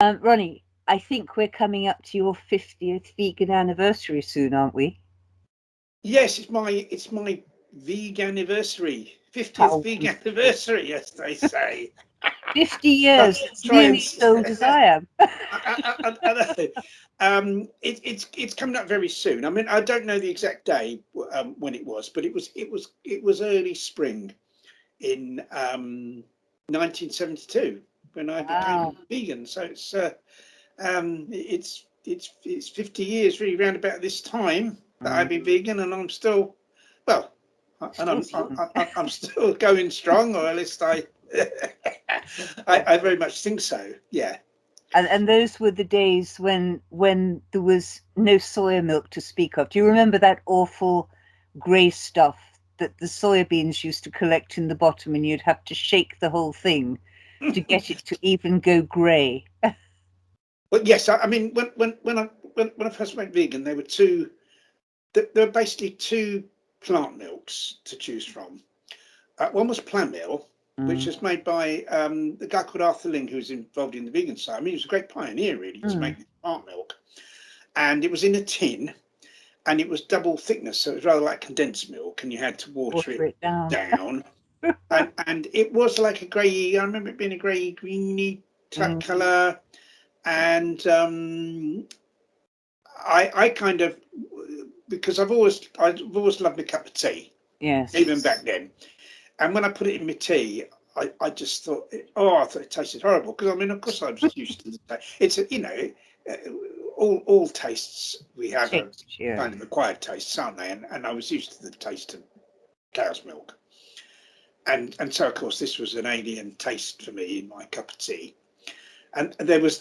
Ronnie, I think we're coming up to your 50th vegan anniversary soon, aren't we? Yes, it's my veganiversary, 50th How vegan anniversary, as they say. 50 I years. That's try and nearly as old as I am. I know. It's coming up very soon. I mean, I don't know the exact day when it was, but it was early spring in 1972 when I Wow. became vegan. So it's 50 years really round about this time that I've Mm, been vegan, and I'm still well, and still vegan. I'm still going strong, or at least I very much think so. Yeah. And those were the days when there was no soya milk to speak of. Do you remember that awful grey stuff that the soybeans used to collect in the bottom, and you'd have to shake the whole thing to get it to even go grey? But yes, I mean when I first went vegan, there were basically two plant milks to choose from. One was plant milk, which Mm, was made by a guy called Arthur Ling, who was involved in the vegan side. I mean, he was a great pioneer, really, to mm. make plant milk. And it was in a tin, and it was double thickness, so it was rather like condensed milk, and you had to water Water it it down. down. And it was like a grey. I remember it being a grey, greeny type Mm, colour. And I kind of, because I've always loved a cup of tea, yes. even back then. And when I put it in my tea, I just thought, I thought it tasted horrible, because I mean, of course, I was used to the taste. It's uh, all tastes we have are Change, yeah. kind of acquired tastes, aren't they? And I was used to the taste of cow's milk, and so of course this was an alien taste for me in my cup of tea. And and there was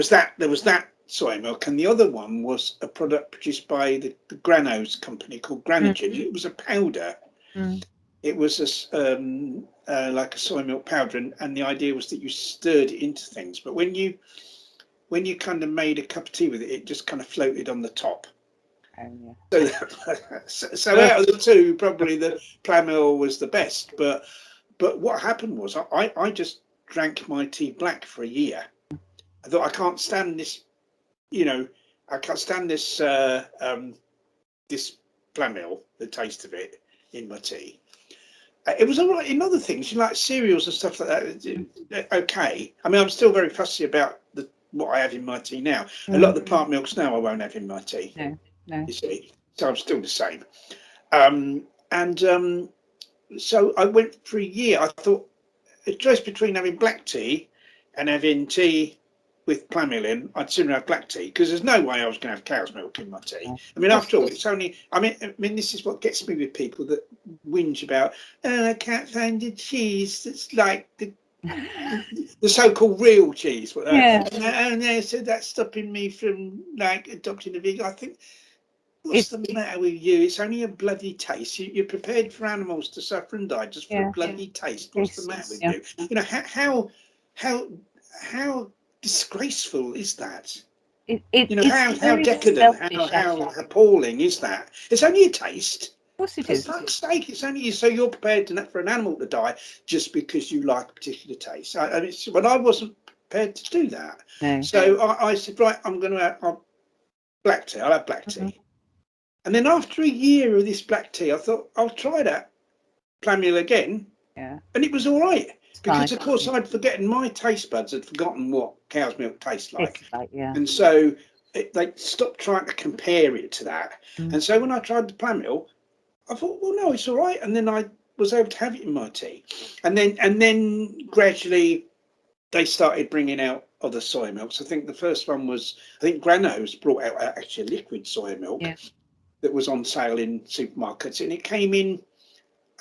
that soy milk, and the other one was a product produced by the Granos company called Mm, Granogen. It was a powder. mm. It was like a soy milk powder, and the idea was that you stirred it into things. But when you kind of made a cup of tea with it, it just kind of floated on the top. Oh, So, so yeah. out of the two, probably the Plamil was the best. But what happened was I just drank my tea black for a year. I thought, I can't stand this, you know, I can't stand this Plamil, the taste of it in my tea. It was all right in other things, like cereals and stuff like that. Okay, I mean, I'm still very fussy about what I have in my tea now. A lot Mm, of the plant milks now I won't have in my tea. no, no. You see, so I'm still the same. And So I went for a year. I thought a choice between having black tea and having tea with plamulin, I'd sooner have black tea, because there's no way I was going to have cow's milk in my tea. No. I mean, What's after all, it's only. I mean, this is what gets me with people that whinge about. Oh, I can't find the cheese that's like the so-called real cheese. Yeah. And they said that's stopping me from like adopting a vegan. I think, what's It, the matter with you? It's only a bloody taste. You're prepared for animals to suffer and die just for a yeah. bloody taste. What's the Yes. matter with Yeah. you? You know how how disgraceful is that? You know, It's how very decadent, selfish, how actually. appalling is that? It's only a taste. Of course it For is. fuck's sake, it's only so you're prepared for an animal to die just because you like a particular taste. I mean, but I wasn't prepared to do that. No. So I said, right, I'm going to have black tea. I'll have black Mhm. tea. And then after a year of this black tea, I thought, I'll try that Plamule again. Yeah. And it was all right. It's fine. Because, of course, I'd forgotten, my taste buds had forgotten what cow's milk tastes It's like. like, yeah. And so they stopped trying to compare it to that. Mm. And so when I tried the Plamule, I thought, well, no, it's all right. And then I was able to have it in my tea. And then gradually they started bringing out other soy milks. I think the first one was, I think Granos brought out actually liquid soy milk Yeah. that was on sale in supermarkets, and it came in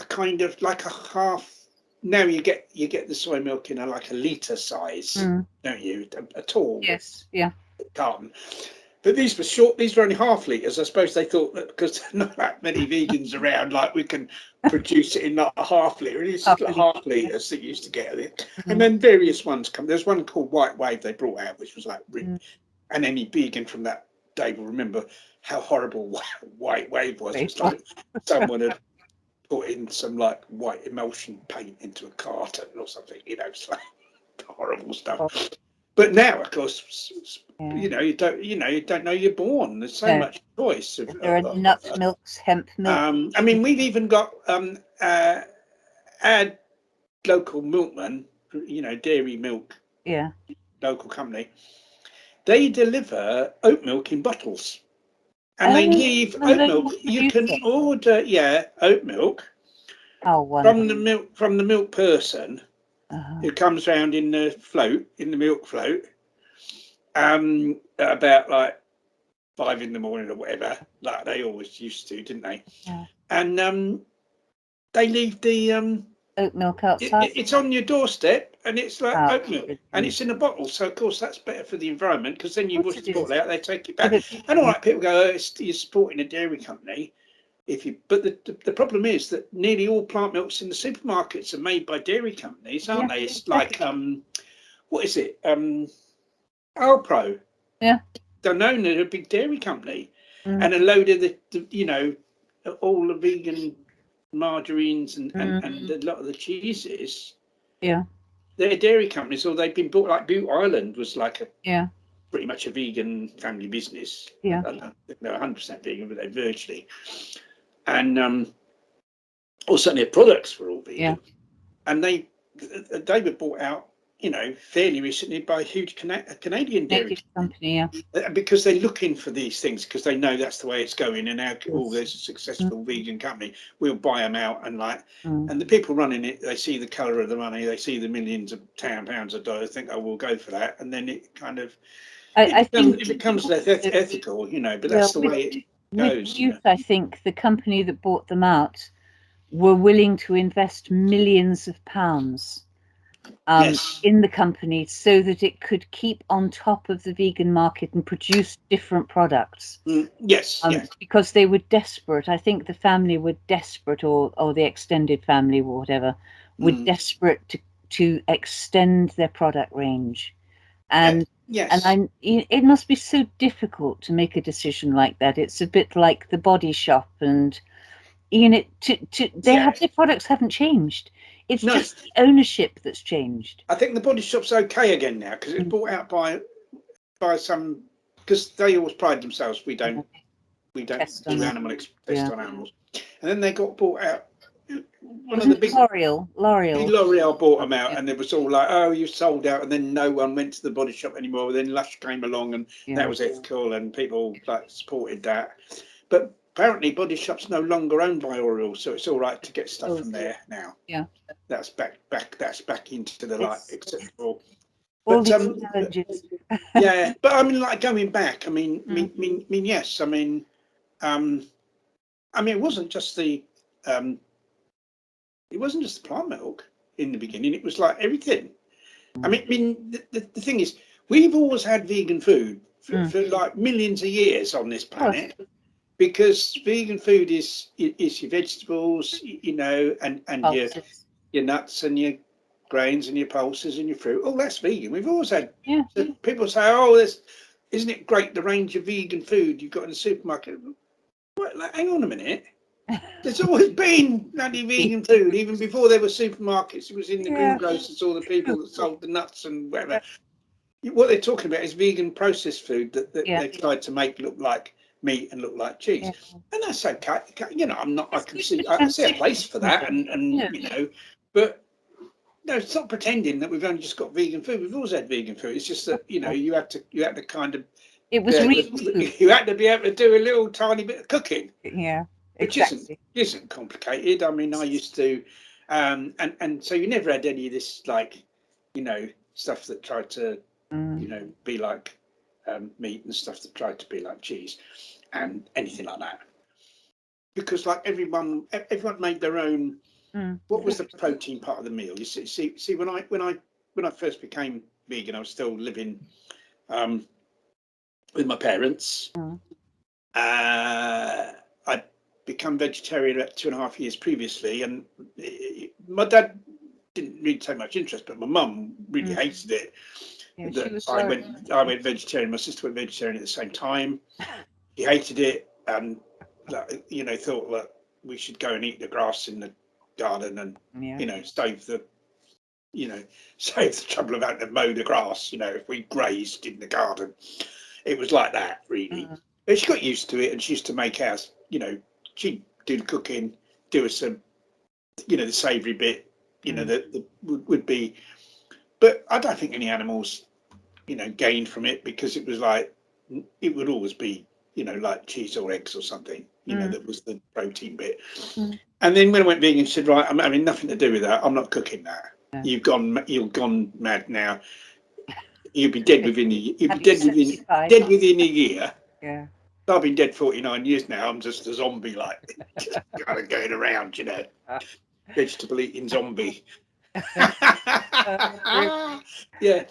a kind of like a half. Now you get the soy milk in like a litre size, Mm. don't you? A tall Yes. Yeah. carton. But these were short. These were only half litres. I suppose they thought that because there's not that many vegans around, like we can produce it in like a half litre. It's just like Happily. half Yeah. litres that you used to get of it. And Mm. then various ones come. There's one called White Wave they brought out, which was like, Mm. and any vegan from that day will remember how horrible White Wave was. It Very was like someone had put in some like white emulsion paint into a carton or something. It's like horrible well. stuff. But now, of course, Yeah. you don't know you're born. There's so much choice. There are nut milks, hemp milk. I mean, we've even got our local milkman, dairy milk, local company. They deliver oat milk in bottles, and they leave oat milk. You can order, oat milk from the milk person who comes round in the milk float, about like 5 in the morning or whatever, like they always used to, didn't they? Yeah. And they leave the oat milk outside. It's on your doorstep, and it's like oat milk, and it's in a bottle. So of course that's better for the environment, because then you wash the bottle out, they take it back. And all right, people go, you're supporting a dairy company. But the problem is that nearly all plant milks in the supermarkets are made by dairy companies, aren't they? It's like what is it? Alpro. Yeah. They're known as a big dairy company, and a load of the all the vegan margarines and a lot of the cheeses. Yeah. They're dairy companies, or they've been bought. Like Boot Island was like pretty much a vegan family business. Yeah. They're 100% vegan, but they're virtually. And also their products were all vegan. Yeah. And they were bought out, fairly recently by a huge Canadian dairy company, because they're looking for these things, because they know that's the way it's going, and now there's a successful vegan company, we'll buy them out, and and the people running it, they see the colour of the money, they see the millions of pounds of dollars, think, oh, we'll go for that, and then it kind of it becomes less ethical, but that's the way it goes. I think the company that bought them out were willing to invest millions of pounds in the company so that it could keep on top of the vegan market and produce different products. Because they were desperate. I think the family were desperate, or the extended family or whatever, were desperate to extend their product range. And it must be so difficult to make a decision like that. It's a bit like the Body Shop, and their products haven't changed. It's just the ownership that's changed. I think the Body Shop's okay again now, because it's bought out by some, because they always pride themselves. We don't do animal tests on animals, and then they got bought out. One of the big L'Oreal bought them out, and it was all like, oh, you sold out, and then no one went to the Body Shop anymore. Then Lush came along, and that was ethical, and people supported that. But apparently Body Shop's no longer owned by L'Oreal, so it's all right to get stuff from there now. Yeah, that's back into the acceptable. All these challenges. But I mean, like, going back, I mean, yes, I mean, it wasn't just the plant milk in the beginning. It was like everything. I mean, the thing is, we've always had vegan food for like millions of years on this planet. Because vegan food is your vegetables, and your nuts and your grains and your pulses and your fruit. Oh, that's vegan. We've always had. So people say, "Oh, isn't it great, the range of vegan food you've got in the supermarket?" Well, hang on a minute. There's always been bloody vegan food, even before there were supermarkets. It was in the greengrocers, all the people that sold the nuts and whatever. What they're talking about is vegan processed food that they tried to make look like meat and look like cheese, and that's okay. I can see a place for that, and but no, it's not pretending that we've only just got vegan food. We've always had vegan food. It's just that you had to kind of you had to be able to do a little tiny bit of cooking, which isn't complicated. I mean, I used to, and so you never had any of this, like, stuff that tried to be like meat, and stuff that tried to be like cheese and anything like that, because like everyone made their own. What was the protein part of the meal? You see when I first became vegan, I was still living with my parents. I'd become vegetarian about 2.5 years previously, and my dad didn't really take much interest, but my mum really hated it. I went vegetarian. My sister went vegetarian at the same time. She hated it, and thought that we should go and eat the grass in the garden, and save the save the trouble of having to mow the grass. If we grazed in the garden, it was like that really. But she got used to it, and she used to make ours. She'd do the cooking, do us some, the savoury bit. That would be. But I don't think any animals, gained from it, because it was like, it would always be, like cheese or eggs or something. That was the protein bit. And then when I went vegan, she said, right, I'm having nothing to do with that. I'm not cooking that. Yeah. You've gone mad now. You'll be dead within Have dead you within certified? dead within a year. Yeah. I've been dead 49 years now. I'm just a zombie, like, just kind of going around, vegetable eating zombie. Yeah. Yeah.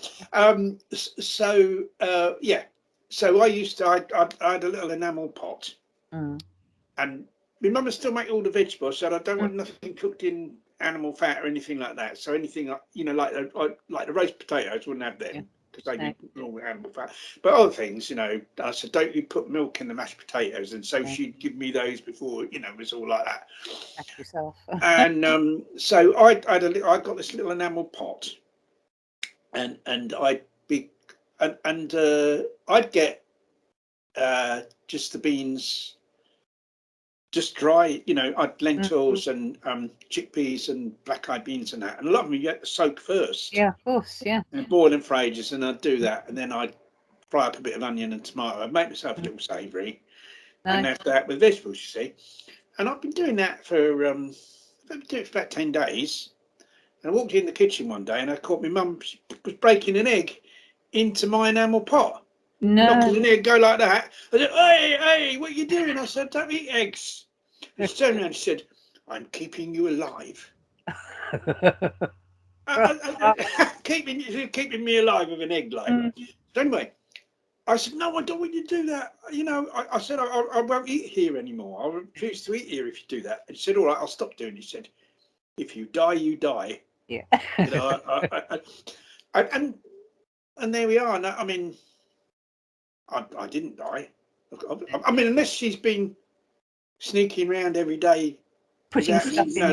So I used to. I had a little enamel pot, and my mum still make all the vegetables. So I don't want nothing cooked in animal fat or anything like that. So anything like the roast potatoes, wouldn't have them, because they need normal animal fat. But other things, I said, don't you put milk in the mashed potatoes? And so she'd give me those before, it was all like that. Ask yourself. And so I got this little enamel pot, and I'd get just the beans, just dry, I'd lentils and chickpeas and black-eyed beans and that, and a lot of them you get to soak first. Yeah, of course, yeah. And boil them for ages, and I'd do that, and then I'd fry up a bit of onion and tomato. I'd make myself a little savoury, and after that with vegetables, you see. And I've been doing that for about 10 days. And I walked in the kitchen one day, and I caught my mum. She was breaking an egg into my enamel pot. Knocking an egg, go like that. I said, hey, what are you doing? I said, don't eat eggs. And she turned around and she said, I'm keeping you alive. keeping me alive with an egg, like. So anyway, I said, no, I don't want you to do that. I said, I won't eat here anymore. I refuse to eat here if you do that. And she said, all right, I'll stop doing it. She said, if you die, you die. Yeah. And there we are. No, I mean, I didn't die. I mean, unless she's been sneaking around every day, putting stuff in your...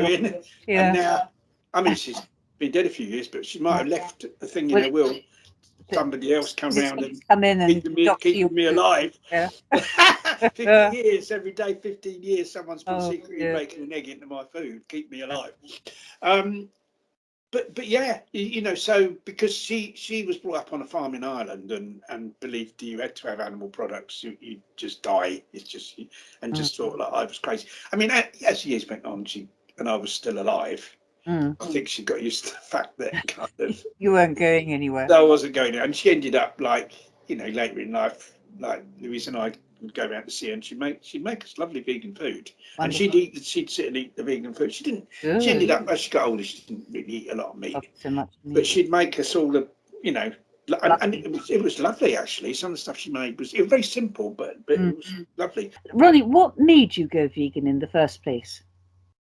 Yeah. And now, I mean, she's been dead a few years, but she might have left a thing in her will. Somebody else come round and come in and keeping me alive. Yeah. 50 years, every day, 15 years, someone's been secretly making an egg into my food, keep me alive. But yeah, so because she was brought up on a farm in Ireland and believed you had to have animal products, you just die. It's just, and just thought like I was crazy. I mean, as years went on, and I was still alive. I think she got used to the fact that kind of you weren't going anywhere. I wasn't going there, and she ended up like later in life, like Louise and I would go around to see her, and she'd make us lovely vegan food. Wonderful. And she'd sit and eat the vegan food. She didn't. Good. She ended up, as she got older, she didn't really eat a lot of meat. So much meat. But she'd make us all the and it was lovely actually. Some of the stuff she made was very simple, but it was lovely. Ronnie, what made you go vegan in the first place?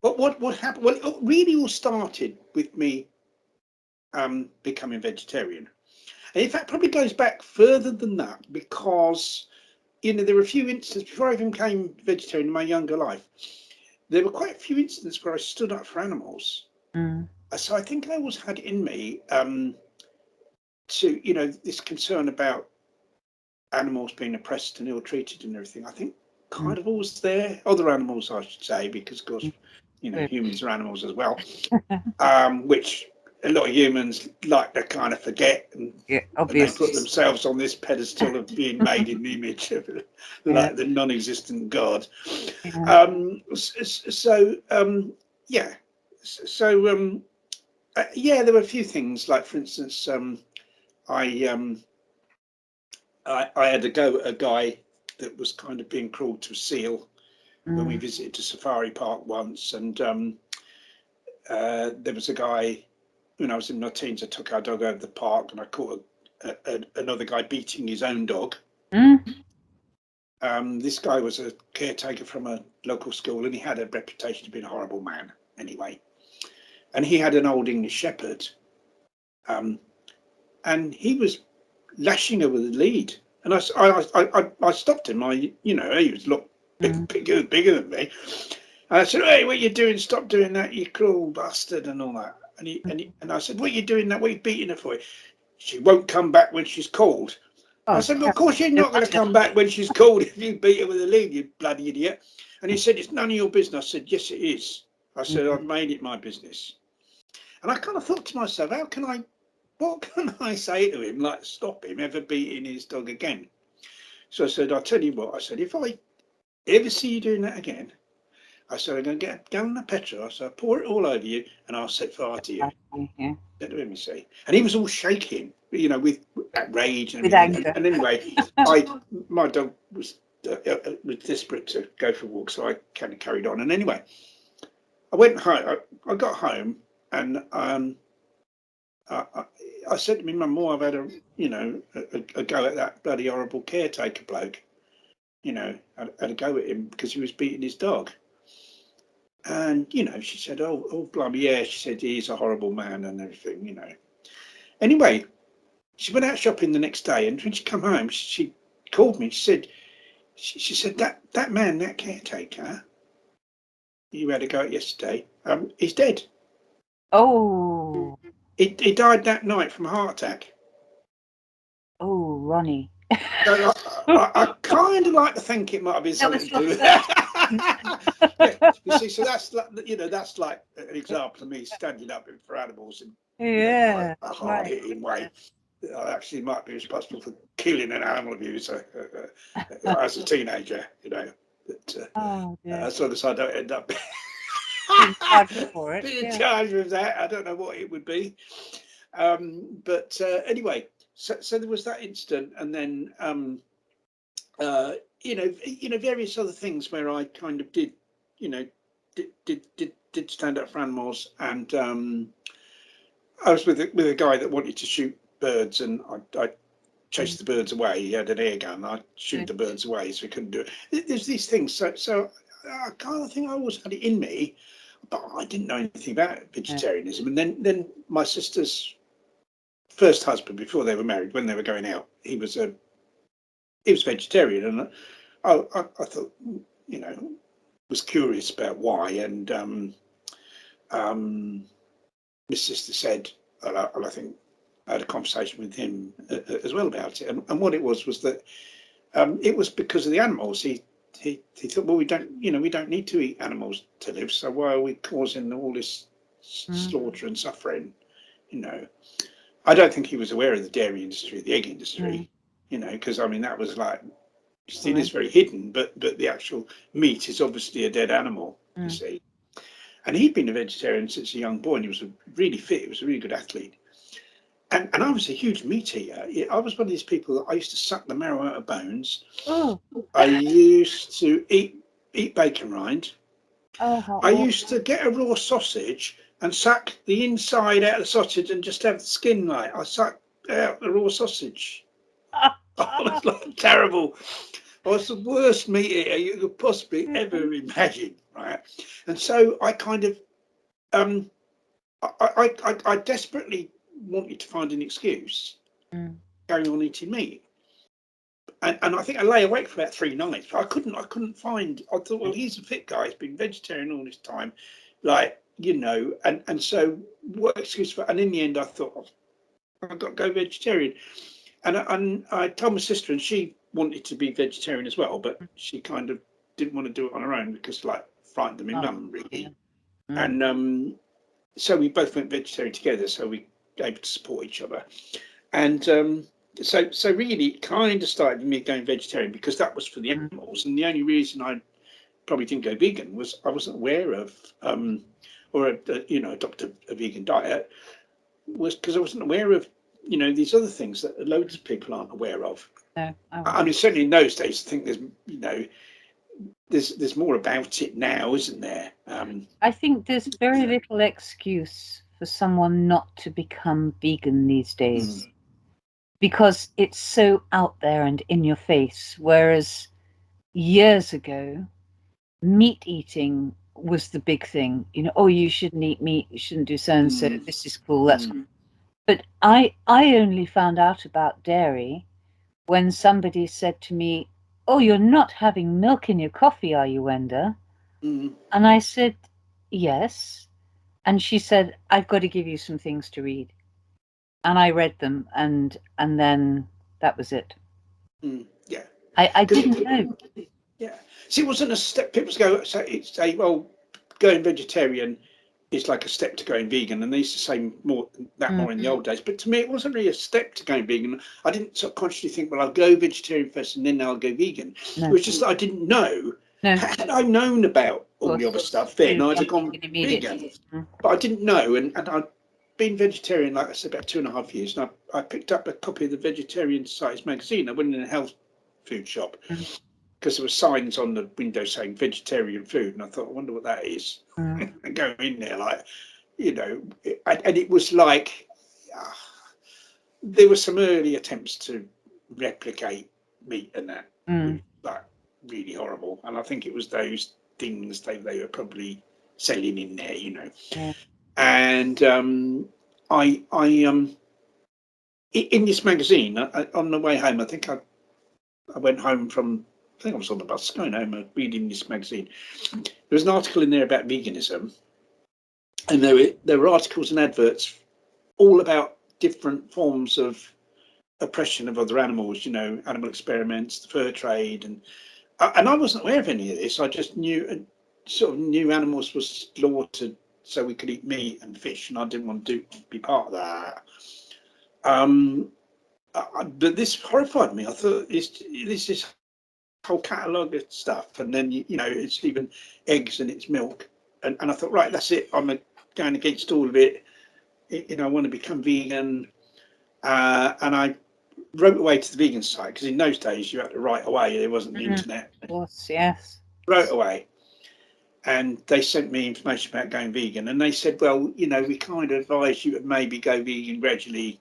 What happened? Well, it really all started with me becoming vegetarian. And in fact, probably goes back further than that, because there were a few instances before I even became vegetarian in my younger life. There were quite a few instances where I stood up for animals. So I think I always had in me to this concern about animals being oppressed and ill-treated and everything. I think kind of always there. Other animals, I should say, because of course humans are animals as well, which a lot of humans like to kind of forget, and they put themselves on this pedestal of being made in the image of like the non-existent God. There were a few things, like for instance, I had a go at a guy that was kind of being cruel to a seal when we visited a safari park once, and there was a guy, when I was in my teens, I took our dog over the park and I caught another guy beating his own dog. This guy was a caretaker from a local school, and he had a reputation of being a horrible man anyway. And he had an old English shepherd, and he was lashing her with a lead. And I stopped him. He was bigger than me. And I said, hey, what are you doing? Stop doing that, you cruel bastard, and all that. And I said, what are you doing that? What are you beating her for? She won't come back when she's called. I said, well, of course she's not going to come back when she's called if you beat her with a lead, you bloody idiot. And he said, it's none of your business. I said, yes, it is. I said, I've made it my business. And I kind of thought to myself, what can I say to him, like stop him ever beating his dog again? So I said, I'll tell you what, I said, if I ever see you doing that again, I said, I'm going to get a gallon of petrol. I said, I'll pour it all over you and I'll set fire to you. Said to him, you see. And he was all shaking, with rage and everything. And anyway, my dog was desperate to go for a walk, so I kind of carried on. And anyway, I went home. I got home, and I said to my mum, "I've had a go at that bloody horrible caretaker bloke. I had a go at him because he was beating his dog." And she said, "Oh, blimey, yeah." She said, "He's a horrible man and everything." Anyway, she went out shopping the next day, and when she come home, she called me. She said that man, that caretaker, you had a go at yesterday, he's dead. Oh. He died that night from a heart attack. Oh, Ronnie. So I kind of like to think it might have been something to do with that. Yeah, you see, so that's like an example of me standing up for animals in a hard-hitting way. I actually might be responsible for killing an animal abuser as a teenager, But, as long as I don't end up being charged for it, being charged with that, I don't know what it would be. But anyway, so there was that incident, and then various other things where I kind of did stand up for animals, and I was with a guy that wanted to shoot birds, and I chased the birds away. He had an air gun. I shoot the birds away, so he couldn't do it. There's these things. So I kind of think I always had it in me, but I didn't know anything about vegetarianism. And then my sister's first husband, before they were married, when they were going out, he was vegetarian, and I thought, was curious about why. And my sister said, and I think I had a conversation with him as well about it, and what it was that it was because of the animals. He thought, well, we don't need to eat animals to live, so why are we causing all this slaughter and suffering? I don't think he was aware of the dairy industry, the egg industry, because that was like, it is very hidden, but the actual meat is obviously a dead animal, you see. And he'd been a vegetarian since a young boy, and he was really fit. He was a really good athlete. And I was a huge meat eater. I was one of these people that I used to suck the marrow out of bones. Oh. I used to eat bacon rind. Oh, I used to get a raw sausage and suck the inside out of the sausage and just have the skin right. I sucked out the raw sausage. I was like terrible. I was the worst meat eater you could possibly ever imagine, right? And so I kind of, I desperately wanted to find an excuse going on eating meat. And I think I lay awake for about 3 nights, but I couldn't find. I thought, well, he's a fit guy. He's been vegetarian all this time, and so what excuse for? And in the end, I thought, I've got to go vegetarian. And I told my sister, and she wanted to be vegetarian as well, but she kind of didn't want to do it on her own because, frightened my mum really. And so we both went vegetarian together, so we were able to support each other. And so really, it kind of started with me going vegetarian because that was for the animals, and the only reason I probably didn't go vegan was I wasn't aware of or adopt a vegan diet, was because I wasn't aware of these other things that loads of people aren't aware of. No, I mean, certainly in those days, I think there's more about it now, isn't there? I think there's very little excuse for someone not to become vegan these days because it's so out there and in your face. Whereas years ago, meat eating was the big thing. Oh, you shouldn't eat meat. You shouldn't do so and so. This is cool. That's cool. But I only found out about dairy when somebody said to me, "Oh, you're not having milk in your coffee, are you, Wenda?" And I said, "Yes." and she said, "I've got to give you some things to read." And I read them, and then that was it. Yeah. I didn't know. Yeah. See, it wasn't a step. People say, well, going vegetarian is like a step to going vegan, and they used to say more in the old days. But to me, it wasn't really a step to going vegan. I didn't sort of consciously think, well, I'll go vegetarian first, and then I'll go vegan. No. It was just that I didn't know. No. Had I known about all the other stuff, then I'd have gone vegan. But I didn't know, and I'd been vegetarian, like I said, about 2.5 years, and I picked up a copy of the Vegetarian Society's magazine. I went in a health food shop because there were signs on the window saying vegetarian food, and I thought, I wonder what that is. And go in there, like, and it was like there were some early attempts to replicate meat and that, like really horrible. And I think it was those things they were probably selling in there, And I in this magazine, on the way home, I think I went home from, I think I was on the bus going home, reading this magazine. There was an article in there about veganism, and there were articles and adverts all about different forms of oppression of other animals, animal experiments, the fur trade, and I wasn't aware of any of this. I just knew animals were slaughtered so we could eat meat and fish, and I didn't want to be part of that. But this horrified me. I thought this whole catalogue of stuff, and then it's even eggs and it's milk, and I thought, right, that's it. I'm going against all of it. I want to become vegan, and I wrote away to the vegan site, because in those days you had to write away. There wasn't the internet. Of course, yes. Wrote away, and they sent me information about going vegan, and they said, well, we kind of advise you to maybe go vegan gradually.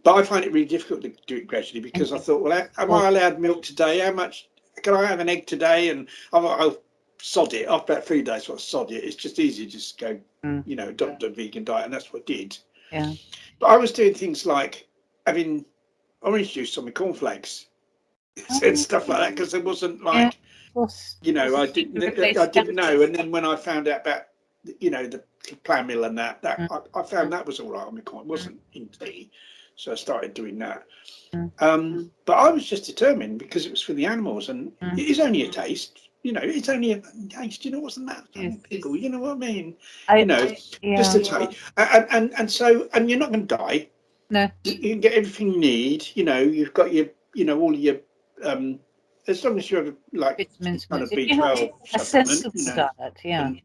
But I find it really difficult to do it gradually, because I thought, well, am I allowed milk today? How much can I have an egg today? And I'll sod it. After about 3 days, I'll sod it. It's just easy to just go, adopt a vegan diet, and that's what I did. Yeah. But I was doing things like having orange juice on my cornflakes and stuff like that, because there wasn't like, I didn't know. And then when I found out about, the plant meal and that I found that was all right on my corn. It wasn't in tea. So I started doing that. But I was just determined, because it was for the animals, and it is only a taste. It's only a taste. It wasn't that pickle. You know what I mean? Just a taste. And you're not going to die. No. You can get everything you need. You've got your, all your, as long as you have like vitamins, kind of B12 a sensible diet, and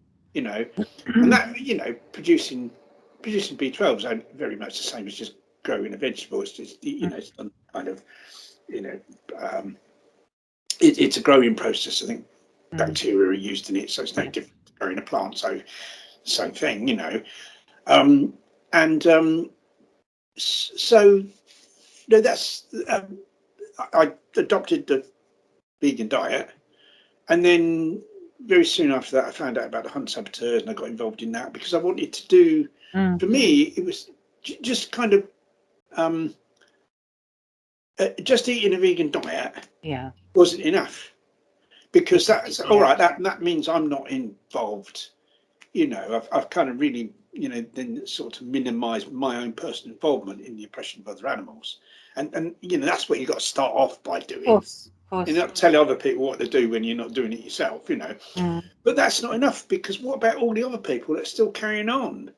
that, producing B12 is very much the same as just growing a vegetable. It's just, it's done kind of, it's a growing process. I think bacteria are used in it, so it's no different to growing a plant. So same thing, so that's I adopted the vegan diet, and then very soon after that I found out about the hunt saboteurs, and I got involved in that, because I wanted to do, for me it was just kind of just eating a vegan diet wasn't enough, because that's all right, that means I'm not involved. I've kind of really then sort of minimized my own personal involvement in the oppression of other animals, and that's what you got to start off by doing. Of course. You're not telling other people what to do when you're not doing it yourself, But that's not enough, because what about all the other people that are still carrying on?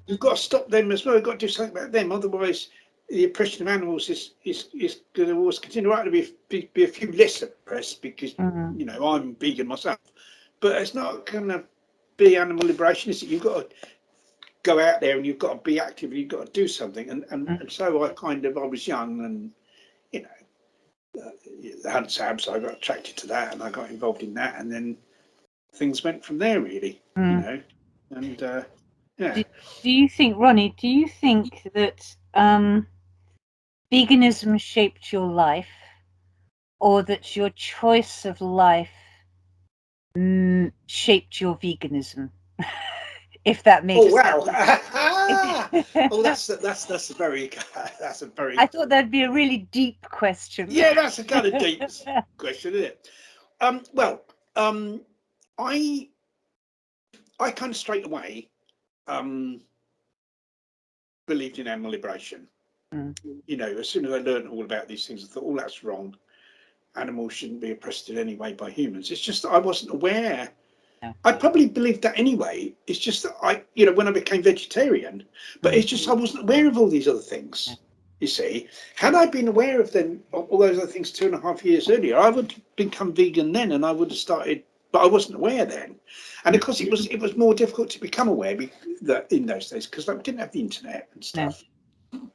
You've got to stop them as well. You've got to do something about them. Otherwise, the oppression of animals is going to always continue. Right, to be a few less oppressed, because I'm vegan myself, but it's not going to be animal liberation, is it? You've got to go out there and you've got to be active, and you've got to do something. And so I was young, and the hunt sabs, I got attracted to that, and I got involved in that, and then things went from there, really. And do you think, Ronnie, that veganism shaped your life, or that your choice of life shaped your veganism? If that makes sense. Oh, that's a very I thought that'd be a really deep question. Yeah, that's a kind of deep question, isn't it? I kind of straight away believed in animal liberation. Mm. You know, as soon as I learned all about these things, I thought, oh, that's wrong. Animals shouldn't be oppressed in any way by humans. It's just that I wasn't aware. No. I probably believed that anyway. It's just that I, you know, when I became vegetarian, but it's just I wasn't aware of all these other things. Yeah. You see, had I been aware of them, all those other things 2.5 years earlier, I would have become vegan then, and I would have started. But I wasn't aware then, and of course it was more difficult to become aware in those days because we didn't have the internet and stuff,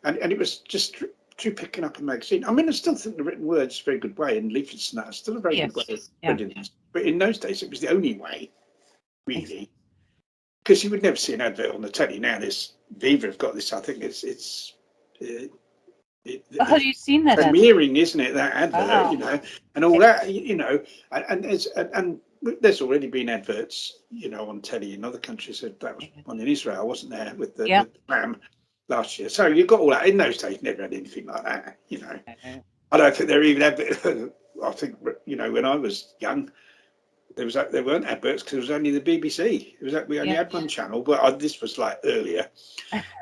and it was just through picking up a magazine. I mean, I still think the written word's a very good way, and leaflets and that's still a very good way of spreading this. But in those days, it was the only way, really, because you would never see an advert on the telly. Now, this Viva have got this. I think it's have you seen that premiering, isn't it? That advert, wow. You know, and all that, you know, and there's already been adverts, you know, on telly in other countries. That was one in Israel, wasn't there, with the lamb last year? So you got all that. In those days, never had anything like that, you know. I don't think there even adverts. I think, you know, when I was young, there weren't adverts because it was only the BBC. We only had one channel, but this was like earlier.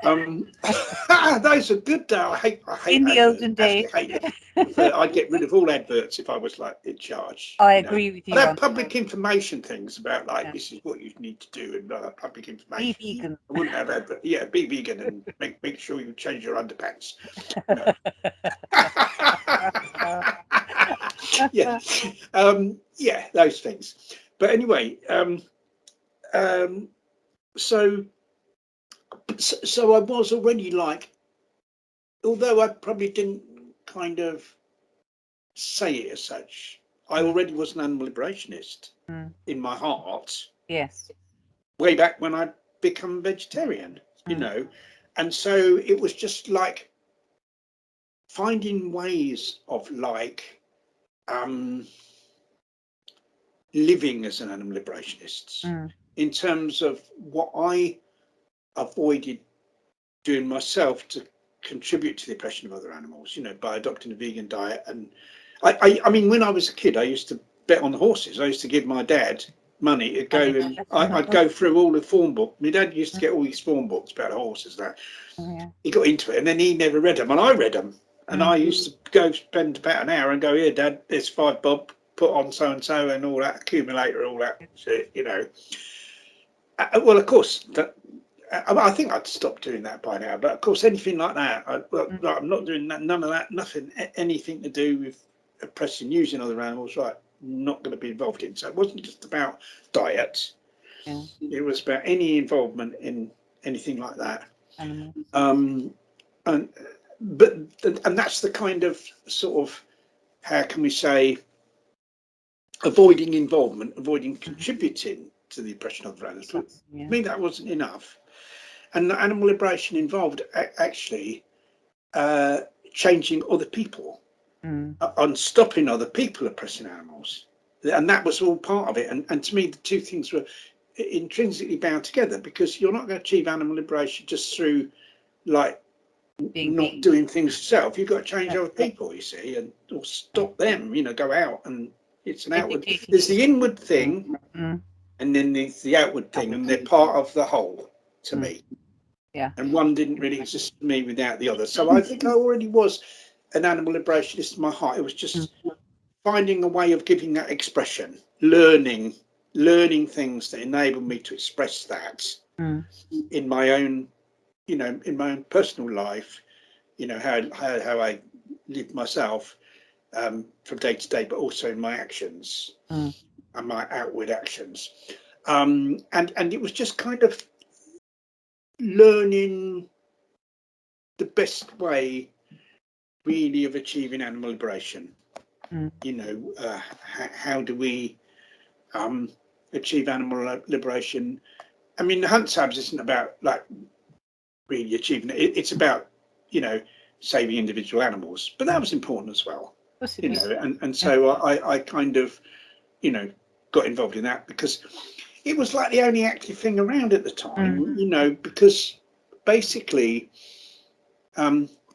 Those are good though. I hate in the adverts. olden days. I'd get rid of all adverts if I was like in charge. I agree with you. I'd have public information things about like this is what you need to do and public information. Be vegan. I wouldn't have adverts. Yeah, be vegan and make sure you change your underpants. No. Yeah, those things. But anyway, so I was already like, although I probably didn't kind of say it as such, I already was an animal liberationist in my heart. Yes. Way back when I'd become vegetarian, you know, and so it was just like finding ways of like living as an animal liberationist in terms of what I avoided doing myself to contribute to the oppression of other animals, you know, by adopting a vegan diet. And I mean, when I was a kid, I used to bet on the horses. I used to give my dad money to go and I'd go through all the form book. My dad used to get all these form books about horses that he got into it, and then he never read them, and I read them. And I used to go spend about an hour and go, here, Dad, there's 5 bob, put on so and so, and all that accumulator, all that shit, you know. Well, of course, I think I'd stopped doing that by now. But of course, anything like that, I'm not doing that. None of that. Nothing. Anything to do with oppressing, using other animals. Right, not going to be involved in. So it wasn't just about diet. It was about any involvement in anything like that. And that's the kind of sort of, how can we say, avoiding involvement, avoiding contributing to the oppression of other animals. For me, that wasn't enough. And animal liberation involved actually changing other people and stopping other people oppressing animals. And that was all part of it. And to me, the two things were intrinsically bound together, because you're not going to achieve animal liberation just through like not doing things yourself. You've got to change other people, you see, and or stop them, you know, go out. And it's an outward, there's the inward thing and then there's the outward thing, and they're part of the whole to me. And one didn't really exist for me without the other. So I think I already was an animal liberationist in my heart. It was just finding a way of giving that expression, learning things that enable me to express that in my own, you know, in my own personal life, you know, how I live myself from day to day, but also in my actions and my outward actions. And it was just kind of learning the best way really of achieving animal liberation. You know, how do we achieve animal liberation? I mean, the Hunt Sabs isn't about like really achieving it. It's about, you know, saving individual animals, but that was important as well. You know, and so I kind of, you know, got involved in that because it was like the only active thing around at the time, you know, because basically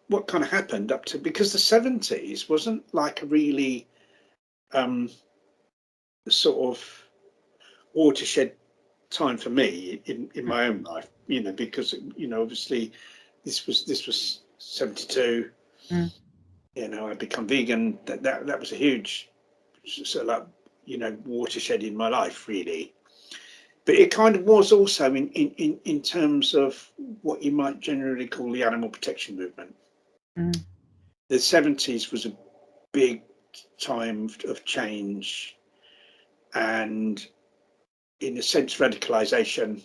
what kind of happened up to, because the 70s wasn't like a really sort of watershed time for me in my own life, you know, because, you know, obviously this was 72. Mm. You know, I'd become vegan. That was a huge sort of like, you know, watershed in my life, really. But it kind of was also in terms of what you might generally call the animal protection movement. Mm. The 70s was a big time of change and, in a sense, radicalization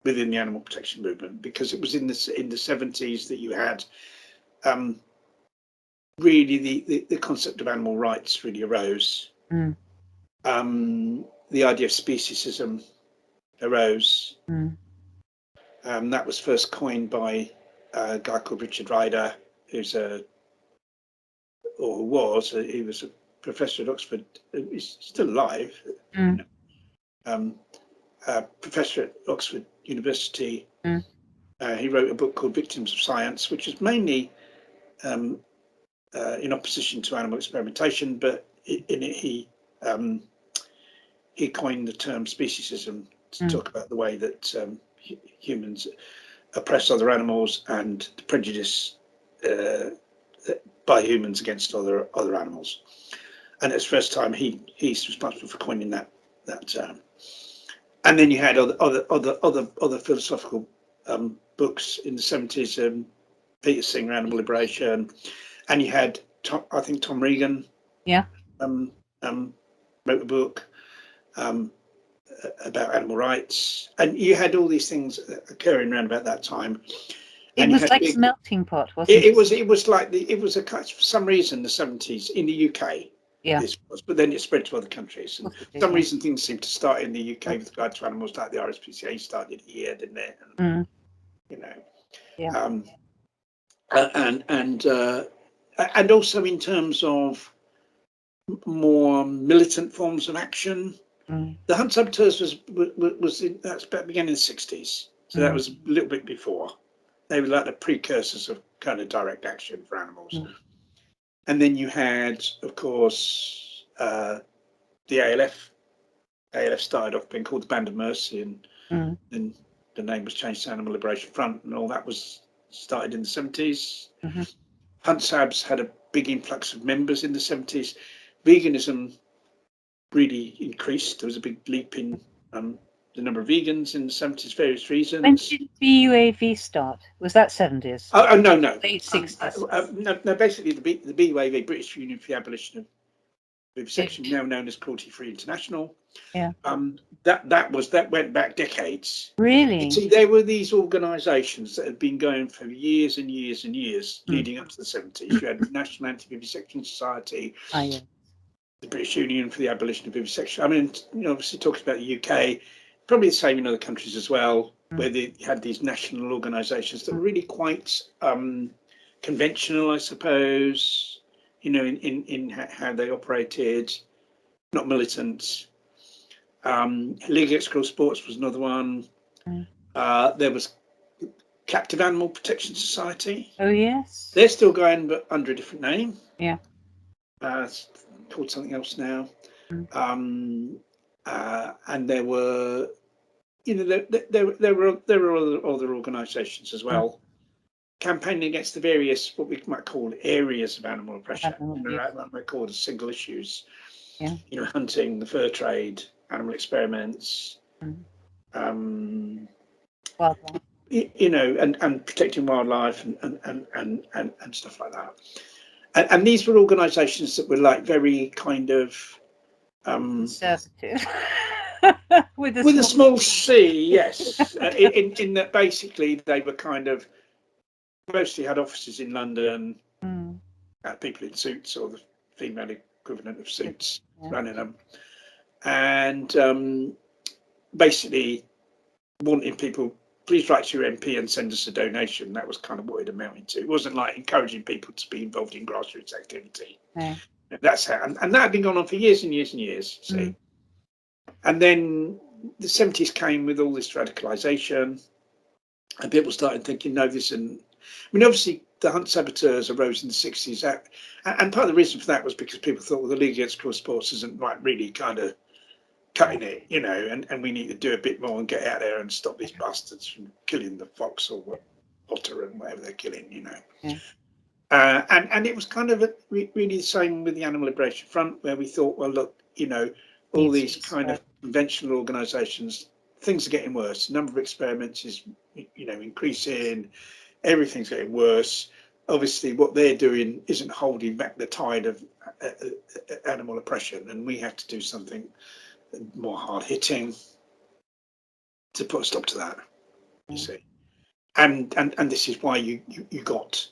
within the animal protection movement, because it was in the 70s that you had really the concept of animal rights really arose. Mm. The idea of speciesism arose. Mm. That was first coined by a guy called Richard Ryder, who was a professor at Oxford. He's still alive. Mm. Professor at Oxford University. Mm. He wrote a book called Victims of Science, which is mainly in opposition to animal experimentation, but in it he coined the term speciesism to talk about the way that humans oppress other animals and the prejudice by humans against other animals. And it's the first time he's responsible for coining that term. And then you had other philosophical books in the 70s. Peter Singer, Animal Liberation, and you had I think Tom Regan. Yeah. Wrote a book about animal rights, and you had all these things occurring around about that time. It And was like a melting pot, wasn't it? It was like for some reason the 70s in the UK. Yeah. This was, but then it spread to other countries. And for some reason things seemed to start in the UK with regard to animals, like the RSPCA started here, didn't it? And, you know. Yeah. And also in terms of more militant forms of action. The Hunt Saboteurs that's began in the 60s, so that was a little bit before. They were like the precursors of kind of direct action for animals. And then you had, of course, the ALF. ALF started off being called the Band of Mercy, and then the name was changed to Animal Liberation Front, and all that was started in the 70s. Hunt Sabs had a big influx of members in the 70s. Veganism really increased. There was a big leap in the number of vegans in the 70s, various reasons. When did BUAV start? Was that 70s? Oh, no. Late 60s. No, basically the BUAV, British Union for the Abolition of Vivisection, now known as Cruelty Free International. Yeah. That went back decades. Really? You see, there were these organisations that had been going for years and years and years leading up to the 70s. You had the National Anti-Vivisection Society, the British Union for the Abolition of Vivisection. I mean, you know, obviously talking about the UK, probably the same in other countries as well, where they had these national organisations that were really quite conventional, I suppose, you know, in how they operated, not militant. League Against Cruel Sports was another one. There was Captive Animal Protection Society. Oh, yes. They're still going, but under a different name. Yeah. It's called something else now. And there were, you know, there were other organisations as well, campaigning against the various what we might call areas of animal oppression. That might call it single issues. Yeah. You know, hunting, the fur trade, animal experiments. Wildlife. You know, and protecting wildlife and stuff like that. And these were organisations that were like very kind of conservative. with a small c, yes. In that basically they were kind of mostly had offices in London, people in suits or the female equivalent of suits running them, and basically wanting people, please write to your MP and send us a donation. That was kind of what it amounted to. It wasn't like encouraging people to be involved in grassroots activity. That's how, and that had been going on for years and years and years. See, and then the 70s came with all this radicalisation, and people started thinking, no, this isn't. I mean, obviously, the Hunt Saboteurs arose in the 60s, and part of the reason for that was because people thought, well, the League Against Cruel Sports isn't really kind of cutting it, you know, and we need to do a bit more and get out there and stop these bastards from killing the fox or otter and whatever they're killing, you know. Yeah. And it was kind of really the same with the Animal Liberation Front, where we thought, well, look, you know, all these kind of conventional organisations, things are getting worse. The number of experiments is, you know, increasing. Everything's getting worse. Obviously, what they're doing isn't holding back the tide of animal oppression, and we have to do something more hard hitting to put a stop to that. You see, and this is why you got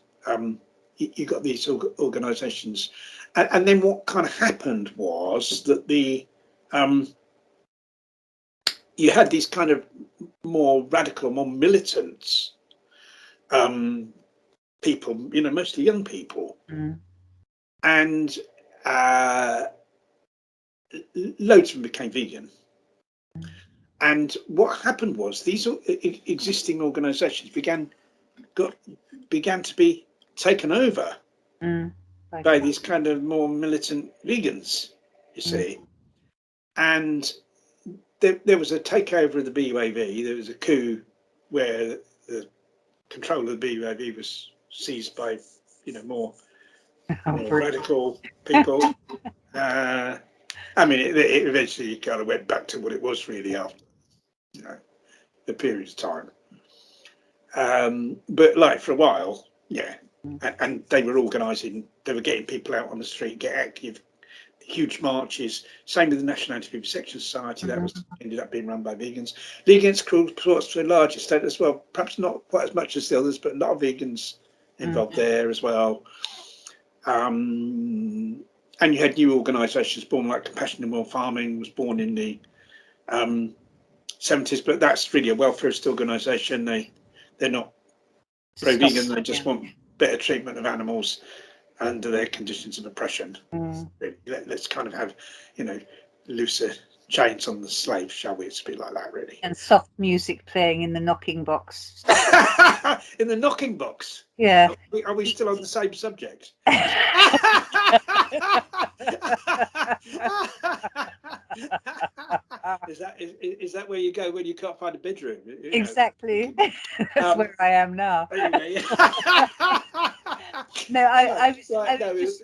you got these organisations, and then what kind of happened was that the you had these kind of more radical, more militant people, you know, mostly young people, and loads of them became vegan. And what happened was these existing organisations began to be taken over by these kind of more militant vegans, you see. And there was a takeover of the BUAV. There was a coup where the control of the BUAV was seized by, you know, more radical people. I mean, it eventually kind of went back to what it was really after, you know, the period of time. But like for a while, yeah, and they were organising, they were getting people out on the street, get active, huge marches. Same with the National Anti-Vivisection Society, that was ended up being run by vegans. League Against Cruel Sports to a large extent as well, perhaps not quite as much as the others, but a lot of vegans involved there as well. And you had new organisations born, like Compassion Animal Farming was born in the 70s, but that's really a welfarist organisation. They're not pro-vegan, they just want better treatment of animals under their conditions of oppression. Let's kind of have, you know, looser chains on the slaves, shall we? It's a bit like that, really. And soft music playing in the knocking box. In the knocking box? Yeah. Are we still on the same subject? Is that where you go when you can't find a bedroom? Exactly. That's where I am now. No, I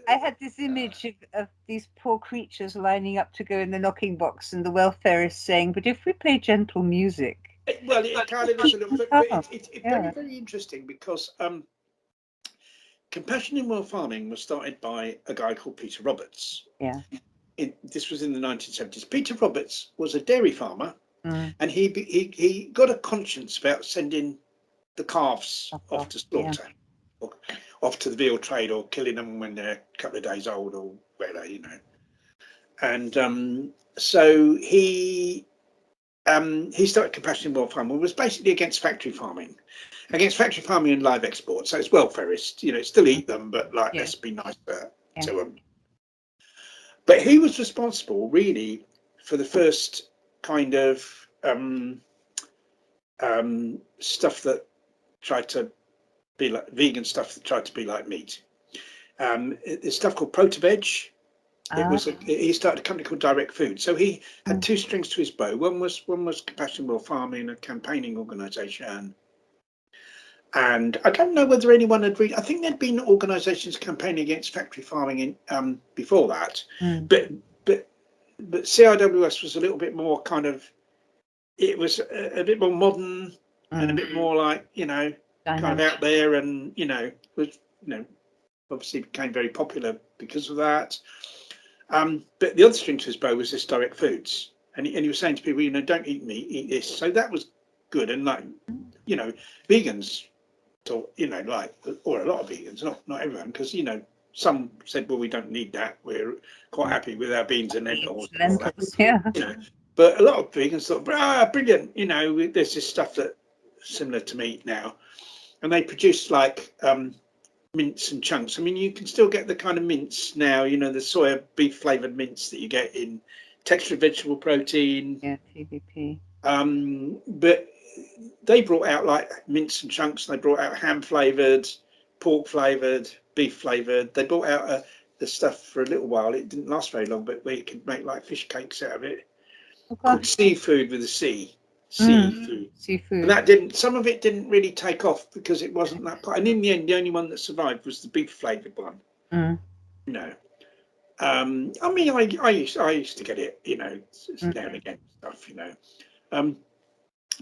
had this image of these poor creatures lining up to go in the knocking box, and the welfarists saying, "But if we play gentle music." Well, it kind of is a little bit, but it's very, very interesting because Compassion in World Farming was started by a guy called Peter Roberts. Yeah. This was in the 1970s. Peter Roberts was a dairy farmer, and he got a conscience about sending the calves off to slaughter, or off to the veal trade, or killing them when they're a couple of days old or whatever, you know. And so he started Compassion in World Farming, was basically against factory farming and live export. So it's welfarist, you know, still eat them, but like let's be nice to them. But he was responsible really for the first kind of stuff that tried to be like vegan stuff that tried to be like meat. It's stuff called Protoveg. He started a company called Direct Food. So he had two strings to his bow. One was Compassion World Farming, a campaigning organisation. And I don't know whether anyone had I think there'd been organisations campaigning against factory farming before that. But CIWS was a little bit more kind of, it was a bit more modern and a bit more like, you know, kind of out there, and, you know, was, you know, obviously became very popular because of that. But the other string to his bow was this Direct Foods. And he was saying to people, you know, don't eat meat, eat this. So that was good. And like, you know, vegans, you know, like, or a lot of vegans, not everyone, because, you know, some said, well, we don't need that. We're quite happy with our beans and lentils. Yeah. You know, but a lot of vegans thought, brilliant. You know, there's this stuff that's similar to meat now. And they produce like mince and chunks. I mean, you can still get the kind of mince now, you know, the soya beef flavoured mince that you get in textured vegetable protein. Yeah, TVP. But they brought out like mince and chunks. They brought out ham flavoured, pork flavoured, beef flavoured. They brought out the stuff for a little while. It didn't last very long, but where you could make like fish cakes out of it. called Seafood with a C. Seafood. Seafood. And that didn't. Some of it didn't really take off because it wasn't that. And in the end, the only one that survived was the beef flavoured one. You know. I mean, I used to get it. You know, now and again stuff. You know.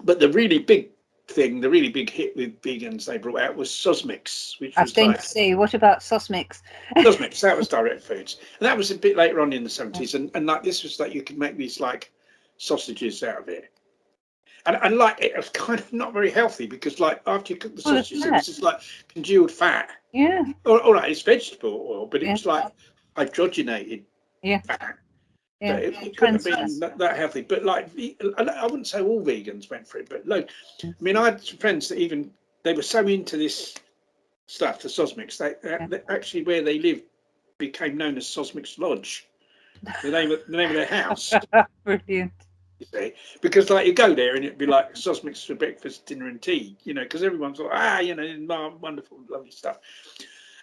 But the really big thing, the really big hit with vegans they brought out was Soy Milk, which I was going to say, what about Soy Milk? Soy Milk, that was direct foods, and that was a bit later on in the 70s, and like this was like you could make these like sausages out of it, and like it was kind of not very healthy because like after you cook the sausages, it was just like congealed fat. Yeah. All right, it's vegetable oil, but it was like hydrogenated fat. Yeah. It couldn't have been that healthy, but like I wouldn't say all vegans went for it, but look, I mean, I had some friends that even they were so into this stuff, the Soy Milk, they actually where they lived became known as Soy Milk Lodge, the name of their house. Brilliant. You see, because like you go there and it'd be like Soy Milk for breakfast, dinner, and tea, you know, because everyone's like, you know, wonderful, lovely stuff,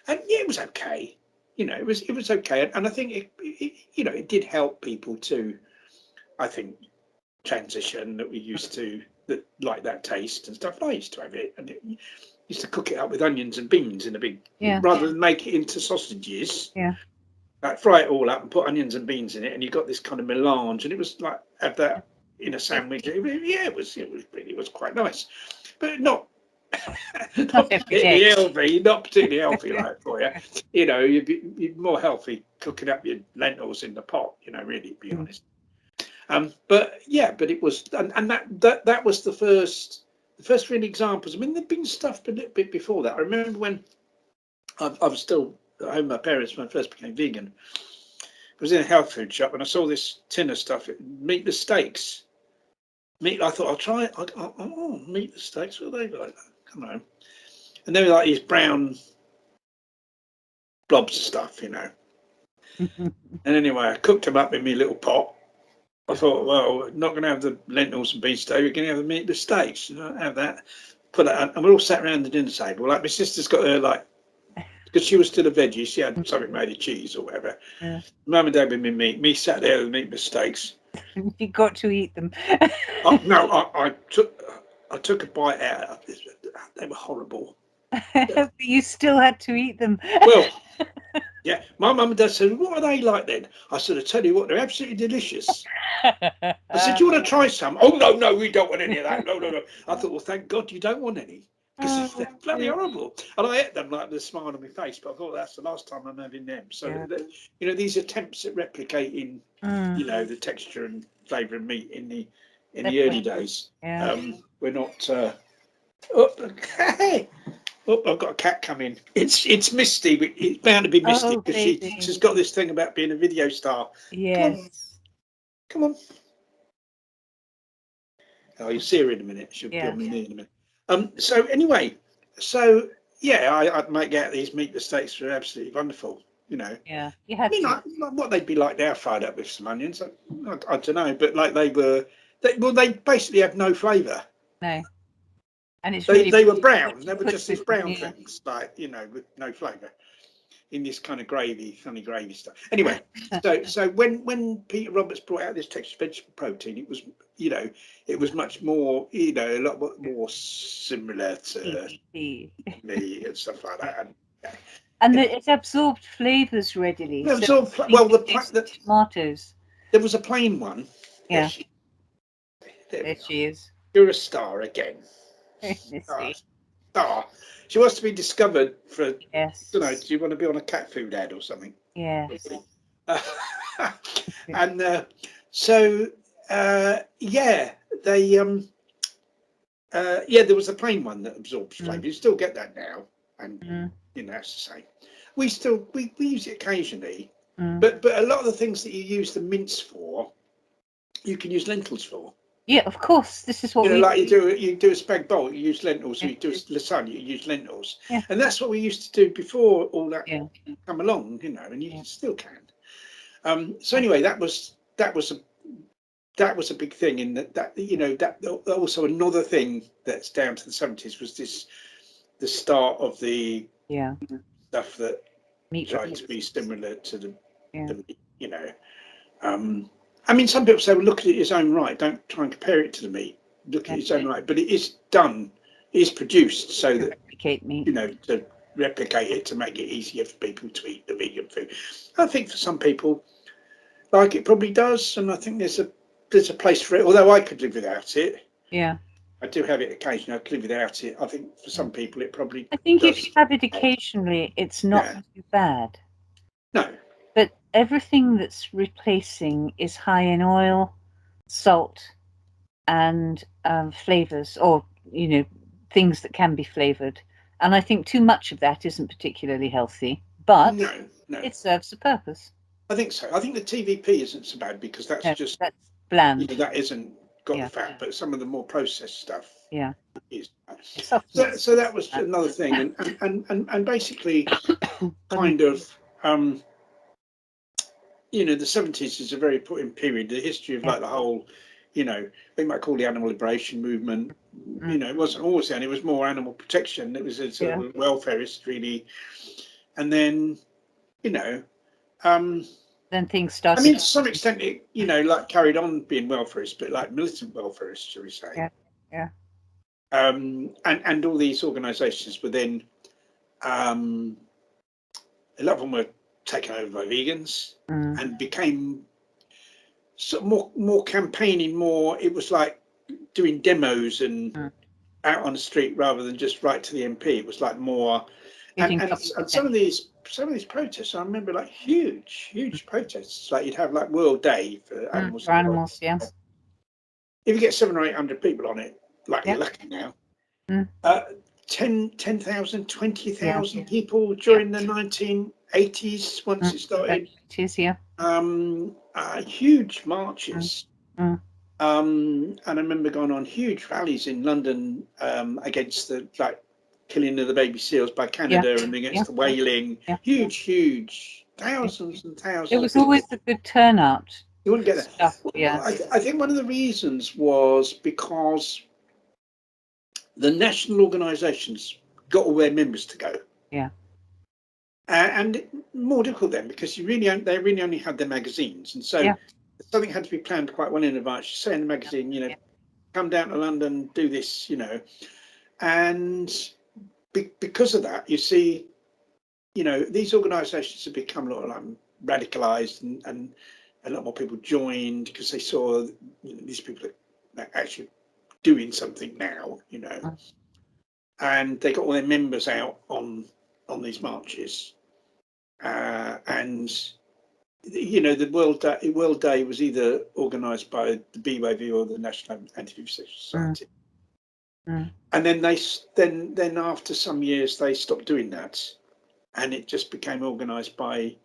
and yeah, it was okay. You know, it was okay, and I think it you know, it did help people to, I think, transition that we used to that like that taste and stuff. And I used to have it, and used to cook it up with onions and beans in a big, rather than make it into sausages. Yeah, like fry it all up and put onions and beans in it, and you got this kind of melange, and it was like have that in a sandwich. It was quite nice, but not. Not particularly healthy, like for you. You know, you're more healthy cooking up your lentils in the pot. You know, really, to be honest. But it was, and that was the first real examples. I mean, there'd been stuff a little bit before that. I remember when I was still at home with my parents when I first became vegan. I was in a health food shop and I saw this tin of stuff, meatless steaks. I thought I'll try it. Oh, meatless steaks. What are they like? Come on. And they were like these brown blobs of stuff, you know. And anyway, I cooked them up in my little pot. I thought, well, we're not going to have the lentils and beans today. We're going to have the meatless steaks. You know, have that. Put that on, and we're all sat around the dinner table. Like my sister's got her like, because she was still a veggie, she had something made of cheese or whatever. Mum and Dad with me sat there with the meatless steaks. You got to eat them. No, I took a bite out. They were horrible. But you still had to eat them. Well, yeah. My mum and Dad said, "What are they like then?" I said, "I tell you what, they're absolutely delicious." I said, "Do you want to try some?" "Oh no, we don't want any of that. No." I thought, well, thank God you don't want any, because they're bloody horrible. And I ate them like with a smile on my face, but I thought that's the last time I'm having them. So you know, these attempts at replicating, you know, the texture and flavour of meat in the early days, we're not. I've got a cat coming. It's Misty. It's bound to be Misty because she's got this thing about being a video star. Yes. Come on. Oh, you'll see her in a minute. She'll be on me in a minute. So anyway, I'd make out these meatless steaks were absolutely wonderful. You know. Yeah. You had like what they'd be like now, fried up with some onions. I don't know, but like they basically have no flavour. No. And it's they were brown. They were just these brown things, like, you know, with no flavour, in this kind of funny gravy stuff. Anyway, so when Peter Roberts brought out this textured vegetable protein, it was, you know, it was much more, you know, a lot more similar to me and stuff like that. And it absorbed flavours readily. Well, the tomatoes. There was a plain one. Yeah. There she is. You're a star again. Star. She wants to be discovered for. Yes. I don't know. Do you want to be on a cat food ad or something? Yes. And so they there was a plain one that absorbs flavour. You still get that now, and you know, that's the same. We use it occasionally, but a lot of the things that you use the mince for, you can use lentils for. Yeah, of course. This is what we like do. You do a spag bowl, you use lentils. You do a lasagna, you use lentils. Yeah. And that's what we used to do before all that come along, you know, and you still can. So anyway, that was a big thing. In that you know, that also another thing that's down to the 70s was the start of the stuff that tried to be similar to the you know. I mean, some people say, well, look at it in its own right. Don't try and compare it to the meat. Look at its own right. But it is done, it is produced so that, replicate meat. you know, to replicate it, to make it easier for people to eat the vegan food. I think for some people, like, it probably does. And I think there's a place for it, although I could live without it. Yeah. I do have it occasionally. I could live without it. I think for some people it probably I think does. if you have it occasionally, it's not too bad. No. But everything that's replacing is high in oil, salt, and flavors, or, you know, things that can be flavored. And I think too much of that isn't particularly healthy, but No. it serves a purpose. I think so. I think the TVP isn't so bad because that's just, that's bland. you know, that isn't got the fat, but some of the more processed stuff is. So that was another thing, and basically kind of you know, the 70s is a very important period. The history of like the whole, you know, they might call the animal liberation movement. You know, it wasn't always that. It was more animal protection. It was a sort of welfarist, really. And then, you know, then things started. I mean, to some extent, it, you know, like carried on being welfarist, but like militant welfarist, shall we say? Yeah. And all these organisations were then, a lot of them were taken over by vegans and became sort of more campaigning, more. It was like doing demos and out on the street rather than just right to the MP. It was like more, and some of these protests, I remember, like huge protests. Like you'd have like World Day for animals. For animals, If you get 700 or 800 people on it, like you're lucky now. 10,000, 20,000 people during the 1980s once it started. Huge marches. And I remember going on huge rallies in London against the like killing of the baby seals by Canada and against the whaling. Huge, thousands and thousands. It was always a good turnout. You wouldn't get that. I think one of the reasons was because the national organisations got all their members to go. And more difficult then because they really only had their magazines, and so something had to be planned quite well in advance. You say in the magazine, you know, come down to London, do this, you know, and because of that, you see, you know, these organisations have become a lot like radicalised, and a lot more people joined because they saw, you know, these people are actually doing something now, you know, and they got all their members out on these marches, and you know, the World Day was either organised by the BYV or the National Anti-Vivisection Society, and then then after some years they stopped doing that, and it just became organised by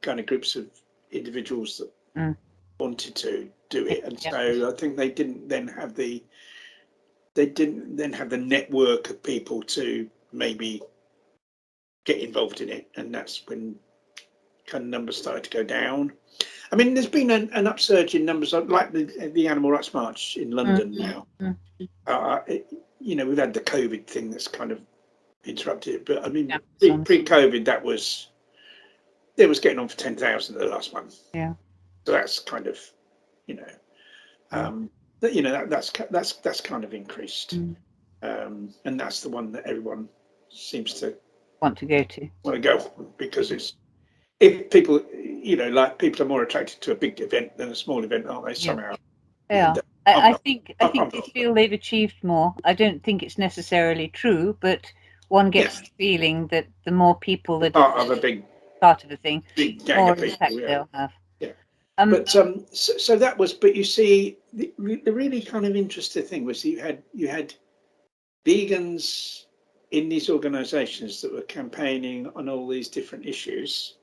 kind of groups of individuals that wanted to do it, and so I think they didn't then have the network of people to maybe get involved in it, and that's when kind of numbers started to go down. I mean, there's been an upsurge in numbers, like the Animal Rights March in London now. You know, we've had the COVID thing that's kind of interrupted it, but I mean, pre-COVID, it was getting on for 10,000 the last one. So that's kind of, you know, that's kind of increased, and that's the one that everyone seems to want to go to. Because it's, if people, you know, like people are more attracted to a big event than a small event, aren't they? Somehow. Yeah. I think they feel they've achieved more. I don't think it's necessarily true, but one gets the feeling that the more people that part of a big part of a thing, big gang more of people, impact they'll have. But so that was. But you see, the really kind of interesting thing was you had vegans in these organisations that were campaigning on all these different issues.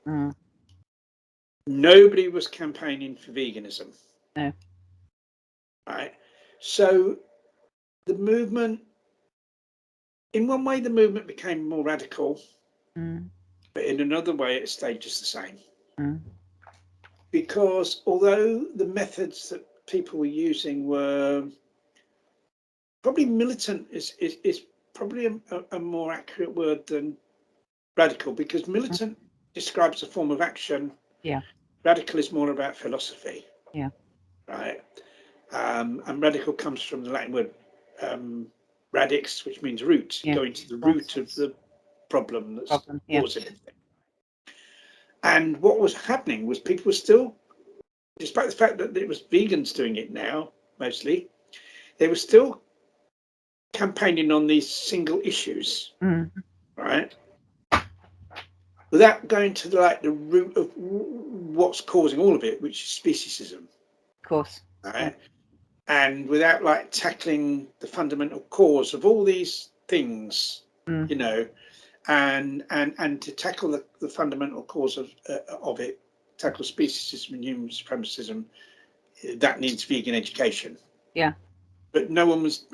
Nobody was campaigning for veganism. No. Right. So the movement, in one way, the movement became more radical, but in another way, it stayed just the same. Because although the methods that people were using were probably militant, is probably a more accurate word than radical, because militant describes a form of action. Radical is more about philosophy. right? And radical comes from the Latin word radix, which means root, going to the root of the problem that's causing it. And what was happening was people were still, despite the fact that it was vegans doing it now, mostly, they were still campaigning on these single issues, right? Without going to the root of what's causing all of it, which is speciesism. Of course. Right? And without like tackling the fundamental cause of all these things, you know, and to tackle the fundamental cause of it, tackle speciesism and human supremacism, that needs vegan education. Yeah. But no one was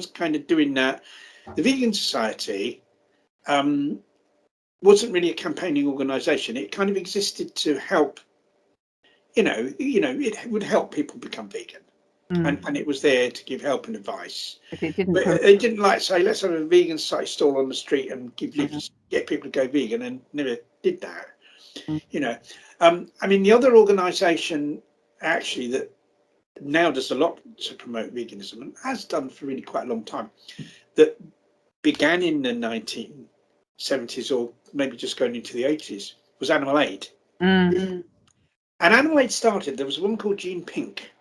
kind of doing that. The Vegan Society wasn't really a campaigning organisation. It kind of existed to help, you know, it would help people become vegan. And it was there to give help and advice. But it didn't. But it didn't like say, let's have a vegan site stall on the street and give leaflets, get people to go vegan, and never did that. You know, I mean, the other organisation actually that now does a lot to promote veganism and has done for really quite a long time, that began in the 1970s or maybe just going into the 80s, was Animal Aid. And Animal Aid started, there was a woman called Jean Pink,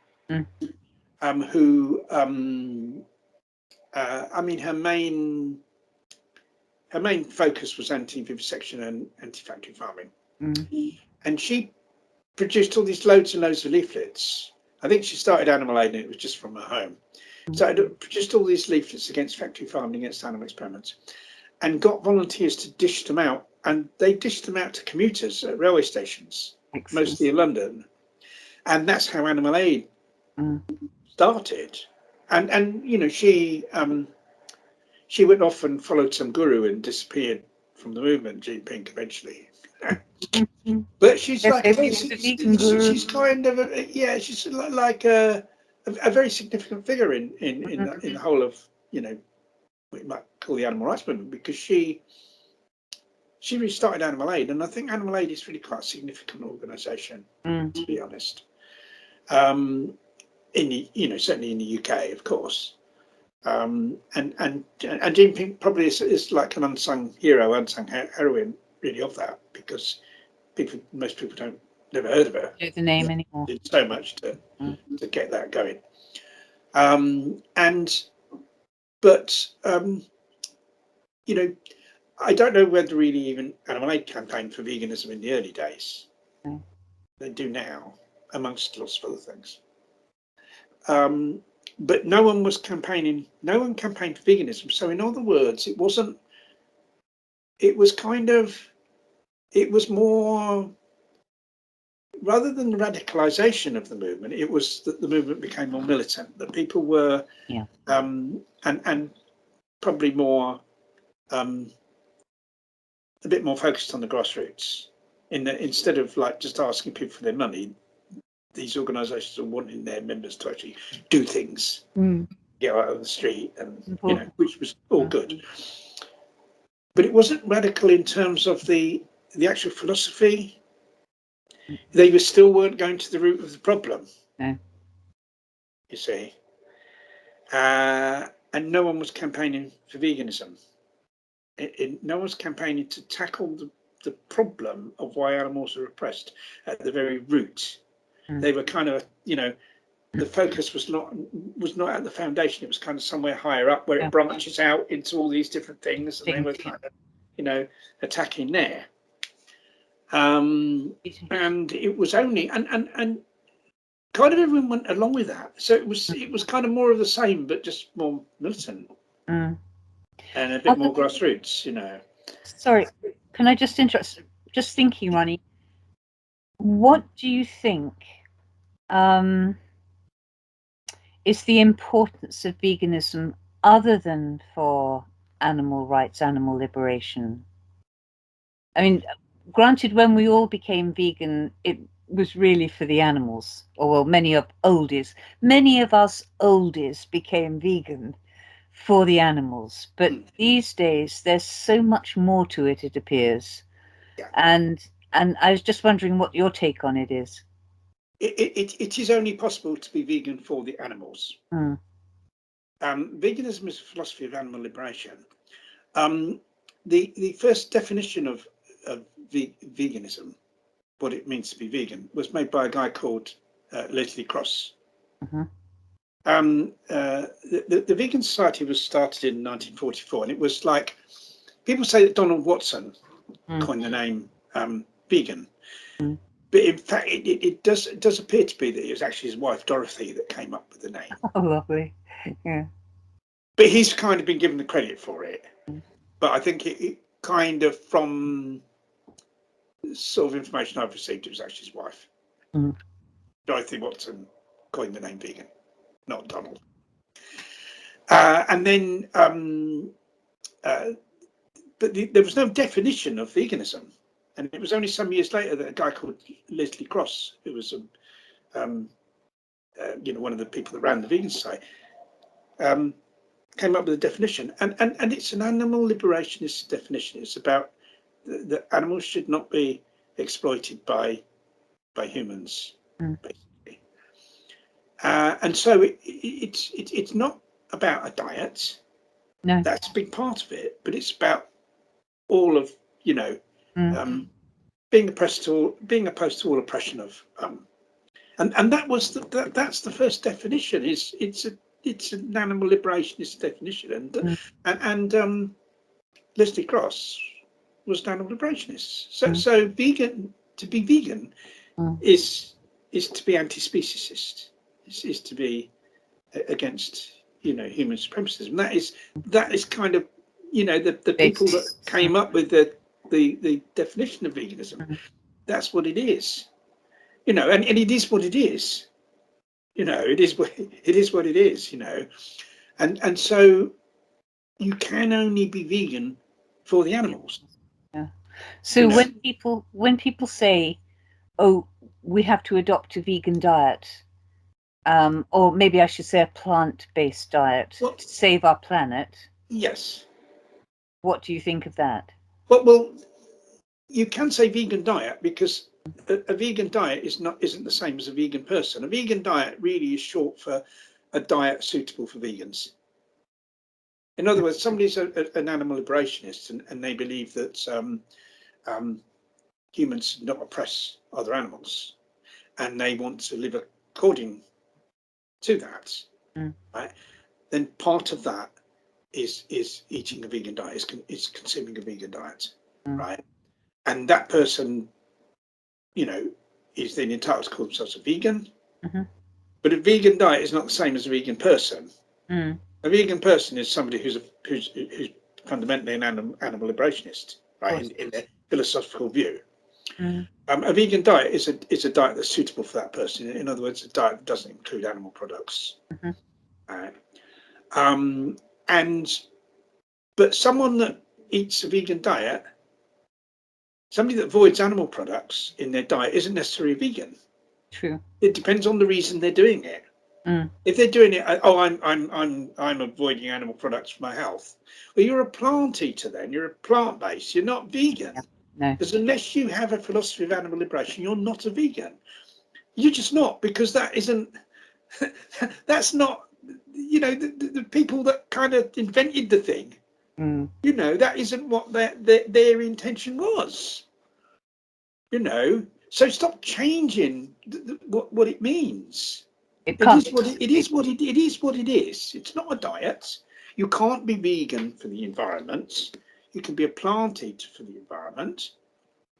who, I mean, her main focus was anti-vivisection and anti-factory farming. And she produced all these loads and loads of leaflets. I think she started Animal Aid and it was just from her home. So it produced all these leaflets against factory farming, against animal experiments, and got volunteers to dish them out. And they dished them out to commuters at railway stations, mostly in London. And that's how Animal Aid started. And you know, she went off and followed some guru and disappeared from the movement, Jean Pink, eventually. But she's like she's kind of she's like a very significant figure in the whole of, you know, what you might call the animal rights movement, because she restarted Animal Aid, and I think Animal Aid is really quite a significant organisation, to be honest. In the, you know, certainly in the UK, of course. And Jean Pink probably is like an unsung hero, unsung heroine, really, of that, because most people never heard of her. Know the name anymore. Did so much to get that going. But you know, I don't know whether really even Animal Aid campaigned for veganism in the early days. They do now, amongst lots of other things. But no one was campaigning. No one campaigned for veganism. So in other words, it was more, rather than the radicalization of the movement, it was that the movement became more militant, that people were, and probably more, a bit more focused on the grassroots. Instead of like just asking people for their money, these organisations are wanting their members to actually do things, get out of the street, and you know, which was all good. But it wasn't radical in terms of the actual philosophy. They still weren't going to the root of the problem. You see, and no one was campaigning for veganism. No one was campaigning to tackle the problem of why animals are oppressed at the very root. They were kind of, you know, the focus was not at the foundation. It was kind of somewhere higher up, where it branches out into all these different things, and they were kind of, you know, attacking there. And it was only and kind of everyone went along with that. So it was kind of more of the same, but just more militant and a bit more grassroots, you know. Sorry, can I just interrupt? Just thinking, Ronnie, what do you think is the importance of veganism other than for animal rights, animal liberation? I mean, granted, when we all became vegan, it was really for the animals, or well, many of us oldies became vegan for the animals. But these days, there's so much more to it, it appears. And I was just wondering what your take on it is. it is only possible to be vegan for the animals. Mm. Veganism is a philosophy of animal liberation. The first definition of veganism, what it means to be vegan, was made by a guy called Leslie Cross. Mm-hmm. The Vegan Society was started in 1944, and it was like, people say that Donald Watson coined the name vegan, but in fact it does appear to be that it was actually his wife Dorothy that came up with the name. Oh, lovely. Yeah. But he's kind of been given the credit for it. But I think it kind of, from sort of information I've received, it was actually his wife. Dorothy Watson coined the name vegan, not Donald. And then, but there was no definition of veganism. And it was only some years later that a guy called Leslie Cross, who was, one of the people that ran the Vegan Society, came up with a definition. And it's an animal liberationist definition. It's about that animals should not be exploited by humans, basically. And so it's not about a diet. No. That's a big part of it, but it's about all of, being opposed to all oppression of, and that was that's the first definition. It's an animal liberationist definition, and Leslie Cross was an animal liberationist. So vegan, to be vegan is to be anti-speciesist, is to be against human supremacism. That is kind of the people that came up with the definition of veganism. That's what it is, and it is what it is. It is what it is. And so you can only be vegan for the animals. Yeah. So when people say, "Oh, we have to adopt a vegan diet," or maybe I should say a plant-based diet to save our planet. Yes. What do you think of that? Well, you can say vegan diet, because a vegan diet isn't the same as a vegan person. A vegan diet really is short for a diet suitable for vegans. In other words, somebody's an animal liberationist and they believe that humans should not oppress other animals, and they want to live according to that, right? Then part of that is eating a vegan diet, is consuming a vegan diet, right? And that person, is then entitled to call themselves a vegan. But a vegan diet is not the same as a vegan person. A vegan person is somebody who's fundamentally an animal liberationist, right? In their philosophical view. A vegan diet is a diet that's suitable for that person. In other words, a diet that doesn't include animal products. Right? But someone that eats a vegan diet, somebody that avoids animal products in their diet, isn't necessarily a vegan. True. It depends on the reason they're doing it. If they're doing it, I'm avoiding animal products for my health. Well, you're a plant eater then. You're a plant-based. You're not vegan. Yeah. No. Because unless you have a philosophy of animal liberation, you're not a vegan. You're just not, because that isn't. That's not. The people that kind of invented the thing. That isn't what their intention was. So stop changing what it means. It is what it is. It's not a diet. You can't be vegan for the environment. You can be a plant eater for the environment.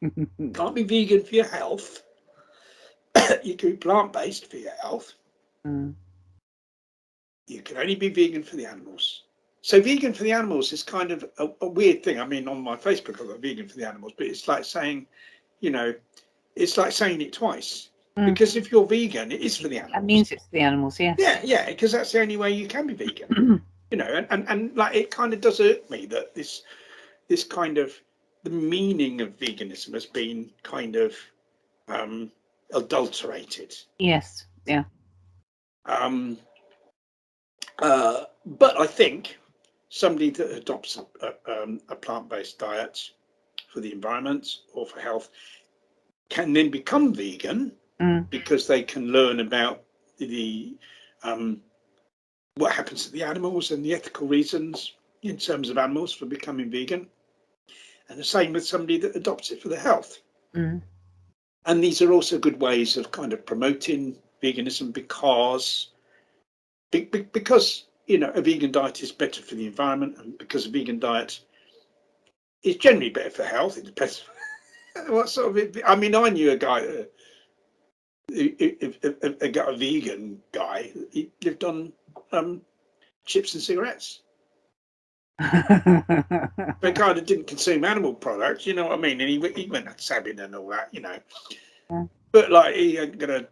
You can't be vegan for your health. You can be plant-based for your health. You can only be vegan for the animals. So vegan for the animals is kind of a weird thing. I mean, on my Facebook, I've got vegan for the animals, but it's like saying, it's like saying it twice. Because if you're vegan, it is for the animals. That means it's the animals, yes. Yeah, because that's the only way you can be vegan. And like, it kind of does hurt me that this kind of, the meaning of veganism has been kind of adulterated. Yes, yeah. But I think somebody that adopts a plant-based diet for the environment or for health can then become vegan because they can learn about the what happens to the animals and the ethical reasons in terms of animals for becoming vegan, and the same with somebody that adopts it for their health. And these are also good ways of kind of promoting veganism because a vegan diet is better for the environment, and because a vegan diet is generally better for health. It depends what sort of. I mean, I knew a guy, a vegan guy. He lived on chips and cigarettes. They kind of didn't consume animal products, you know what I mean? And he went out sabbing and all that, you know. But like, he ain't gonna.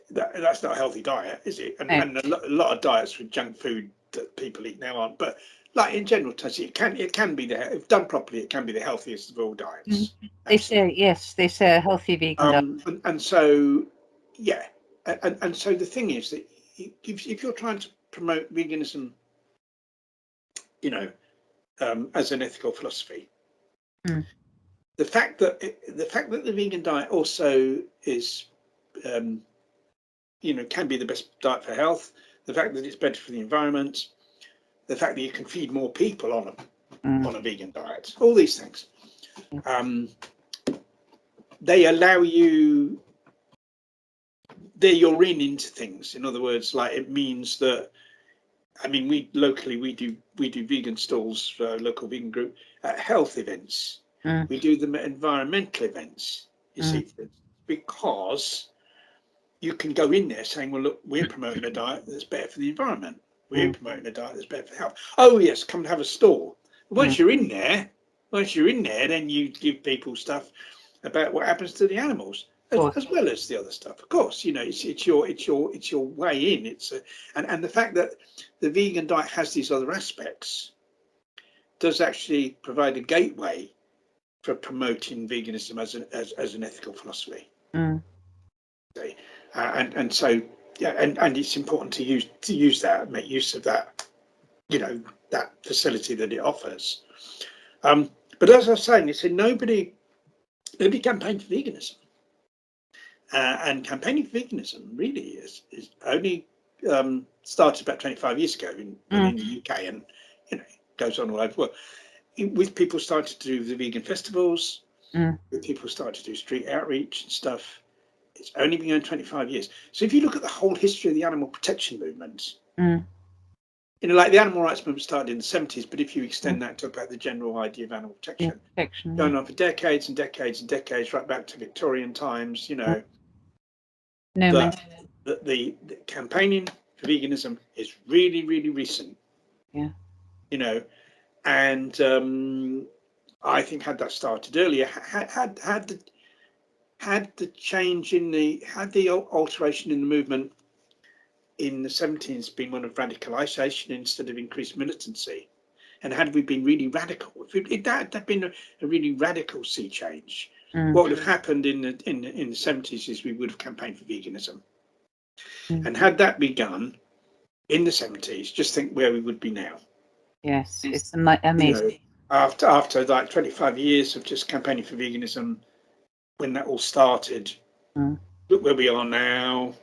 That's not a healthy diet, is it? And a lot of diets with junk food that people eat now aren't. But like in general, it can be if done properly, it can be the healthiest of all diets. They say a healthy vegan diet. And so, yeah, and so the thing is that if you're trying to promote veganism, you know, as an ethical philosophy, the fact that the vegan diet also is, can be the best diet for health, the fact that it's better for the environment, the fact that you can feed more people on a vegan diet, all these things, they allow you. You're into things. In other words, like it means that. I mean, we do vegan stalls for a local vegan group at health events. We do them at environmental events. You see, because you can go in there saying, well, look, we're promoting a diet that's better for the environment. We're promoting a diet that's better for health. Oh yes, come and have a stall. Once you're in there, then you give people stuff about what happens to the animals, as well as the other stuff. Of course, it's your way in. And the fact that the vegan diet has these other aspects does actually provide a gateway for promoting veganism as an ethical philosophy. Okay. And so and it's important to use that, make use of that, that facility that it offers. But as I was saying, it's nobody campaigned for veganism, and campaigning for veganism really is only started about 25 years ago in the UK, and goes on all over the world. With people started to do the vegan festivals, with people started to do street outreach and stuff. It's only been going 25 years. So if you look at the whole history of the animal protection movement, like the animal rights movement started in the 70s, but if you extend that to about the general idea of animal protection, going on for decades and decades and decades, right back to Victorian times, the campaigning for veganism is really, really recent. And I think had that started earlier, had the alteration in the movement in the 70s been one of radicalization instead of increased militancy, and had we been really radical, if that had been a really radical sea change, what would have happened in the 70s is we would have campaigned for veganism. And had that begun in the 70s, just think where we would be now. Yes, it's amazing. After like 25 years of just campaigning for veganism, when that all started, look where we are now,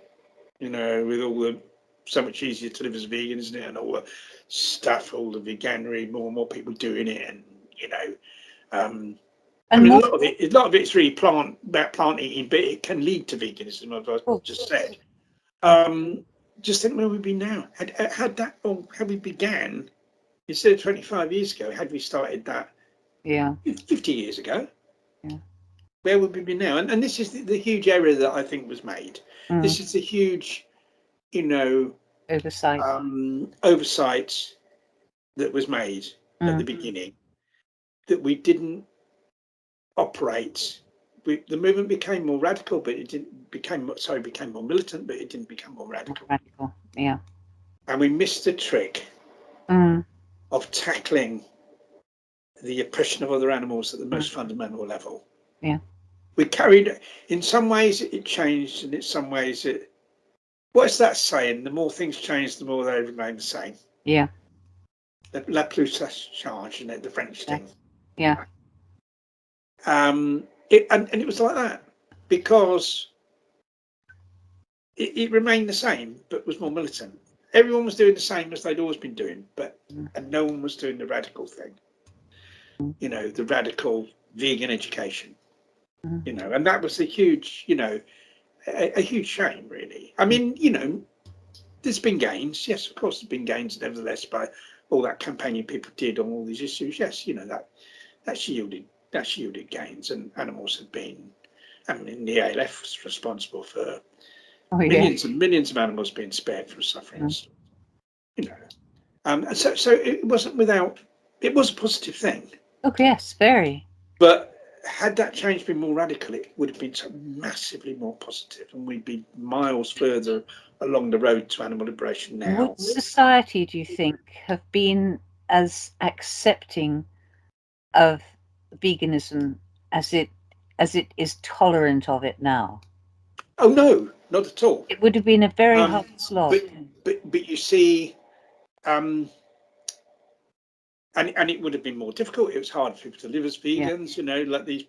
with all the, so much easier to live as a vegan, isn't it? And all the stuff, all the veganery, more and more people doing it, and a lot of it's really about plant eating, but it can lead to veganism, as I just said. Just think where we'd be now. Had we began instead of 25 years ago, had we started that 50 years ago, where would we be now? And this is the huge error that I think was made. This is the huge, oversight that was made at the beginning, that we didn't operate. The movement became more radical, but it didn't became more militant, but it didn't become more radical. And we missed the trick of tackling the oppression of other animals at the most fundamental level. We carried, in some ways it changed, and in some ways what's that saying? The more things change, the more they remain the same. La plus ça change, the French thing. And it was like that, because it remained the same, but was more militant. Everyone was doing the same as they'd always been doing, and no one was doing the radical thing. You know, the radical vegan education. You know, and that was a huge, you know, a huge shame, really. I mean, you know, there's been gains. Yes, of course, there's been gains, nevertheless, by all that campaigning people did on all these issues. Yes, you know, that's yielded gains, and animals have been. I mean, the ALF was responsible for millions and millions of animals being spared from suffering. You know, so it wasn't without. It was a positive thing. Oh yes, very. But had that change been more radical, it would have been so massively more positive, and we'd be miles further along the road to animal liberation now. Would society, do you think, have been as accepting of veganism as it is tolerant of it now? Oh no, not at all. It would have been a very hard slog. But you see, and it would have been more difficult. It was hard for people to live as vegans, you know, like these,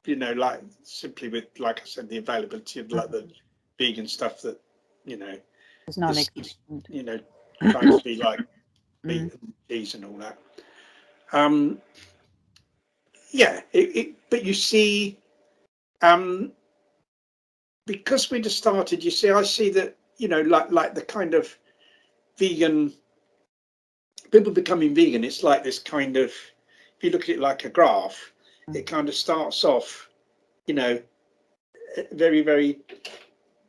you know, like simply with, like I said, the availability of like the vegan stuff that, you know, it's non-existent. You know, trying to be like meat and cheese and all that. Yeah, but you see, because we'd have started, you see, I see that, you know, like the kind of vegan, people becoming vegan, it's like this kind of, if you look at it like a graph, it kind of starts off, you know, very, very,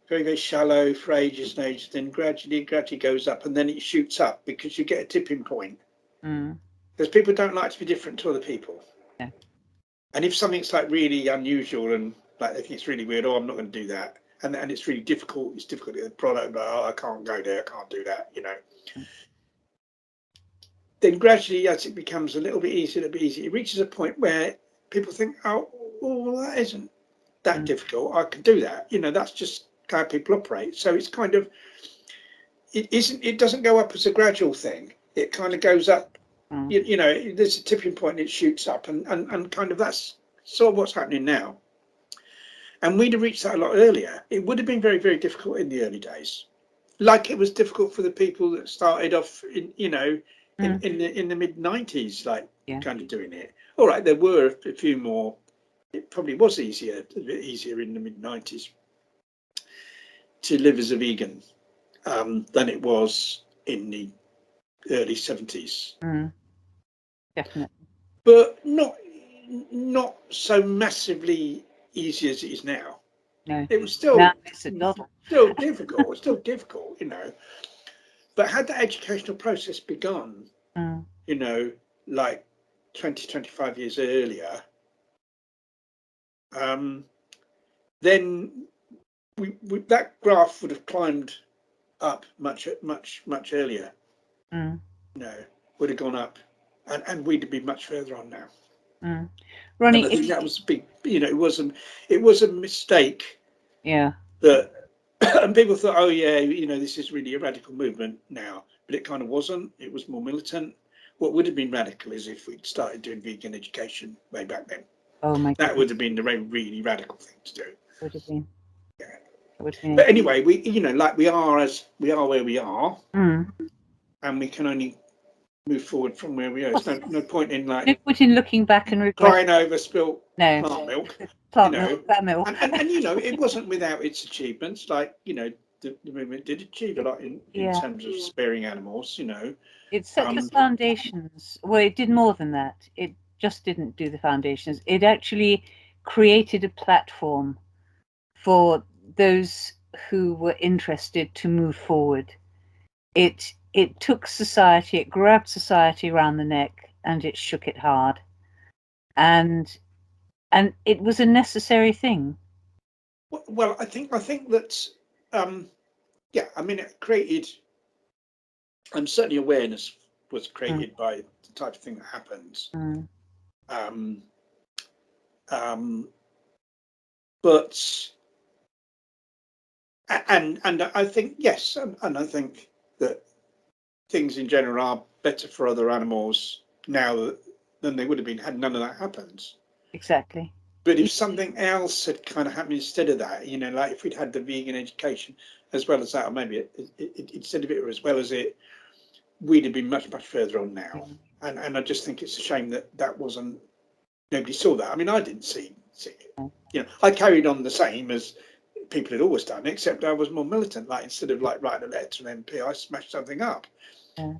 very, very shallow for ages and ages, then gradually goes up, and then it shoots up because you get a tipping point. Because people don't like to be different to other people. Yeah. And if something's like really unusual and like they think it's really weird, oh, I'm not going to do that, and it's really difficult. It's difficult to get the product, but oh, I can't go there, I can't do that, you know. Then gradually, as it becomes a little bit easier, it reaches a point where people think, oh, well, that isn't that difficult. I can do that. You know, that's just how people operate. So it's kind of, it doesn't go up as a gradual thing. It kind of goes up. You know, there's a tipping point, it shoots up, and kind of that's sort of what's happening now. And we'd have reached that a lot earlier. It would have been very, very difficult in the early days, like it was difficult for the people that started off in, you know, in the mid-90s, like kind of doing it. All right, there were a few more. It probably was a bit easier in the mid-90s to live as a vegan than it was in the early 70s. Definitely. But not so massively easy as it is now. No. It was still difficult. It's still difficult, you know. But had the educational process begun, you know, like 20, 25 years earlier, then that graph would have climbed up much earlier. You know, would have gone up, and we'd have been much further on now. Ronnie, and I think that was big. You know, it was a mistake. Yeah. That and people thought, oh yeah, you know, this is really a radical movement now, but it kind of wasn't. It was more militant. What would have been radical is if we'd started doing vegan education way back then. Oh my God. That would have been the really radical thing to do. Would have been. Yeah. Would have been. But anyway, we, you know, like we are where we are, and we can only move forward from where we are. There's no point in like. No point in looking back and crying over spilt plant milk. Plant milk, that milk. And you know, it wasn't without its achievements. Like, you know, the movement did achieve a lot in terms of sparing animals, you know. It set the foundations. Well, it did more than that. It just didn't do the foundations. It actually created a platform for those who were interested to move forward. It took society, it grabbed society around the neck, and it shook it hard. And it was a necessary thing. Well, I think that, yeah, I mean, it created, and certainly awareness was created by the type of thing that happens. But, and I think, yes, and I think that things in general are better for other animals now than they would have been had none of that happened. Exactly. But if something else had kind of happened instead of that, you know, like if we'd had the vegan education as well as that, or maybe instead of it or as well as it, we'd have been much, much further on now. And I just think it's a shame that that wasn't, nobody saw that. I mean, I didn't see it. You know, I carried on the same as people had always done, except I was more militant. Like instead of like writing a letter to an MP, I smashed something up.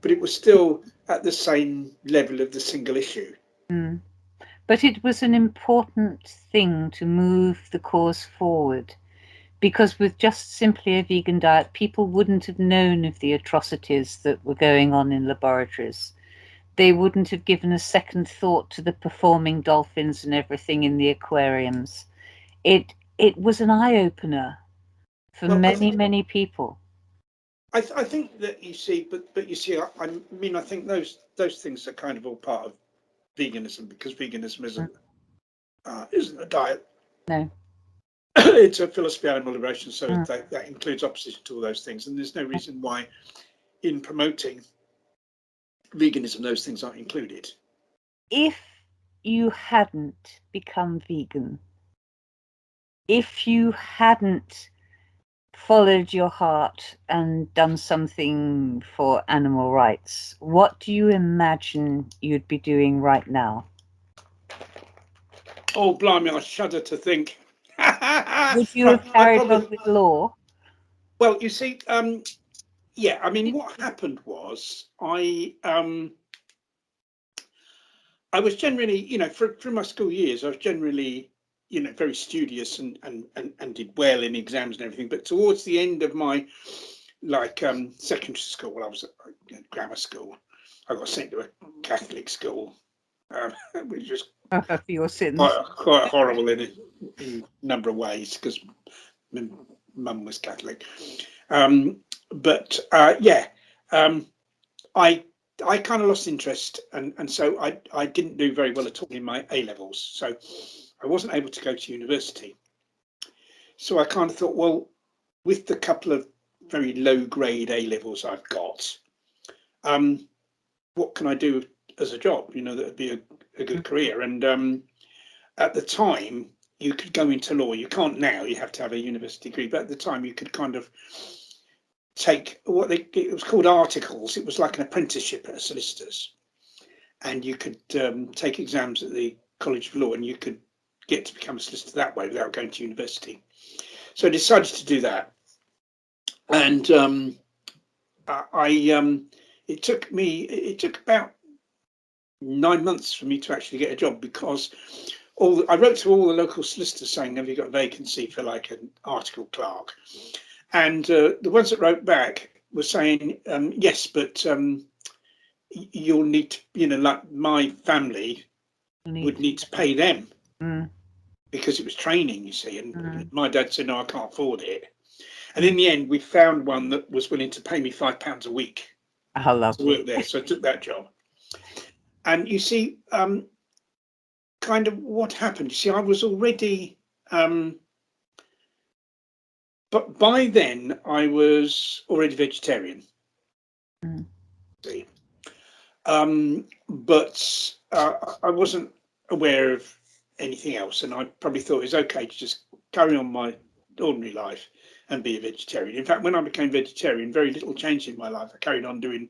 But it was still at the same level of the single issue. But it was an important thing to move the cause forward, because with just simply a vegan diet, people wouldn't have known of the atrocities that were going on in laboratories. They wouldn't have given a second thought to the performing dolphins and everything in the aquariums. It was an eye-opener for many people. I think that you see, but you see, I mean, I think those things are kind of all part of veganism, because veganism isn't a diet. No. It's a philosophy of animal liberation, so that includes opposition to all those things, and there's no reason why in promoting veganism those things aren't included. If you hadn't become vegan, if you hadn't followed your heart and done something for animal rights, what do you imagine you'd be doing right now? Oh, blimey, I shudder to think. Would you have carried on with law? Well, you see, yeah, I mean, what happened was I was generally, you know, through my school years, I was generally, you know, very studious and did well in exams and everything. But towards the end of my secondary school, I was at grammar school, I got sent to a Catholic school, which was For your sins. quite horrible in a number of ways, because my mum was Catholic. I kind of lost interest, and so I didn't do very well at all in my A levels. So I wasn't able to go to university. So I kind of thought, well, with the couple of very low grade A levels I've got, what can I do as a job? You know, that would be a good career. And at the time, you could go into law. You can't now. You have to have a university degree. But at the time, you could kind of take it was called articles. It was like an apprenticeship at a solicitor's, and you could take exams at the College of Law, and you could get to become a solicitor that way without going to university. So I decided to do that, and it took about 9 months for me to actually get a job, because I wrote to all the local solicitors saying, have you got a vacancy for like an article clerk? And the ones that wrote back were saying, yes, but you'll need to, you know, like my family would need to pay them because it was training, you see. And my dad said, no, I can't afford it. And in the end, we found one that was willing to pay me £5 a week to work there. So I took that job. And you see, kind of what happened. You see, I was already, but by then I was already vegetarian. See, but I wasn't aware of anything else, and I probably thought it was okay to just carry on my ordinary life and be a vegetarian. In fact, when I became vegetarian, very little changed in my life. I carried on doing,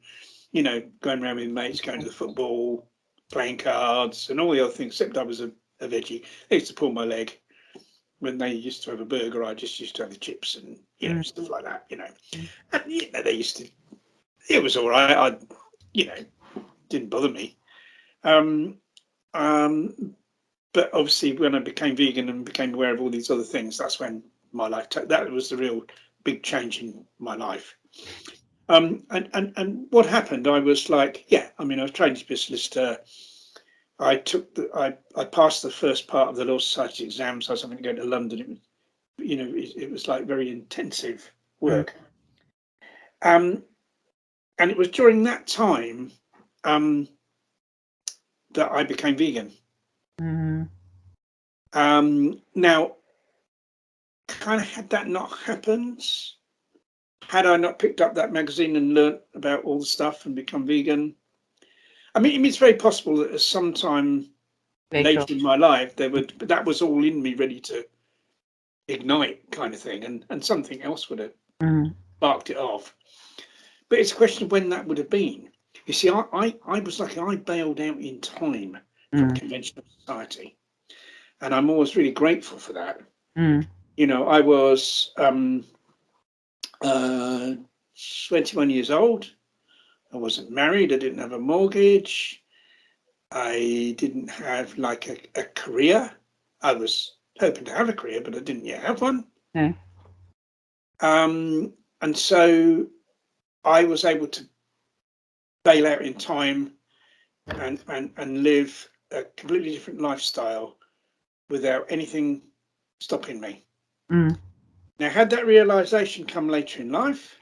you know, going around with mates, going to the football, playing cards, and all the other things, except I was a veggie. They used to pull my leg. When they used to have a burger, I just used to have the chips and, you know, stuff like that, you know. And, you know, they used to, it was all right. I, you know, didn't bother me. But obviously when I became vegan and became aware of all these other things, that's when my life, that was the real big change in my life. And what happened, I was like, yeah, I mean, I was trained to be a solicitor. I passed the first part of the Law Society exams. I was having to go to London. It was, you know, it was like very intensive work. And it was during that time that I became vegan. Now, kind of had that not happened, had I not picked up that magazine and learnt about all the stuff and become vegan, I mean, it's very possible that at some time later. in my life, but that was all in me, ready to ignite, kind of thing, and something else would have sparked it off. But it's a question of when that would have been. You see, I was lucky. I bailed out in time from conventional society, and I'm always really grateful for that. I was 21 years old. I wasn't married. I didn't have a mortgage. I didn't have like a career. I was hoping to have a career, but I didn't yet have one. No. And so I was able to bail out in time and live a completely different lifestyle without anything stopping me. Now, had that realization come later in life,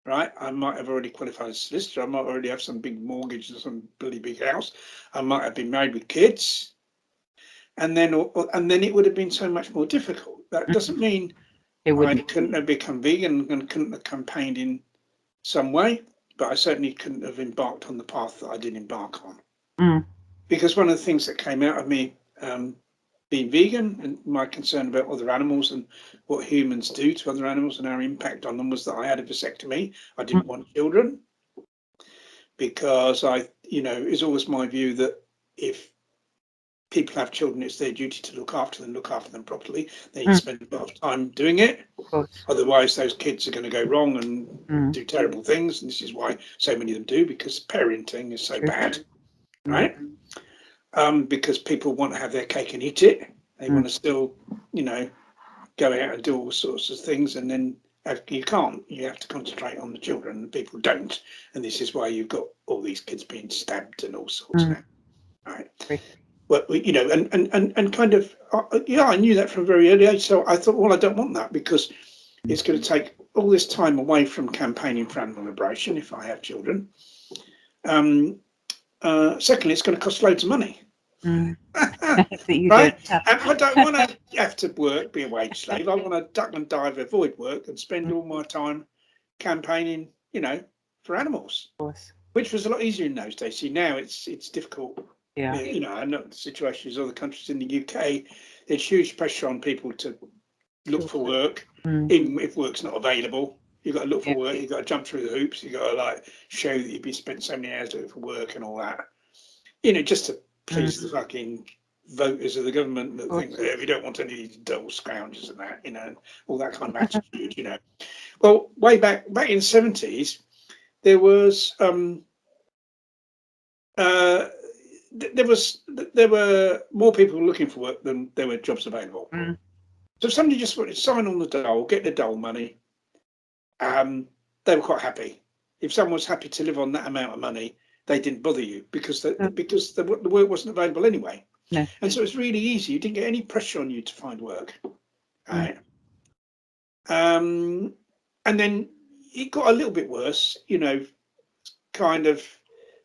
right, I might have already qualified as a solicitor. I might already have some big mortgage and some bloody big house. I might have been married with kids, and then it would have been so much more difficult. That doesn't mean I couldn't have become vegan and couldn't have campaigned in some way, but I certainly couldn't have embarked on the path that I did embark on. Because one of the things that came out of me being vegan and my concern about other animals and what humans do to other animals and our impact on them was that I had a vasectomy. I didn't want children because it's always my view that if people have children, it's their duty to look after them properly. They need to spend a lot of time doing it. Otherwise, those kids are going to go wrong and do terrible things. And this is why so many of them do, because parenting is so bad, right? Because people want to have their cake and eat it. They want to still, go out and do all sorts of things, and then you can't. You have to concentrate on the children, and people don't. And this is why you've got all these kids being stabbed and all sorts now, right? Well, and kind of, I knew that from a very early age. So I thought, well, I don't want that because it's going to take all this time away from campaigning for animal liberation if I have children. Secondly, it's going to cost loads of money. Right? And I don't want to have to work, be a wage slave. I want to duck and dive, avoid work, and spend all my time campaigning, for animals, which was a lot easier in those days. See, now it's difficult. I know the situation is other countries in the UK. There's huge pressure on people to look for work, even if work's not available. You've got to look for work. You've got to jump through the hoops. You've got to show that you've been spent so many hours looking for work and all that. Just to please the fucking voters of the government that think that if you don't want any of these dull scroungers and that, all that kind of attitude, Well, way back in the 70s, there was there were more people looking for work than there were jobs available. So if somebody just wanted to sign on the dole, get the dole money, they were quite happy. If someone was happy to live on that amount of money, they didn't bother you because the work wasn't available anyway. And so it's really easy. You didn't get any pressure on you to find work. Right? And then it got a little bit worse, kind of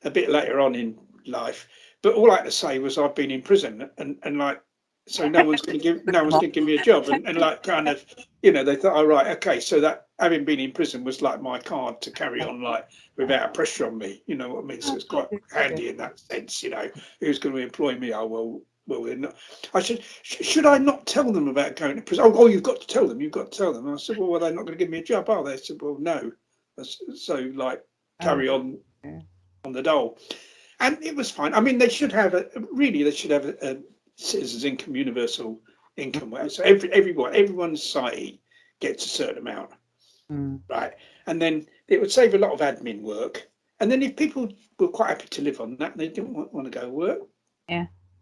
a bit later on in life. But all I had to say was I've been in prison and so no one's going to give me a job and kind of, they thought, oh, right, okay, so that having been in prison was like my card to carry on without pressure on me, you know what I mean? So it's quite handy in that sense, who's going to employ me? Oh, well, they're not. I said, should I not tell them about going to prison? Oh, you've got to tell them. And I said, well, they're not going to give me a job, are they? I said, well, no. So carry on the dole. And it was fine. I mean, they should have a citizens' income, universal income, so everyone in society gets a certain amount, right? And then it would save a lot of admin work. And then if people were quite happy to live on that and they didn't want to go work,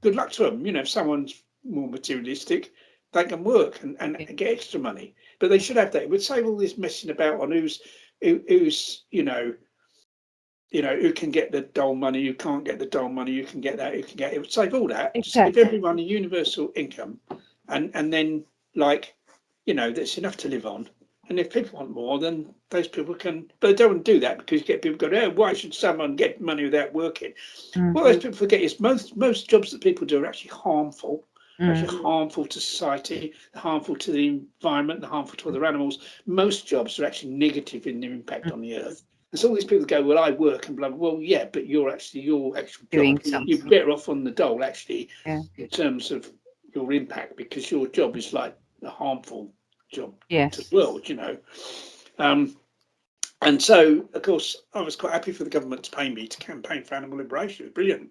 good luck to them. If someone's more materialistic, they can work and get extra money. But they should have that. It would save all this messing about on who's who can get the dole money, who can't get the dole money, who can get that, who can get it. Would save all that. Just give everyone a universal income, and then that's enough to live on. And if people want more, then those people can. But they don't do that because you get people going, oh, why should someone get money without working? What those people forget is most jobs that people do are actually harmful. Actually harmful to society, harmful to the environment, harmful to other animals. Most jobs are actually negative in their impact on the earth. so all these people go, well, I work and blah, blah. Well, yeah, but your actual Doing job, something. you're better off on the dole actually, Yeah. in terms of your impact, because your job is like a harmful job Yes. to the world, you know. And so, of course, I was quite happy for the government to pay me to campaign for animal liberation. It was brilliant.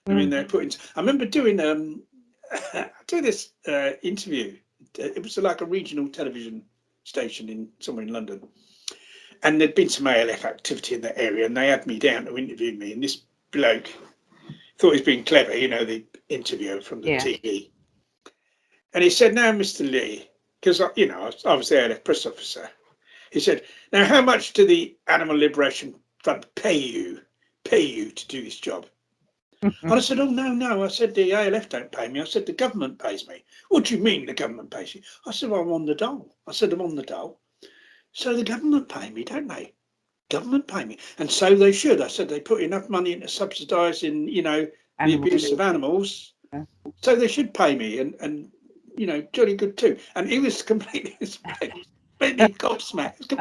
I mean, they're putting. I remember doing this interview. It was like a regional television station in somewhere in London, and there'd been some ALF activity in that area, and they had me down to interview me. And this bloke thought he was being clever, you know, the interviewer from the TV, and he said, "Now, Mr. Lee, because you know I was the ALF press officer." He said, "Now, how much do the Animal Liberation Front pay you to do this job?" And I said, "Oh, no. I said, the ALF don't pay me. I said, the government pays me." "What do you mean the government pays you?" I said, "Well, I'm on the dole." I said, "I'm on the dole. So the government pay me, don't they? Government pay me. And so they should." I said, "They put enough money into subsidising, you know, the abuse of animals. So they should pay me, and you know, jolly good too." And he was completely gobsmacked.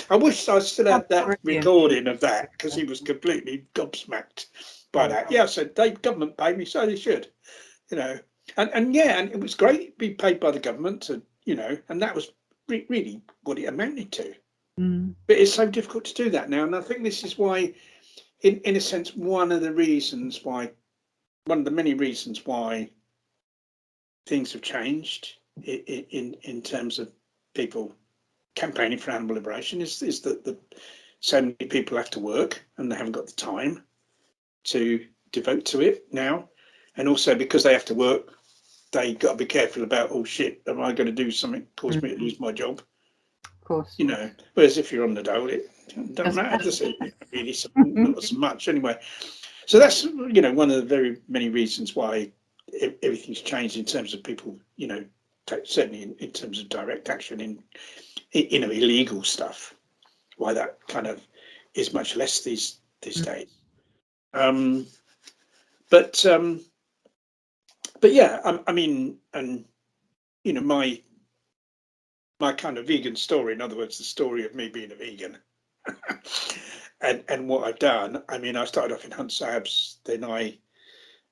I wish I still had that recording of that, because he was completely gobsmacked by that. Yeah, I said, "They government pay me, so they should," you know. And yeah, and it was great to be paid by the government to, you know, and that was really what it amounted to. But it's so difficult to do that now, and I think this is why, in a sense, one of the many reasons why things have changed in terms of people campaigning for animal liberation is that so many people have to work and they haven't got the time to devote to it now, and also because they have to work, they got to be careful about, oh shit, am I going to do something cause me to lose my job? Of course. You know, whereas if you're on the dole, it don't matter, does it? Really, not so much anyway. So that's, you know, one of the very many reasons why everything's changed in terms of people, you know, certainly in terms of direct action in you know, illegal stuff, why that kind of is much less these days. But yeah, I mean, and you know, my kind of vegan story, in other words, the story of me being a vegan, and what I've done. I mean, I started off in Hunt Sabs, then I,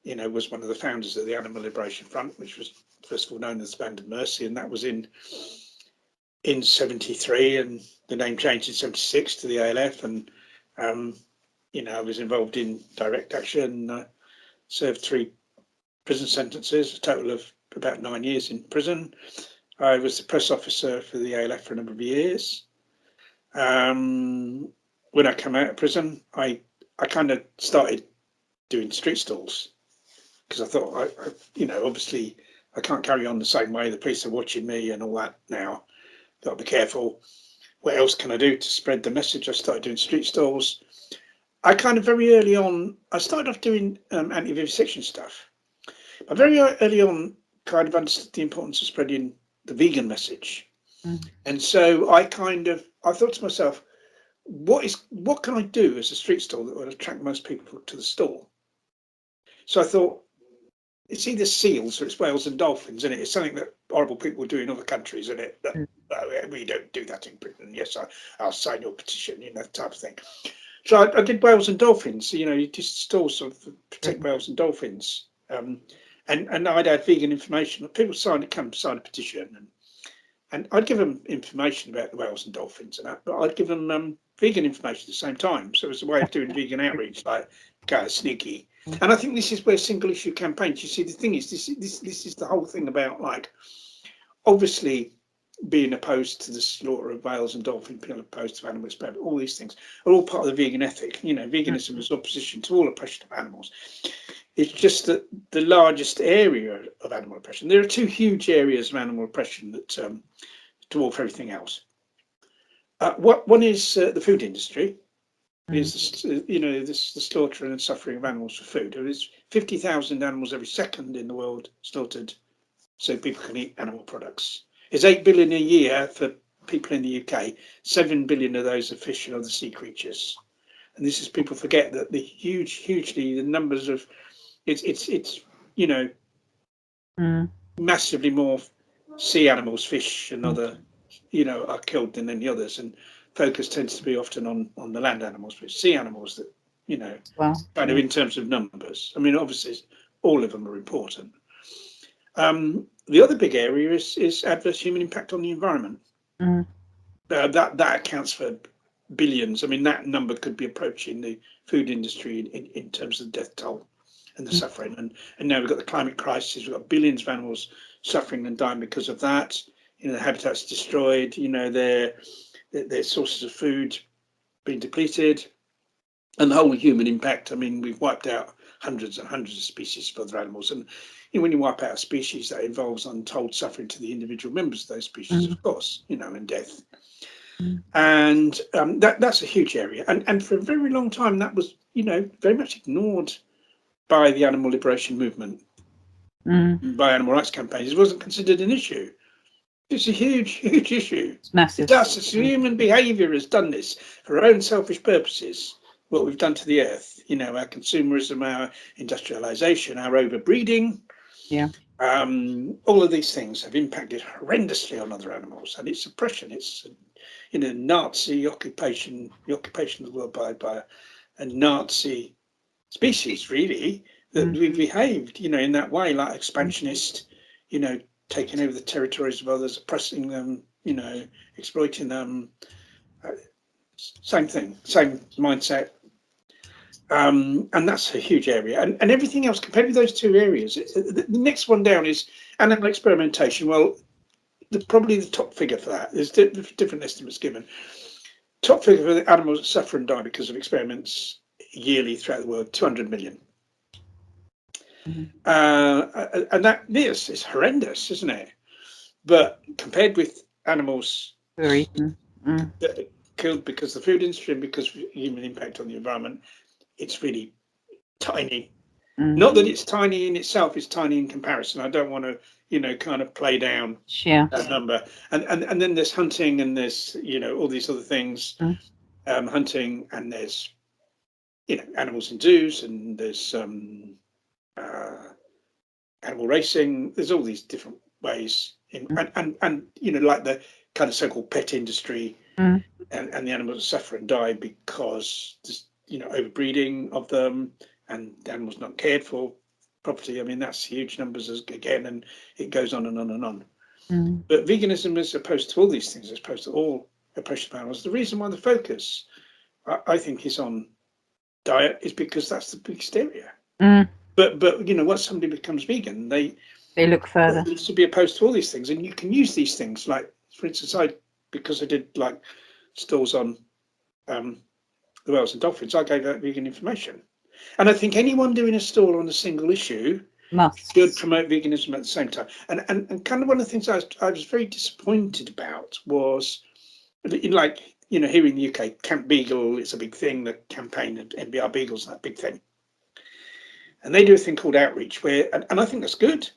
you know, was one of the founders of the Animal Liberation Front, which was first of all known as the Band of Mercy, and that was in 73, and the name changed in 76 to the ALF, and you know, I was involved in direct action, served 3 prison sentences, a total of about 9 years in prison. I was the press officer for the ALF for a number of years. When I came out of prison, I kind of started doing street stalls, because I thought, I you know, obviously I can't carry on the same way. The police are watching me and all that now. Got to be careful. What else can I do to spread the message? I started doing street stalls. I kind of very early on, I started off doing anti-vivisection stuff. But very early on, kind of understood the importance of spreading the vegan message. And so I thought to myself, what can I do as a street stall that would attract most people to the store? So I thought, it's either seals or it's whales and dolphins, and it's something that horrible people do in other countries, and it that we don't do that in Britain. Yes, I'll sign your petition, you know, type of thing. So I did whales and dolphins. You know, you just stalls of protect whales and dolphins, and I'd add vegan information. People come sign a petition, and I'd give them information about the whales and dolphins and that, but I'd give them vegan information at the same time. So it was a way of doing vegan outreach, like kind of sneaky. And I think this is where single issue campaigns. You see, the thing is, this is the whole thing about, like, obviously being opposed to the slaughter of whales and dolphins, being opposed to animal experiment, all these things are all part of the vegan ethic. You know, veganism is opposition to all oppression of animals. It's just that the largest area of animal oppression. There are 2 huge areas of animal oppression that dwarf everything else. One is the food industry. Is you know, the slaughter and suffering of animals for food. There is 50,000 animals every second in the world slaughtered so people can eat animal products. It's 8 billion a year for people in the UK. 7 billion of those are fish and other sea creatures. And this is, people forget that hugely the numbers of it's you know, massively more sea animals, fish and other, are killed than any others, and focus tends to be often on the land animals, but sea animals that kind of in terms of numbers. I mean, obviously all of them are important. The other big area is adverse human impact on the environment. That accounts for billions. I mean, that number could be approaching the food industry in terms of the death toll and the suffering. And now we've got the climate crisis. We've got billions of animals suffering and dying because of that. The habitat's destroyed. Their sources of food being depleted, and the whole human impact. I mean, we've wiped out hundreds and hundreds of species of other animals, and when you wipe out a species, that involves untold suffering to the individual members of those species, of course, and death. And that's a huge area, and for a very long time that was very much ignored by the animal liberation movement, by animal rights campaigns. It wasn't considered an issue. It's a huge issue. It's massive. It does. Human behaviour has done this for our own selfish purposes. What we've done to the earth, our consumerism, our industrialisation, our overbreeding, all of these things have impacted horrendously on other animals, and it's oppression. It's Nazi occupation, the occupation of the world by a Nazi species, really, that we've behaved, in that way, like expansionist, taking over the territories of others, oppressing them, exploiting them. Same thing, same mindset. And that's a huge area. And everything else, compared with those two areas, the next one down is animal experimentation. Well, probably the top figure for that, there's different estimates given. Top figure for the animals that suffer and die because of experiments yearly throughout the world, 200 million. And that is horrendous, isn't it? But compared with animals that are killed because of the food industry and because of human impact on the environment, it's really tiny. Not that it's tiny in itself, it's tiny in comparison. I don't want to kind of play down that number. And then there's hunting, and there's all these other things. Hunting, and there's animals in zoos, and there's animal racing. There's all these different ways and like the kind of so-called pet industry, and the animals suffer and die because there's overbreeding of them, and the animals not cared for properly. I mean, that's huge numbers again, and it goes on and on and on. But veganism, as opposed to all these things, as opposed to all oppression of animals, the reason why the focus, I think, is on diet is because that's the biggest area. But once somebody becomes vegan, they look further. They used to be opposed to all these things, and you can use these things. Like, for instance, because I did like stalls on the whales and dolphins, I gave out vegan information. And I think anyone doing a stall on a single issue should promote veganism at the same time. And kind of one of the things I was very disappointed about was, like, here in the UK, Camp Beagle is a big thing. The campaign of NBR Beagles is that big thing. And they do a thing called outreach, where, and I think that's good.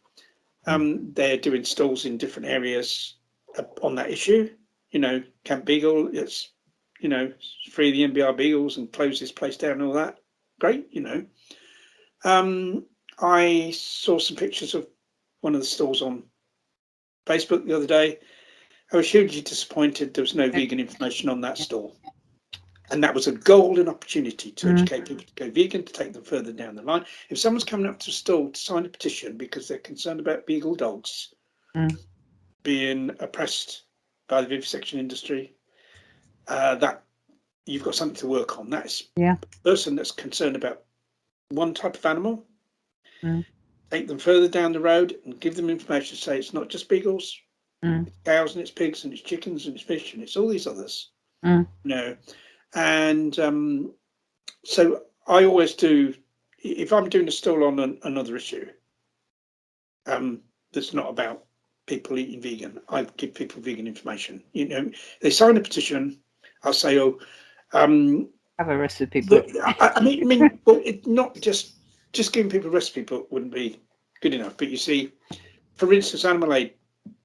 They're doing stalls in different areas on that issue. Camp Beagle, it's, free the NBR Beagles and close this place down and all that. Great, I saw some pictures of one of the stalls on Facebook the other day. I was hugely disappointed there was no vegan information on that stall. And that was a golden opportunity to educate people to go vegan, to take them further down the line. If someone's coming up to a stall to sign a petition because they're concerned about beagle dogs being oppressed by the vivisection industry, that you've got something to work on. That is a person that's concerned about one type of animal. Take them further down the road and give them information to say it's not just beagles, it's cows and it's pigs and it's chickens and it's fish and it's all these others. And so I always do, if I'm doing a stall on another issue that's not about people eating vegan, I give people vegan information. They sign a petition, I'll say, have a recipe book. I mean, well, it's not just giving people a recipe book wouldn't be good enough. But you see, for instance, Animal Aid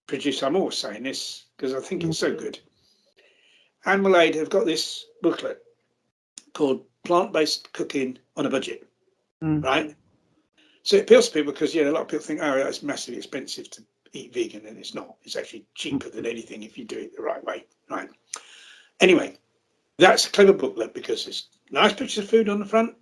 produce, I'm always saying this because I think it's so good. Animal Aid have got this booklet called Plant-Based Cooking on a Budget, right? So it appeals to people because, a lot of people think, oh, it's massively expensive to eat vegan, and it's not. It's actually cheaper than anything if you do it the right way. Right. Anyway, that's a clever booklet because it's nice pictures of food on the front.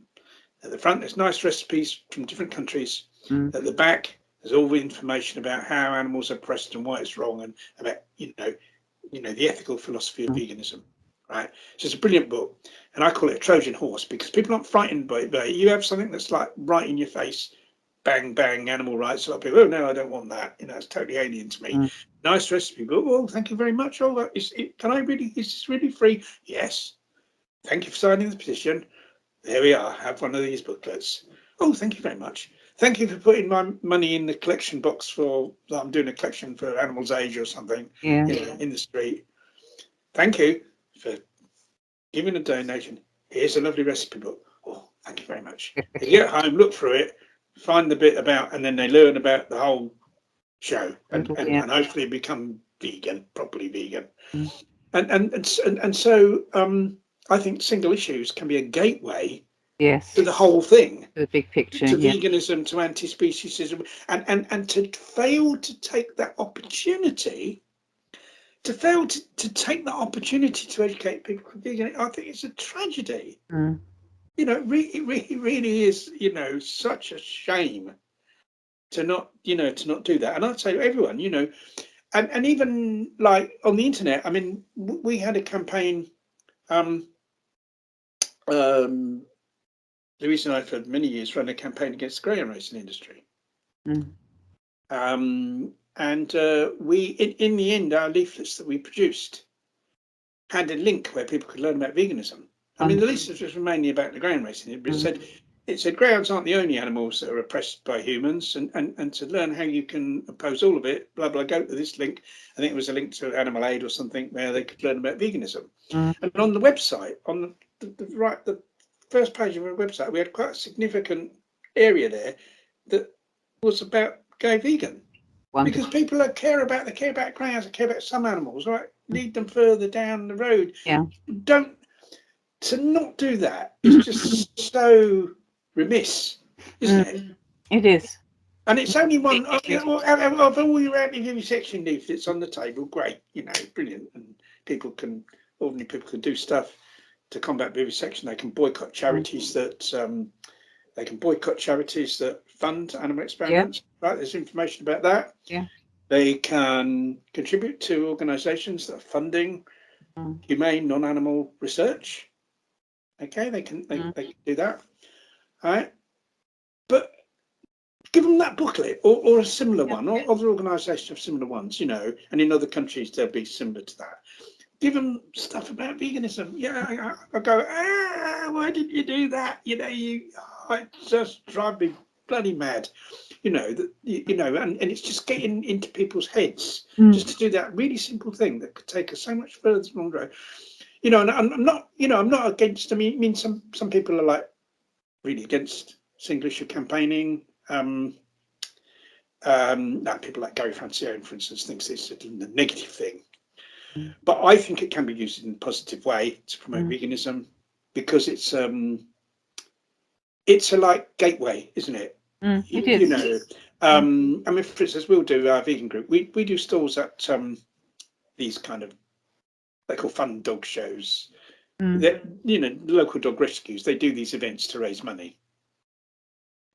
At the front, there's nice recipes from different countries. At the back, there's all the information about how animals are oppressed and why it's wrong, and about the ethical philosophy of veganism. Right. So it's a brilliant book, and I call it a Trojan horse because people aren't frightened by it. But you have something that's like right in your face, bang bang, animal rights. A lot of people, oh no, I don't want that. It's totally alien to me. Nice recipe, but oh, thank you very much. Oh, is this really free? Yes. Thank you for signing the petition. There we are. Have one of these booklets. Oh, thank you very much. Thank you for putting my money in the collection box for. I'm doing a collection for Animals Age or something. Yeah. In the street. Thank you for giving a donation. Here's a lovely recipe book. Oh, thank you very much. They get home, look through it, find the bit about, and then they learn about the whole show, and hopefully become vegan, properly vegan. And so I think single issues can be a gateway to the whole thing, the big picture, to veganism, to anti-speciesism, and to fail to take that opportunity. To fail to take that opportunity to educate people on vegan, I think it's a tragedy. It really is, such a shame to not do that. And I'd say to everyone, and even like on the internet, I mean, we had a campaign. Louise and I, for many years, ran a campaign against the greyhound racing industry. And we, in the end, our leaflets that we produced had a link where people could learn about veganism. I mean, the leaflets was mainly about the greyhound racing. It said greyhounds aren't the only animals that are oppressed by humans, and to learn how you can oppose all of it, blah blah. Go to this link. I think it was a link to Animal Aid or something where they could learn about veganism. And on the website, on the first page of our website, we had quite a significant area there that was about go vegan. Wonderful. Because people care about greyhounds, they care about some animals, right? Lead them further down the road. Yeah. To not do that is just so remiss, isn't it? It is. And it's only one of all your anti-vivisection leaflets on the table. Great, brilliant, and ordinary people can do stuff to combat vivisection. They can boycott charities that fund animal experiments. Right, there's information about that. Yeah. They can contribute to organisations that are funding humane non-animal research. Okay, they can do that. All right, but give them that booklet or a similar one, or other organisations have similar ones, and in other countries they'll be similar to that. Give them stuff about veganism. Yeah, I go, why didn't you do that? It just drives me bloody mad. And it's just getting into people's heads just to do that really simple thing that could take us so much further than longer. And I'm not against. I mean, some people are like really against single issue campaigning. People like Gary Francione, for instance, thinks it's a negative thing. But I think it can be used in a positive way to promote veganism, because it's a like gateway, isn't it? It is. I mean, for instance, we'll do our vegan group. We do stalls at these kind of, they call fun dog shows. That local dog rescues, they do these events to raise money.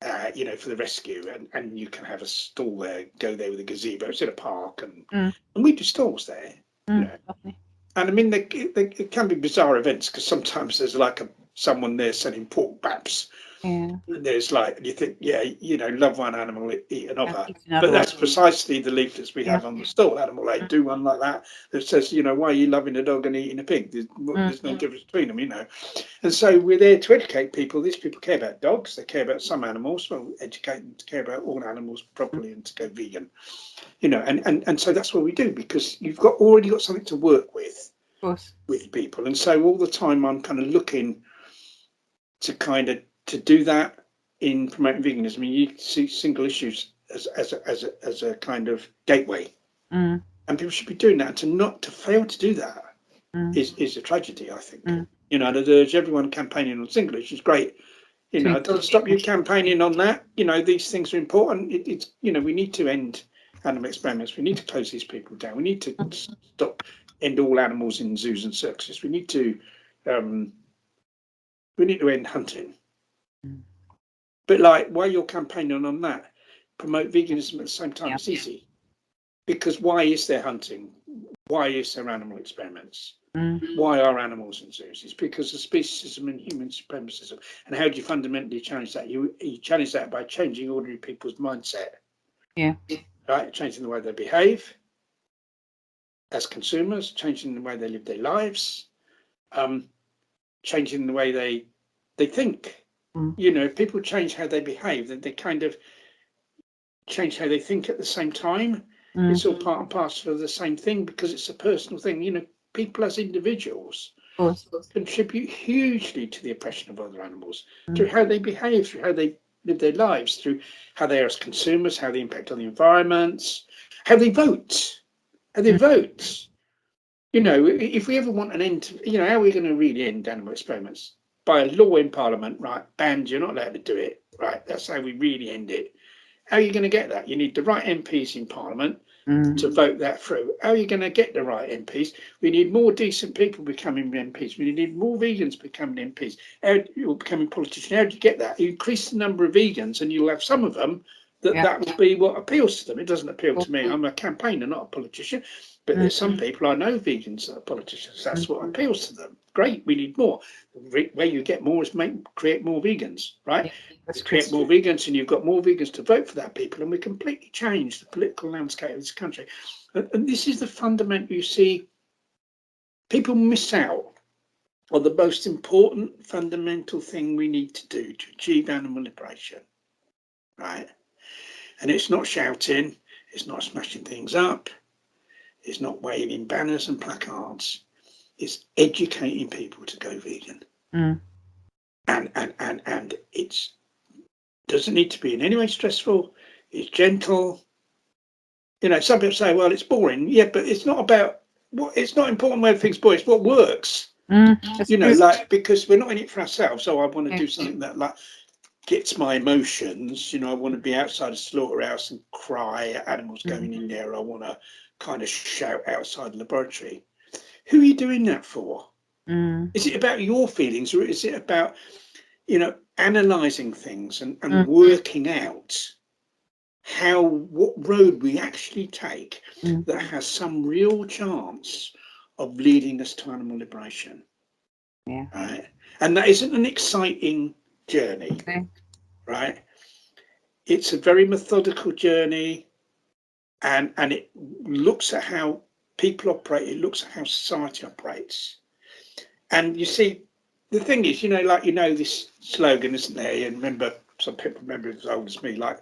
For the rescue, and you can have a stall there, go there with a gazebo. It's in a park, and we do stalls there. And I mean, they can be bizarre events, because sometimes there's like someone there selling pork baps. And there's like, you think, love one animal, eat another. But that's precisely the leaflets we have on the stall. Animal Aid do one like that says, why are you loving a dog and eating a pig? There's no difference between them, And so we're there to educate people. These people care about dogs. They care about some animals. Well, educate them to care about all animals properly and to go vegan. And so that's what we do, because you've already got something to work with. Of course. With people. And so all the time I'm kind of looking to do that in promoting veganism. I mean, you see single issues as a kind of gateway, and people should be doing that. And to fail to do that is a tragedy, I think. I'd urge everyone campaigning on single issues. Great, don't stop you campaigning on that. These things are important. It's we need to end animal experiments. We need to close these people down. We need to end all animals in zoos and circuses. We need to end hunting. But like, while you're campaigning on that, promote veganism at the same time. It's easy. Because why is there hunting? Why is there animal experiments? Why are animals in zoos? It's because of speciesism and human supremacism. And how do you fundamentally challenge that? You challenge that by changing ordinary people's mindset. Yeah. Right? Changing the way they behave as consumers, changing the way they live their lives, changing the way they think. You know, if people change how they behave, then they kind of change how they think at the same time. It's all part and parcel of the same thing, because it's a personal thing. You know, people as individuals contribute hugely to the oppression of other animals through how they behave, through how they live their lives, through how they are as consumers, how they impact on the environment, how they vote. You know, if we ever want an end to, you know, how are we going to really end animal experiments? By a law in Parliament, right? Banned, you're not allowed to do it, right? That's how we really end it. How are you going to get that? You need the right MPs in Parliament to vote that through. How are you going to get the right MPs? We need more decent people becoming MPs. We need more vegans becoming MPs. You're becoming politicians. How do you get that? You increase the number of vegans, and you'll have some of them that will be what appeals to them. It doesn't appeal to me. I'm a campaigner, not a politician. But there's some people I know, vegans that are politicians. That's what appeals to them. Great, we need more. The way you get more is create more vegans, right? You create more vegans, and you've got more vegans to vote for that people, and we completely change the political landscape of this country. And this is the fundamental. You see, people miss out on the most important fundamental thing we need to do to achieve animal liberation, right? And it's not shouting, it's not smashing things up, it's not waving banners and placards. It's educating people to go vegan. And it doesn't need to be in any way stressful. It's gentle. You know, some people say, well, it's boring. Yeah, but it's not about what, it's not important whether things boring, it's what works. You know, like, because we're not in it for ourselves. So I want to do something that like gets my emotions. You know, I want to be outside a slaughterhouse and cry at animals going in there. I want to kind of shout outside the laboratory. Who are you doing that for? Is it about your feelings, or is it about, you know, analysing things and working out what road we actually take that has some real chance of leading us to animal liberation? Right? And that isn't an exciting journey, right? It's a very methodical journey, and it looks at how people operate, it looks at how society operates. And you see, the thing is, you know, like, you know, this slogan, isn't there? And remember, some people remember it as old as me, like,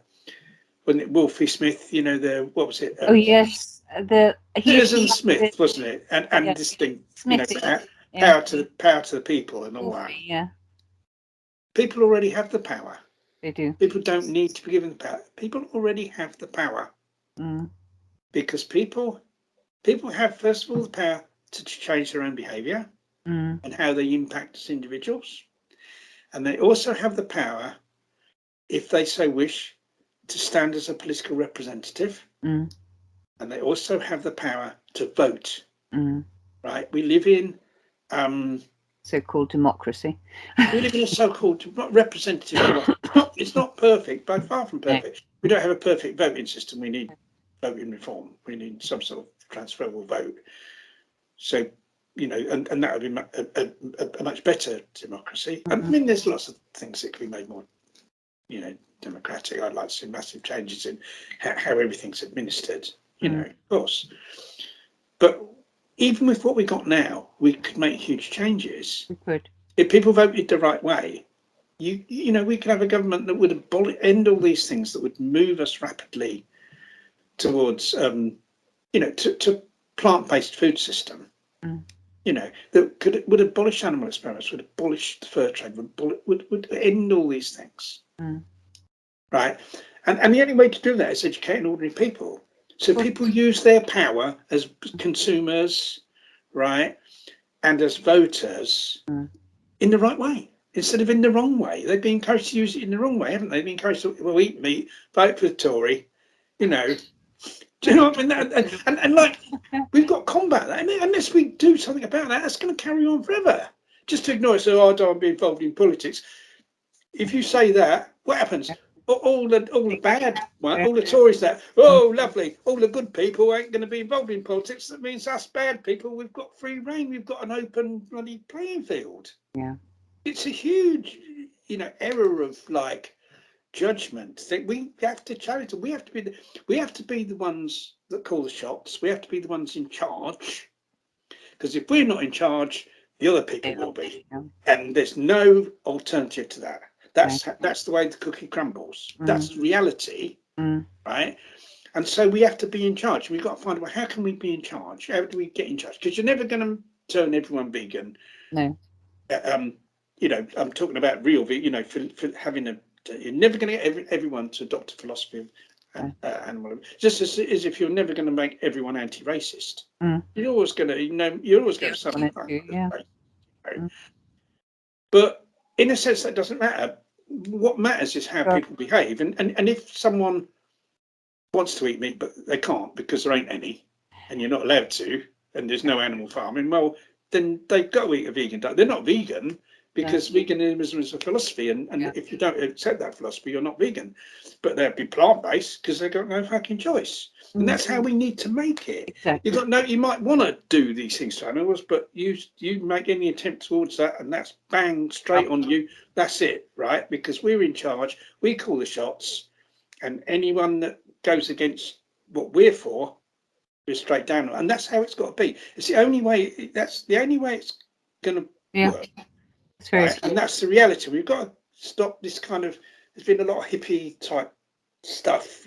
wasn't it Wolfie Smith, you know, what was it? Oh, yes. Susan Smith, wasn't it? And this thing, you know, power to the people and all that. Yeah. People already have the power. They do. People don't need to be given the power. People already have the power. Because people have, first of all, the power to change their own behaviour and how they impact as individuals. And they also have the power, if they so wish, to stand as a political representative. And they also have the power to vote. Right? We live in so-called democracy. We live in a so-called representative democracy. It's not perfect, but far from perfect. We don't have a perfect voting system. We need voting reform. We need some sort of transferable vote. So, you know, and that would be a much better democracy. I mean, there's lots of things that can be made more, you know, democratic. I'd like to see massive changes in how everything's administered, you know, of course. But even with what we got now, we could make huge changes. We could. If people voted the right way, you know, we could have a government that would end all these things, that would move us rapidly towards, you know, to plant-based food system. You know, that would abolish animal experiments, would abolish the fur trade, would end all these things. Right? And the only way to do that is educating ordinary people. So people use their power as consumers, right, and as voters in the right way, instead of in the wrong way. They've been encouraged to use it in the wrong way, haven't they? They've been encouraged to, well, eat meat, vote for the Tory, you know, Do you know what I mean? And like, we've got to combat that. And unless we do something about that, that's going to carry on forever. Just to ignore it, so I don't want to be involved in politics. If you say that, what happens? All the bad, all the Tories that, oh, lovely, all the good people ain't going to be involved in politics. That means us bad people, we've got free reign, we've got an open bloody playing field. Yeah. It's a huge, error of like judgment that we have to challenge. We have to be the ones that call the shots. We have to be the ones in charge. Because if we're not in charge, the other people will be, and there's no alternative to that. That's the way the cookie crumbles. That's reality, right? And so we have to be in charge. We've got to find a way. How can we be in charge? How do we get in charge? Because you're never going to turn everyone vegan. No. I'm talking about real vegan. For having you're never going to get everyone to adopt a philosophy of animal. Just as if you're never going to make everyone anti-racist. You're always going to, you're always going to have something. But in a sense, that doesn't matter. What matters is how people behave. And if someone wants to eat meat, but they can't because there ain't any, and you're not allowed to, and there's no animal farming, well, then they've got to eat a vegan diet. They're not vegan because veganism is a philosophy, and if you don't accept that philosophy, you're not vegan. But they'll be plant-based because they've got no fucking choice. And that's how we need to make it. Exactly. You might want to do these things to animals, but you make any attempt towards that, and that's bang straight on you. That's it, right? Because we're in charge, we call the shots, and anyone that goes against what we're for is straight down. And that's how it's got to be. It's the only way. That's the only way it's going to work. Right? And that's the reality. We've got to stop this kind of. There's been a lot of hippie type stuff,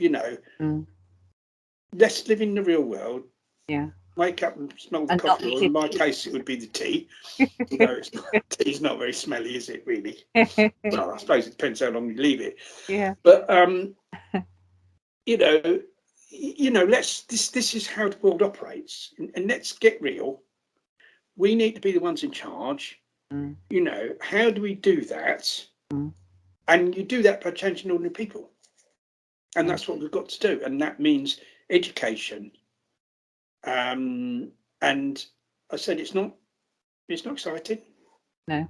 Let's live in the real world. Yeah. Wake up and smell the coffee, or in my case, it would be the tea. Tea's not very smelly, is it? Really? Well, I suppose it depends how long you leave it. Yeah. But let's. This is how the world operates, and let's get real. We need to be the ones in charge. How do we do that? And you do that by changing ordinary people, and that's what we've got to do, and that means education. And I said it's not exciting. No.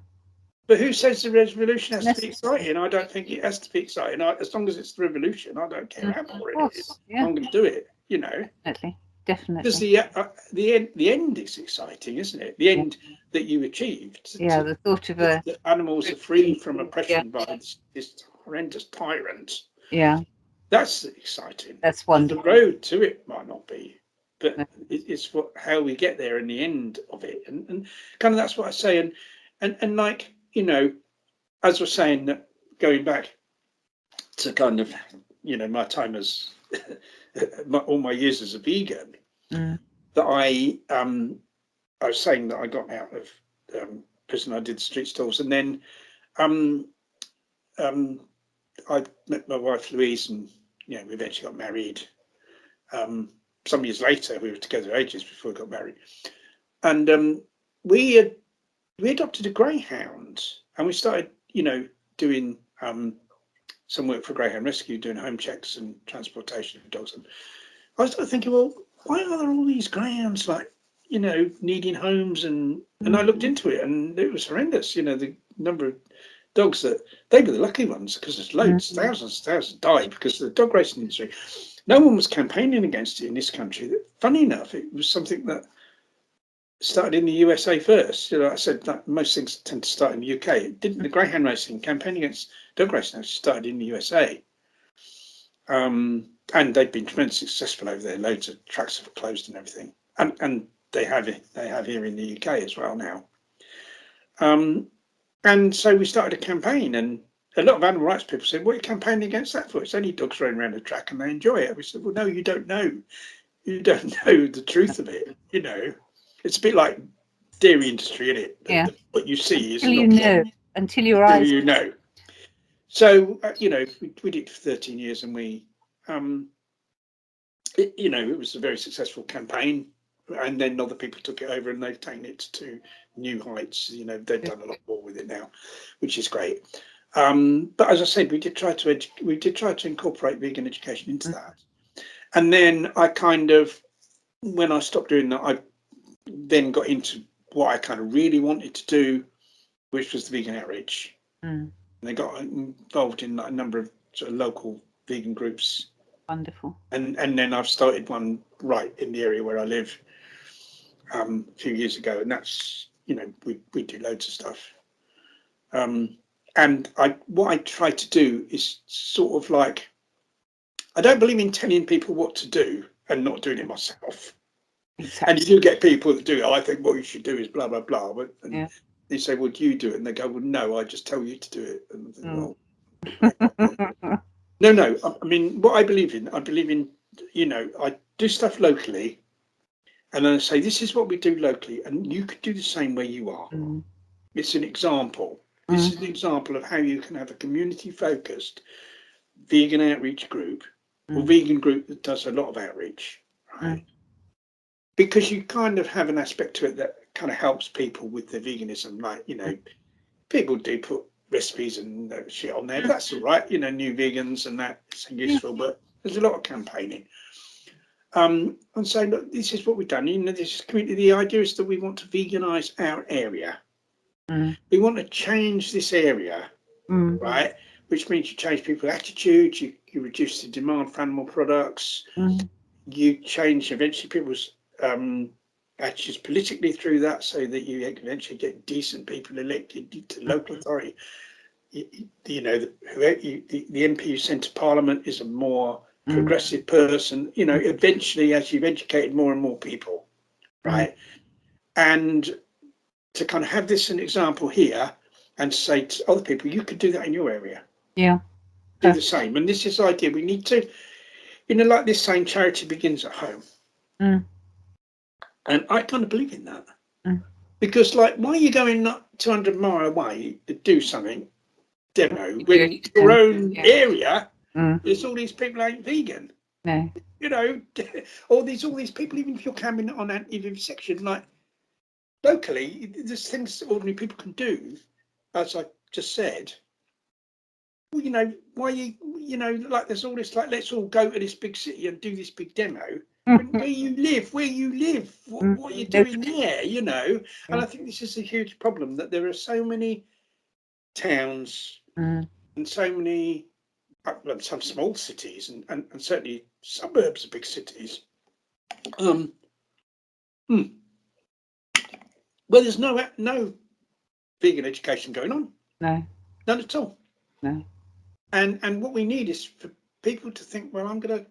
But who says the revolution has to be exciting? I don't think it has to be exciting. As long as it's the revolution, I don't care how boring it is. I'm going to do it. Definitely. Because the end is exciting, isn't it? The end that you achieved. Yeah, the thought of the animals are free from oppression by this horrendous tyrant. Yeah. That's exciting. That's wonderful. The road to it might not be, but it's how we get there in the end of it, and kind of that's what I say, and like as we're saying, that going back to kind of my time as all my years as a vegan, that I was saying that I got out of prison. I did street stalls, and then I met my wife Louise, and we eventually got married. Some years later, we were together ages before we got married, and we adopted a greyhound, and we started doing some work for Greyhound Rescue, doing home checks and transportation of dogs. And I was thinking, well, why are there all these greyhounds needing homes? And I looked into it, and it was horrendous. The number of dogs that they were the lucky ones, because there's loads, thousands died because of the dog racing industry. No one was campaigning against it in this country. Funny enough, it was something that started in the USA first. I said that most things tend to start in the UK. It didn't. The greyhound racing campaign against dog racing started in the USA, and they've been tremendously successful over there. Loads of tracks have closed and everything, and they have here in the UK as well now. And so we started a campaign, and a lot of animal rights people said, "What are you campaigning against that for? It's only dogs running around the track and they enjoy it." We said, "Well, no, you don't know. You don't know the truth of it. It's a bit like dairy industry, isn't it? Yeah. What you see is until your eyes. So we did it for 13 years, and we, it was a very successful campaign. And then other people took it over, and they've taken it to new heights. They've done a lot more with it now, which is great. But as I said, we did try to incorporate vegan education into that. And then I kind of, when I stopped doing that, I then got into what I kind of really wanted to do, which was the vegan outreach. Mm. And I got involved in a number of sort of local vegan groups. Wonderful. And then I've started one right in the area where I live a few years ago, and that's, you know, we do loads of stuff. And what I try to do is sort of like, I don't believe in telling people what to do and not doing it myself. Exactly. And you do get people that do it. I think what you should do is blah blah blah. But Yeah. they say, "Well, do you do it?" And they go, "Well, no, I just tell you to do it." And I think, Mm. well, no. I mean, what I believe in, you know, I do stuff locally, and then I say, "This is what we do locally, and you could do the same where you are." Mm. It's an example. This is an example of how you can have a community-focused vegan outreach group, or vegan group that does a lot of outreach, right? Because you kind of have an aspect to it that kind of helps people with their veganism. Like, you know, people do put recipes and shit on there, but that's all right. You know, new vegans and that's useful, but there's a lot of campaigning. And so, look, this is what we've done. You know, this community, the idea is that we want to veganize our area. We want to change this area, right? Which means you change people's attitudes, you reduce the demand for animal products, you change eventually people's attitudes politically through that, so that you eventually get decent people elected to local authority. You know, the MP you sent to Parliament is a more progressive person. You know, eventually, as you've educated more and more people, right? And to kind of have this an example here and say to other people, you could do that in your area. Yeah. Do the same. And this is the idea. We need to, you know, like this saying, charity begins at home. And I kind of believe in that. Because, like, why are you going not 200 miles away to do something, demo, when your own area, there's all these people ain't vegan? No. You know, all these people, even if you're camping on an section, like, locally, there's things that ordinary people can do, as I just said. Well, you know, why you know, like, there's all this, like, let's all go to this big city and do this big demo. Where you live, what are you doing there, you know? And I think this is a huge problem, that there are so many towns and so many, well, some small cities and certainly suburbs of big cities, where there's no vegan education going on. No. None at all. No. And what we need is for people to think, well, I'm going to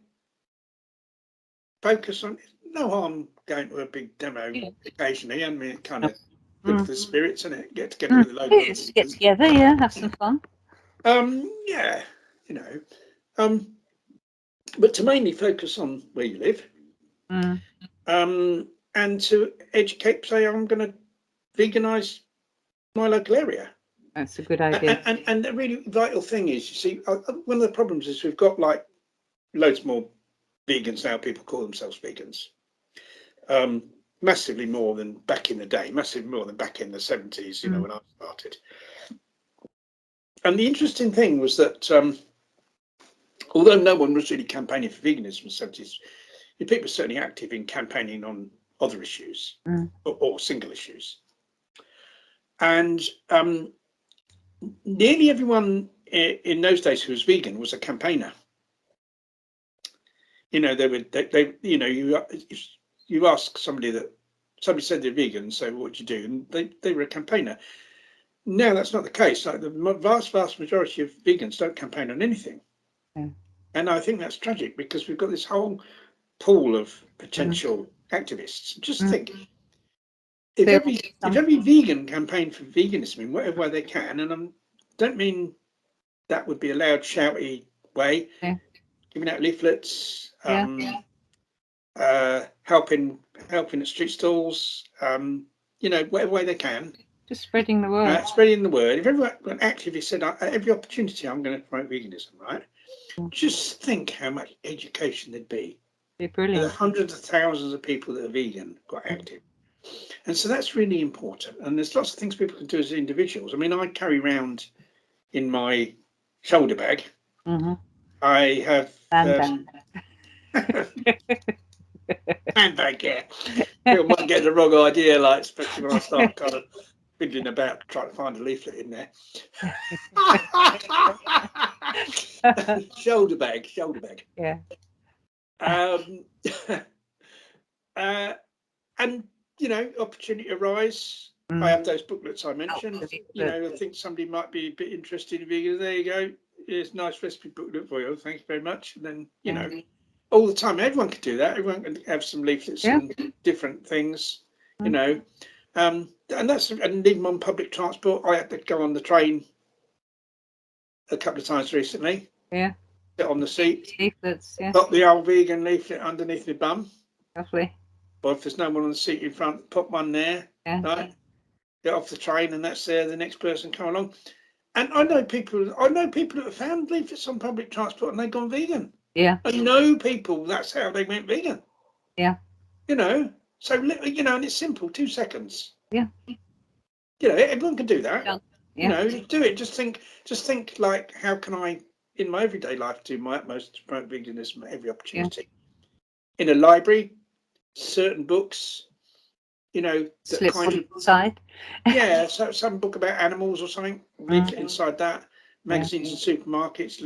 focus on, no harm going to a big demo occasionally. I mean, it kind of good for the spirits, and it get together with the local. Get together, yeah, have some fun. Yeah, you know, but to mainly focus on where you live, and to educate, say, I'm going to veganize my local area. That's a good idea. And the really vital thing is, you see, one of the problems is we've got, like, loads more vegans now. People call themselves vegans. Massively more than back in the day, massively more than back in the 70s, you know, when I started. And the interesting thing was that although no one was really campaigning for veganism in the 70s, people were certainly active in campaigning on other issues or single issues. And nearly everyone in those days who was vegan was a campaigner. You know, they you know, you ask somebody said they're vegan, so what do you do? And they were a campaigner. No, that's not the case. Like, the vast majority of vegans don't campaign on anything. And I think that's tragic, because we've got this whole pool of potential activists. Just think, if every vegan campaigned for veganism in whatever way they can, and I don't mean that would be a loud, shouty way, giving out leaflets, helping at street stalls, you know, whatever way they can. Just spreading the word. Spreading the word. If everyone actively said, at every opportunity, I'm going to promote veganism, right? Just think how much education there'd be. Be brilliant. There are hundreds of thousands of people that are vegan got active. And so that's really important. And there's lots of things people can do as individuals. I mean, I carry around in my shoulder bag, I have, Handbag, yeah. People might get the wrong idea, like especially when I start kind of fiddling about trying to find a leaflet in there. Shoulder bag. Yeah. Um, and opportunity arise. I have those booklets I mentioned. I think somebody might be a bit interested in vegan. There you go. Here's a nice recipe booklet for you. Thanks very much. And then all the time, everyone could do that. Everyone can have some leaflets and different things. And even on public transport. I had to go on the train a couple of times recently. Yeah. Sit on the seat. Leaflets. Yeah. Got the old vegan leaflet underneath my bum. Lovely. Or if there's no one on the seat in front, put one there. Yeah. Right? Get off the train, and that's there. The next person come along. And I know people that have found leaflets on public transport and they've gone vegan. Yeah. I know people, that's how they went vegan. Yeah. So and it's simple, 2 seconds. Yeah. Everyone can do that. Yeah. Do it. Just think like, how can I, in my everyday life, do my utmost to promote veganism at every opportunity? In a library, certain books, Slip inside. Yeah, so some book about animals or something, leaflet inside that. Magazines and supermarkets,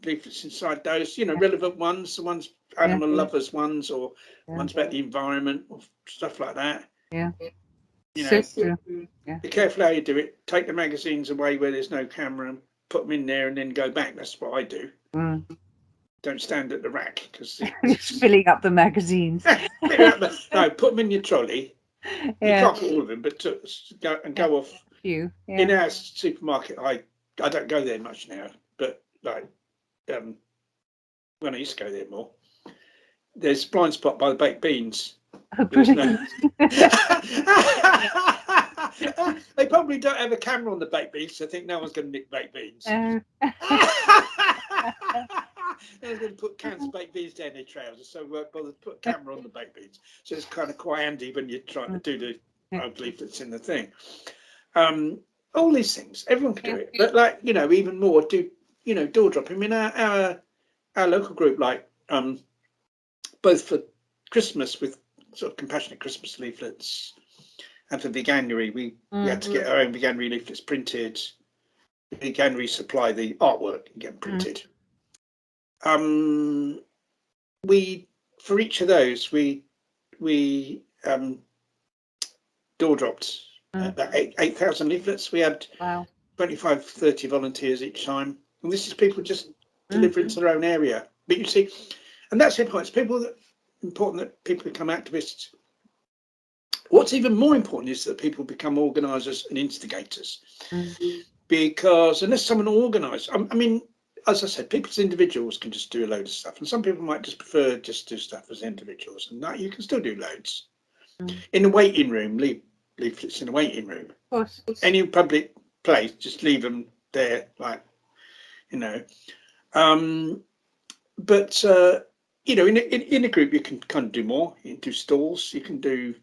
leaflets inside those. Relevant ones, the ones animal lovers ones, or ones about the environment or stuff like that. Yeah. Be careful how you do it. Take the magazines away where there's no camera and put them in there and then go back. That's what I do. Don't stand at the rack because it's filling up the magazines. No, put them in your trolley. You can't put all of them, but go off. In our supermarket, I don't go there much now, but like when I used to go there more, there's a blind spot by the baked beans. Oh, brilliant. They probably don't have a camera on the baked beans, so I think no one's going to nick baked beans. They're going to put cans of baked beans down their trousers, so won't bother to put a camera on the baked beans. So it's kind of quite handy when you're trying to do the old leaflets in the thing. All these things, everyone can do it, but even more, door drop. I mean, our local group, both for Christmas with sort of compassionate Christmas leaflets, and for Veganuary, we had to get our own Veganuary leaflets printed. Veganuary supply the artwork and get printed. We, for each of those, we door dropped about 8,000 leaflets. We had 25, 30 volunteers each time, and this is people just delivering to their own area. But you see, and that's important. It's important that people become activists. What's even more important is that people become organisers and instigators, because unless someone organises, I mean, as I said, people as individuals can just do a load of stuff, and some people might just prefer just to do stuff as individuals, and that you can still do loads. In the waiting room, leave leaflets in the waiting room. Of course. Any public place, just leave them there, But in a group, you can kind of do more. You can do stalls. You can do,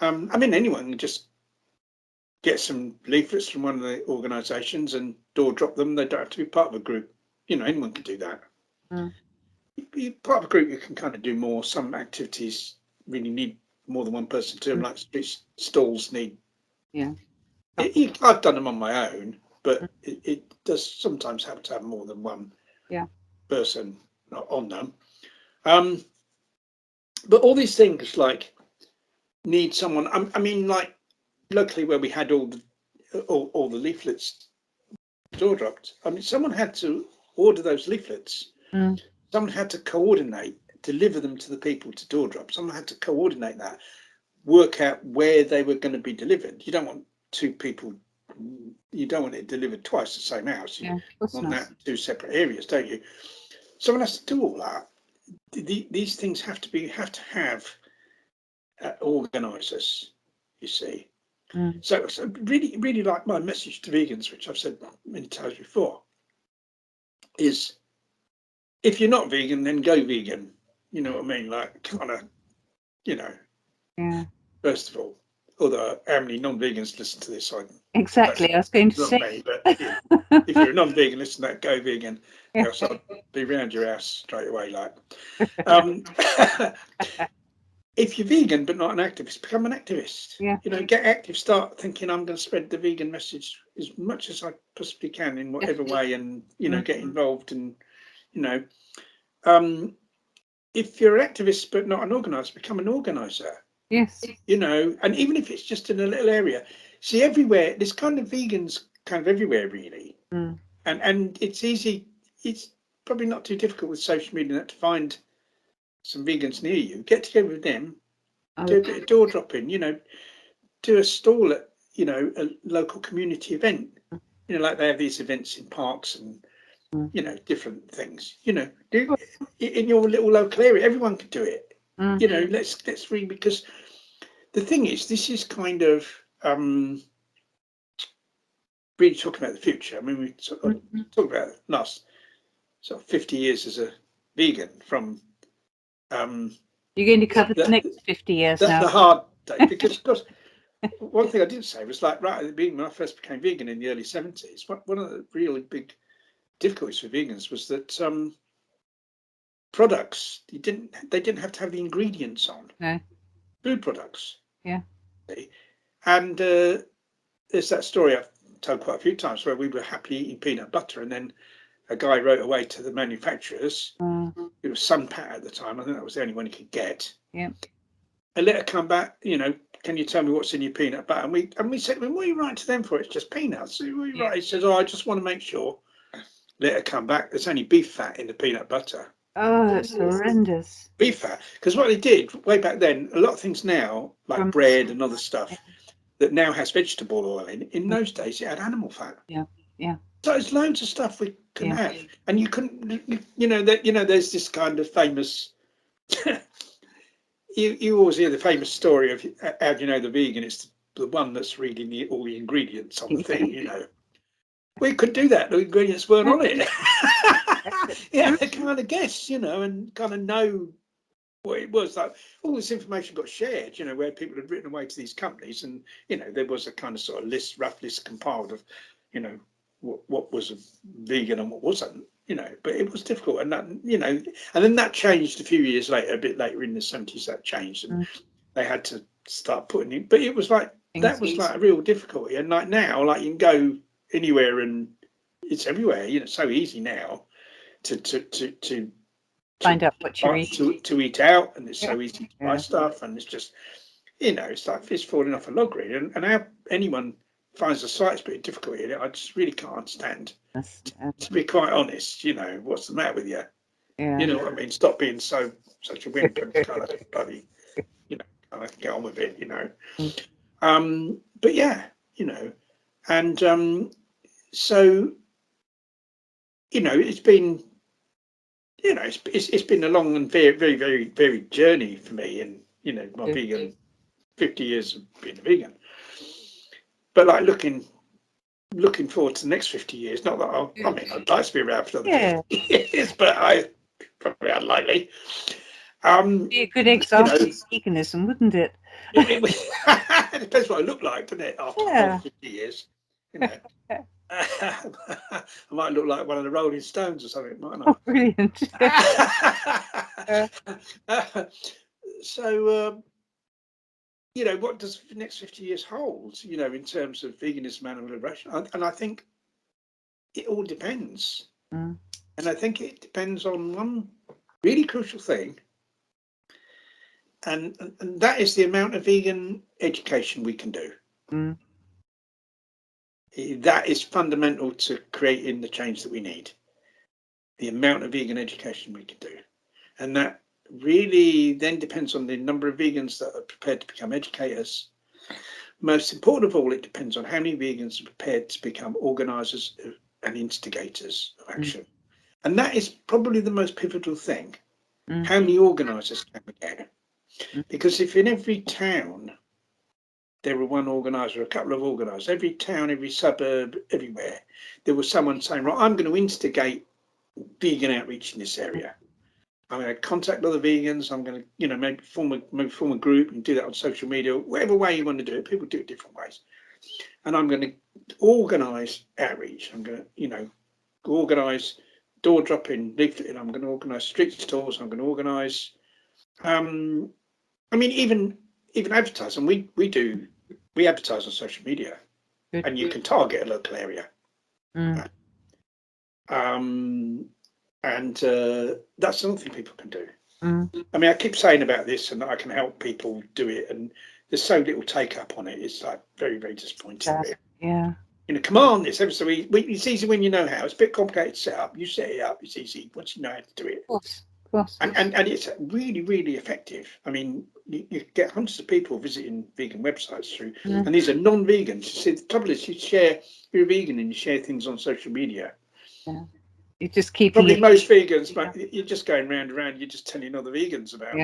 anyone can just get some leaflets from one of the organisations and door drop them. They don't have to be part of a group. Anyone can do that. You're part of a group, you can kind of do more. Some activities really need more than one person to them, like street stalls need. I've done them on my own, but it does sometimes have to have more than one person on them. But all these things need someone. I mean, locally where we had all the leaflets door dropped. I mean, someone had to order those leaflets. Someone had to coordinate, deliver them to the people to door drop. Someone had to coordinate that, work out where they were going to be delivered. You don't want two people. You don't want it delivered twice the same house. You want that two separate areas, don't you? Someone has to do all that. These things have to have organisers, you see. So really, really, like my message to vegans, which I've said many times before, is if you're not vegan, then go vegan. You know what I mean? First of all, although how many non-vegans listen to this? Exactly, I was going to say. Me, but if you're a non-vegan, listen to that, go vegan. So be round your house straight away. Like, if you're vegan but not an activist, become an activist. Yeah. You know, get active. Start thinking, I'm going to spread the vegan message as much as I possibly can in whatever way, and you know, get involved. And you know, if you're an activist but not an organizer, become an organizer. Yes. You know, and even if it's just in a little area, see, everywhere there's kind of vegans kind of everywhere, really. And it's easy. It's probably not too difficult with social media to find some vegans near you. Get together with them, do a bit of door dropping. You know, do a stall at, you know, a local community event. You know, like they have these events in parks and you know, different things. You know, do in your little local area. Everyone can do it. You know, let's read, because the thing is, this is kind of really talking about the future. I mean, we sort of talk about the last sort of 50 years as a vegan from. You're going to cover the next 50 years now. The hard day, because of course, one thing I didn't say was, like, right at the beginning, when I first became vegan in the early 70s, one of the really big difficulties for vegans was that products, they didn't have to have the ingredients on. No. Food products. Yeah. And there's that story I've told quite a few times where we were happily eating peanut butter, and then a guy wrote away to the manufacturers. It was Sunpat at the time. I think that was the only one he could get. Yeah. A letter come back, you know, can you tell me what's in your peanut butter? And we said, well, what are you writing to them for? It's just peanuts. So what are you writing? He says, oh, I just want to make sure. Letter come back, there's only beef fat in the peanut butter. Oh, that's horrendous. Beef fat. Because what they did way back then, a lot of things now, like bread and other stuff, that now has vegetable oil in those days it had animal fat. Yeah. Yeah. So there's loads of stuff we can have, and you couldn't, you know, that, you know, there's this kind of famous you always hear the famous story of how do you know the vegan, it's the one that's reading all the ingredients on the thing. You know, we could do that, the ingredients weren't on it. Yeah, I kind of guess, you know, and kind of know what it was. Like, all this information got shared, you know, where people had written away to these companies, and you know, there was a kind of sort of rough list compiled of, you know, what was a vegan and what wasn't, you know. But it was difficult, and that, you know, and then that changed a few years later, a bit later in the 70s. That changed, and they had to start putting in. But it was like, that was like a real difficulty. And like now, like, you can go anywhere and it's everywhere. You know, it's so easy now to find out what you're eating, to eat out, and it's so easy to buy stuff, and it's just, you know, it's like fish falling off a log, really. And how anyone finds the slightest bit of difficulty in it, I just really can't understand. To be quite honest, you know, what's the matter with you? You know what I mean? Stop being such a wimp and kind of bloody, you know, kind of get on with it, you know. But yeah, you know, and so, you know, it's been, you know, it's been a long and very, very, very, very journey for me, and you know, my vegan 50 years of being a vegan. But like looking forward to the next 50 years, not that I mean, I'd like to be around for another 50 years, but I probably unlikely. Be a good example of veganism, wouldn't it? It depends what I look like, doesn't it? After 50 years, you know. I might look like one of the Rolling Stones or something, mightn't I? Oh, brilliant. So, you know, what does the next 50 years hold, you know, in terms of veganism, animal liberation? And I think it all depends. And I think it depends on one really crucial thing, and that is the amount of vegan education we can do. That is fundamental to creating the change that we need. The amount of vegan education we can do. And that really then depends on the number of vegans that are prepared to become educators. Most important of all, it depends on how many vegans are prepared to become organisers and instigators of action. And that is probably the most pivotal thing. How many organisers can we get? Because if in every town there were one organiser, a couple of organisers, every town, every suburb, everywhere, there was someone saying, right, I'm going to instigate vegan outreach in this area. I'm going to contact other vegans. I'm going to, you know, maybe form a group and do that on social media, whatever way you want to do it. People do it different ways. And I'm going to organise outreach. I'm going to, you know, organise door dropping, leafleting. I'm going to organise street stalls. I'm going to organise. I mean, even advertising. We advertise on social media, Good. and you can target a local area. Mm. And that's another thing people can do. Mm. I mean, I keep saying about this, and I can help people do it, and there's so little take up on it. It's like very, very disappointing. Yeah. You know, come on, it's ever so easy. It's easy when you know how. It's a bit complicated to set up. You set it up, it's easy once you know how to do it. Of course. And it's really, really effective. I mean, you get hundreds of people visiting vegan websites through, and these are non-vegans. You see, the trouble is, you're a vegan and you share things on social media. Yeah. You just keep Probably most vegans, but you're just going round and round. You're just telling other vegans about,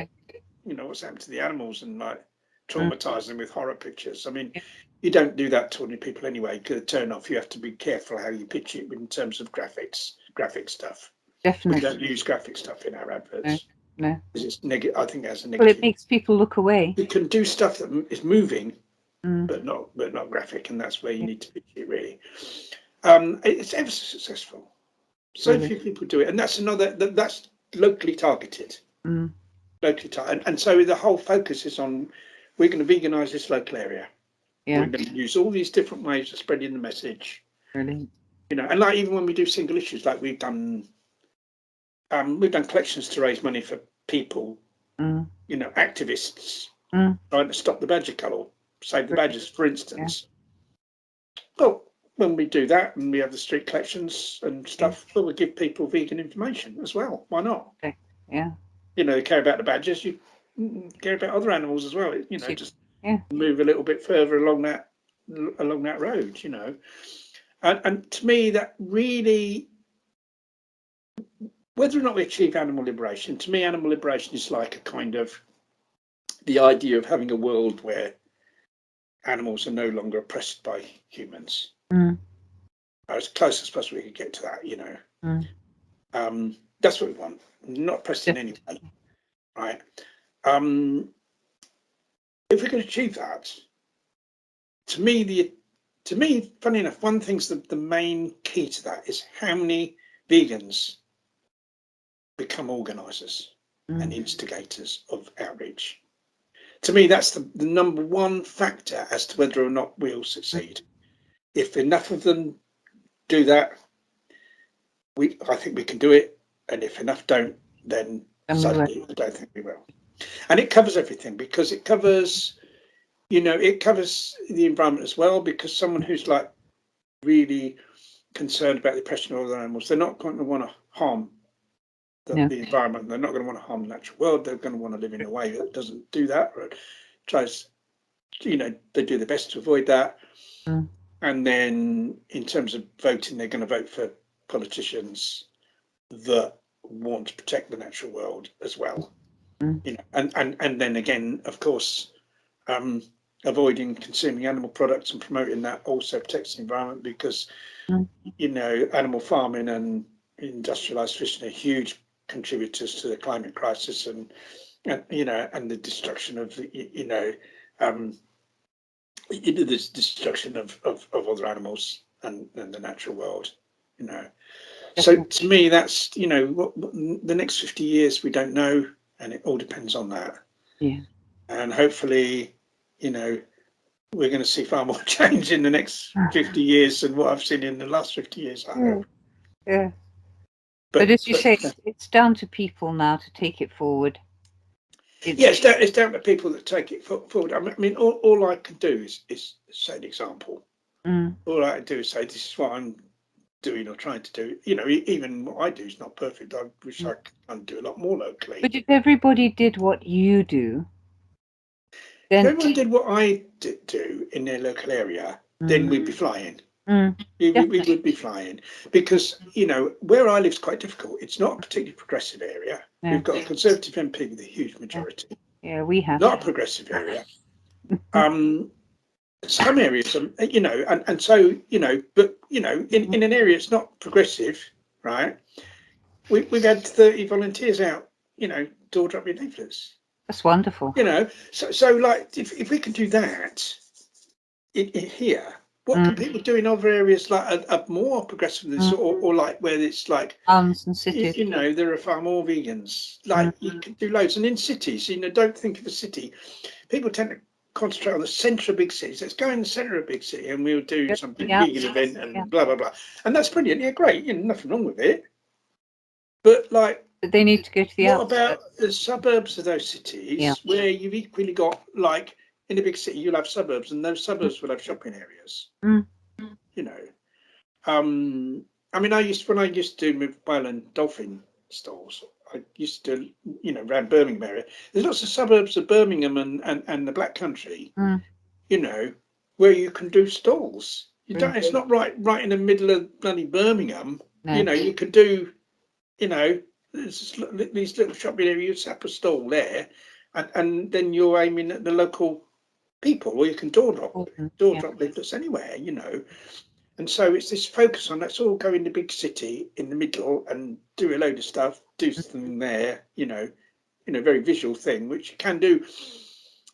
you know, what's happened to the animals and like traumatizing them with horror pictures. I mean, you don't do that to ordinary people anyway. Because turn off, you have to be careful how you pitch it in terms of graphic stuff. Definitely. We don't use graphic stuff in our adverts. No. It's negative. I think that's a Well, negative. it makes people look away. You can do stuff that is moving, but not graphic, and that's where you need to pitch it really. It's ever so successful. So few people do it, and that's locally targeted. Locally targeted, and so the whole focus is on we're going to veganise this local area. We're going to use all these different ways of spreading the message. Brilliant. You know, and like even when we do single issues, like we've done collections to raise money for people, you know, activists trying to stop the badger cull, save the badgers, for instance. Well, when we do that and we have the street collections and stuff, well, we give people vegan information as well. Why not? Yeah. You know, they care about the badgers, you care about other animals as well. You know, just move a little bit further along that road, you know. And to me, that really, whether or not we achieve animal liberation, to me, animal liberation is like a kind of the idea of having a world where animals are no longer oppressed by humans. As close as possible we could get to that, you know. That's what we want. Not oppressed in any way, right? If we can achieve that, to me, funny enough, one thing's the main key to that is how many vegans become organisers and instigators of outreach. To me, that's the number one factor as to whether or not we'll succeed. If enough of them do that, I think we can do it. And if enough don't, then sadly, I don't think we will. And it covers everything, because it covers, you know, it covers the environment as well, because someone who's like really concerned about the oppression of other animals, they're not going to want to harm the environment. They're not going to want to harm the natural world. They're going to want to live in a way that doesn't do that, or tries, you know, they do their best to avoid that. And then in terms of voting, they're going to vote for politicians that want to protect the natural world as well. You know, and then again, of course, avoiding consuming animal products and promoting that also protects the environment, because you know, animal farming and industrialized fishing are huge contributors to the climate crisis, and you know, and the destruction of this destruction of other animals and the natural world, you know. So to me, that's, you know, what the next 50 years we don't know, and it all depends on that. And hopefully, you know, we're going to see far more change in the next 50 years than what I've seen in the last 50 years, I hope. But as you say, it's down to people now to take it forward. It's down to people that take it forward. I mean, all I can do is set an example. All I can do is say, this is what I'm doing or trying to do. You know, even what I do is not perfect. I wish I could do a lot more locally. But if everybody did what you do, then if everyone did what I do in their local area, then we'd be flying. We would be flying, because, you know, where I live is quite difficult. It's not a particularly progressive area. We've got a Conservative MP with a huge majority. We have. Not a progressive area. Some areas, you know, and so, you know, but, you know, in an area it's not progressive, right? We've had 30 volunteers out, you know, door dropping leaflets. That's wonderful. You know, so like if we can do that in here, What can people do in other areas like a more progressive than this, or like where it's like towns and cities? You know, there are far more vegans. Like you can do loads, and in cities, you know, don't think of a city. People tend to concentrate on the centre of big cities. Let's go in the centre of a big city, and we'll do something vegan event and blah blah blah. And that's brilliant. Yeah, great. You know, nothing wrong with it. But like, but they need to go to the what outskirts. about the suburbs of those cities where you've equally got like in a big city, you'll have suburbs, and those suburbs will have shopping areas. You know, I mean, when I used to do whale and dolphin stalls, I used to, you know, around Birmingham area. There's lots of suburbs of Birmingham and the Black Country, you know, where you can do stalls. You don't. It's not right in the middle of bloody Birmingham. No. You know, you could do, you know, these little shopping areas. You set up a stall there, and then you're aiming at the local people, or you can door drop leaflets anywhere, you know. And so it's this focus on let's all go in the big city in the middle and do a load of stuff, do something there, you know, very visual thing, which you can do.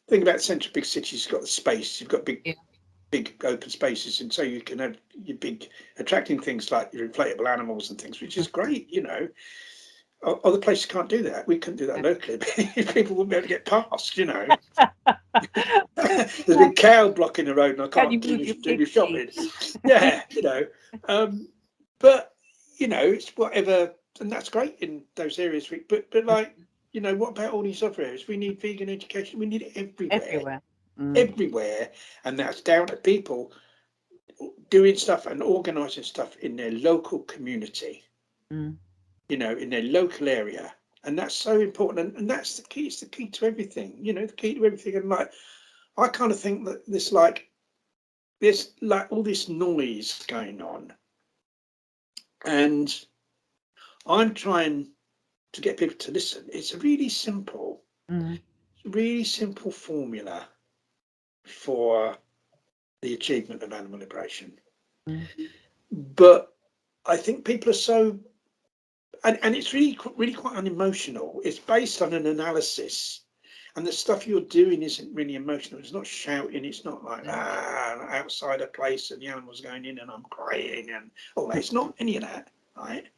Think about central big cities, you've got the space, you've got big open spaces, and so you can have your big attracting things like your inflatable animals and things, which is great, you know. Other places can't do that. We couldn't do that locally. People wouldn't be able to get past, you know. There's a big cow blocking the road, and I can't do your shopping. Yeah, you know. But you know, it's whatever, and that's great in those areas. But like, you know, what about all these other areas? We need vegan education. We need it everywhere. Everywhere, and that's down to people doing stuff and organising stuff in their local community. You know, in their local area, and that's so important, and that's the key. It's the key to everything, you know, the key to everything. And like, I kind of think that this like all this noise going on, and I'm trying to get people to listen. It's a really simple formula for the achievement of animal liberation. But I think people are so. And it's really quite unemotional. It's based on an analysis, and the stuff you're doing isn't really emotional. It's not shouting. It's not like outside a place and the animal's going in and I'm crying and all that. It's not any of that, right?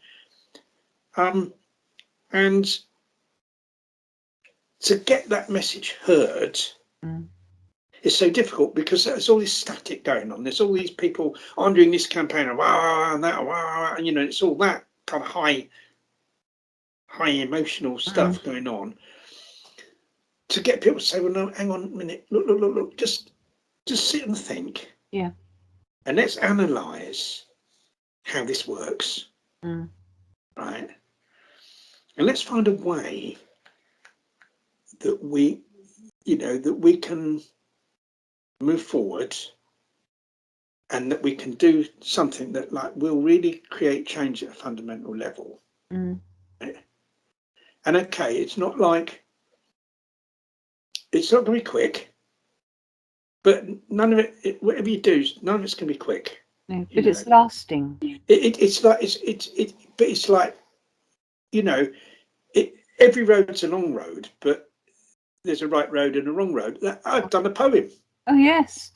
And to get that message heard is so difficult because there's all this static going on. There's all these people. I'm doing this campaign and that, and you know, it's all that kind of high emotional stuff going on, to get people to say, well, no, hang on a minute, look, just sit and think, and let's analyze how this works, right, and let's find a way that we can move forward, and that we can do something that like will really create change at a fundamental level. And okay, it's not going to be quick, but none of it, whatever you do, none of it's going to be quick. No, but it's lasting. It's like, you know, every road's a long road, but there's a right road and a wrong road. I've done a poem. Oh yes.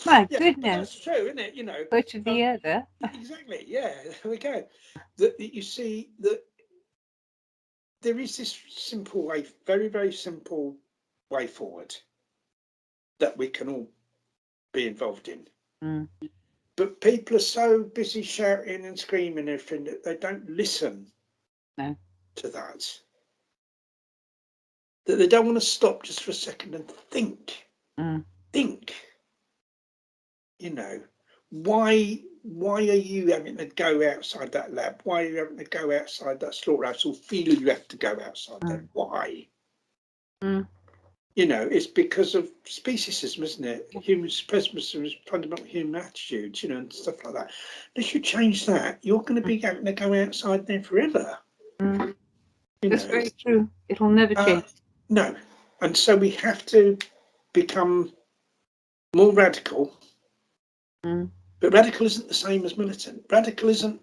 My goodness. That's true, isn't it? You know, quote of the year there. Exactly. Yeah, there we go. That you see that there is this simple way, very, very simple way forward that we can all be involved in. But people are so busy shouting and screaming and everything that they don't listen to that. That they don't want to stop just for a second and think. Think. You know, why are you having to go outside that lab? Why are you having to go outside that slaughterhouse or feel you have to go outside there? Why? You know, it's because of speciesism, isn't it? Human pessimism is fundamental human attitudes, you know, and stuff like that. Unless you change that, you're going to be having to go outside there forever. That's very true. It'll never change. No. And so we have to become more radical. But radical isn't the same as militant. Radical isn't,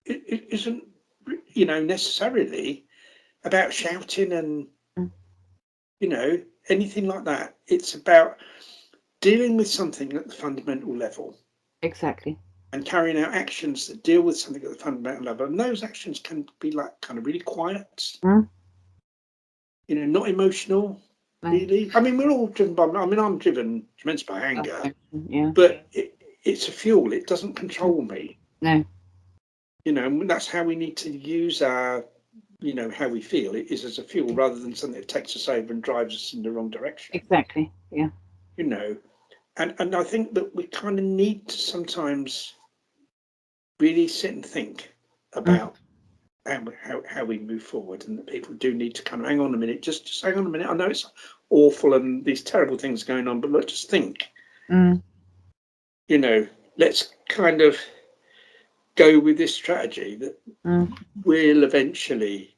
you know, necessarily about shouting and, you know, anything like that. It's about dealing with something at the fundamental level. Exactly. And carrying out actions that deal with something at the fundamental level. And those actions can be like kind of really quiet, not emotional, really. I mean, we're all driven by, I'm driven tremendously by anger, but it's a fuel. It doesn't control me. No. And that's how we need to use our, how we feel. It is as a fuel rather than something that takes us over and drives us in the wrong direction. Exactly, yeah. And I think that we kind of need to sometimes really sit and think about how we move forward, and that people do need to kind of hang on a minute, just hang on a minute. I know it's awful and these terrible things going on, but let's just think. Let's kind of go with this strategy that will eventually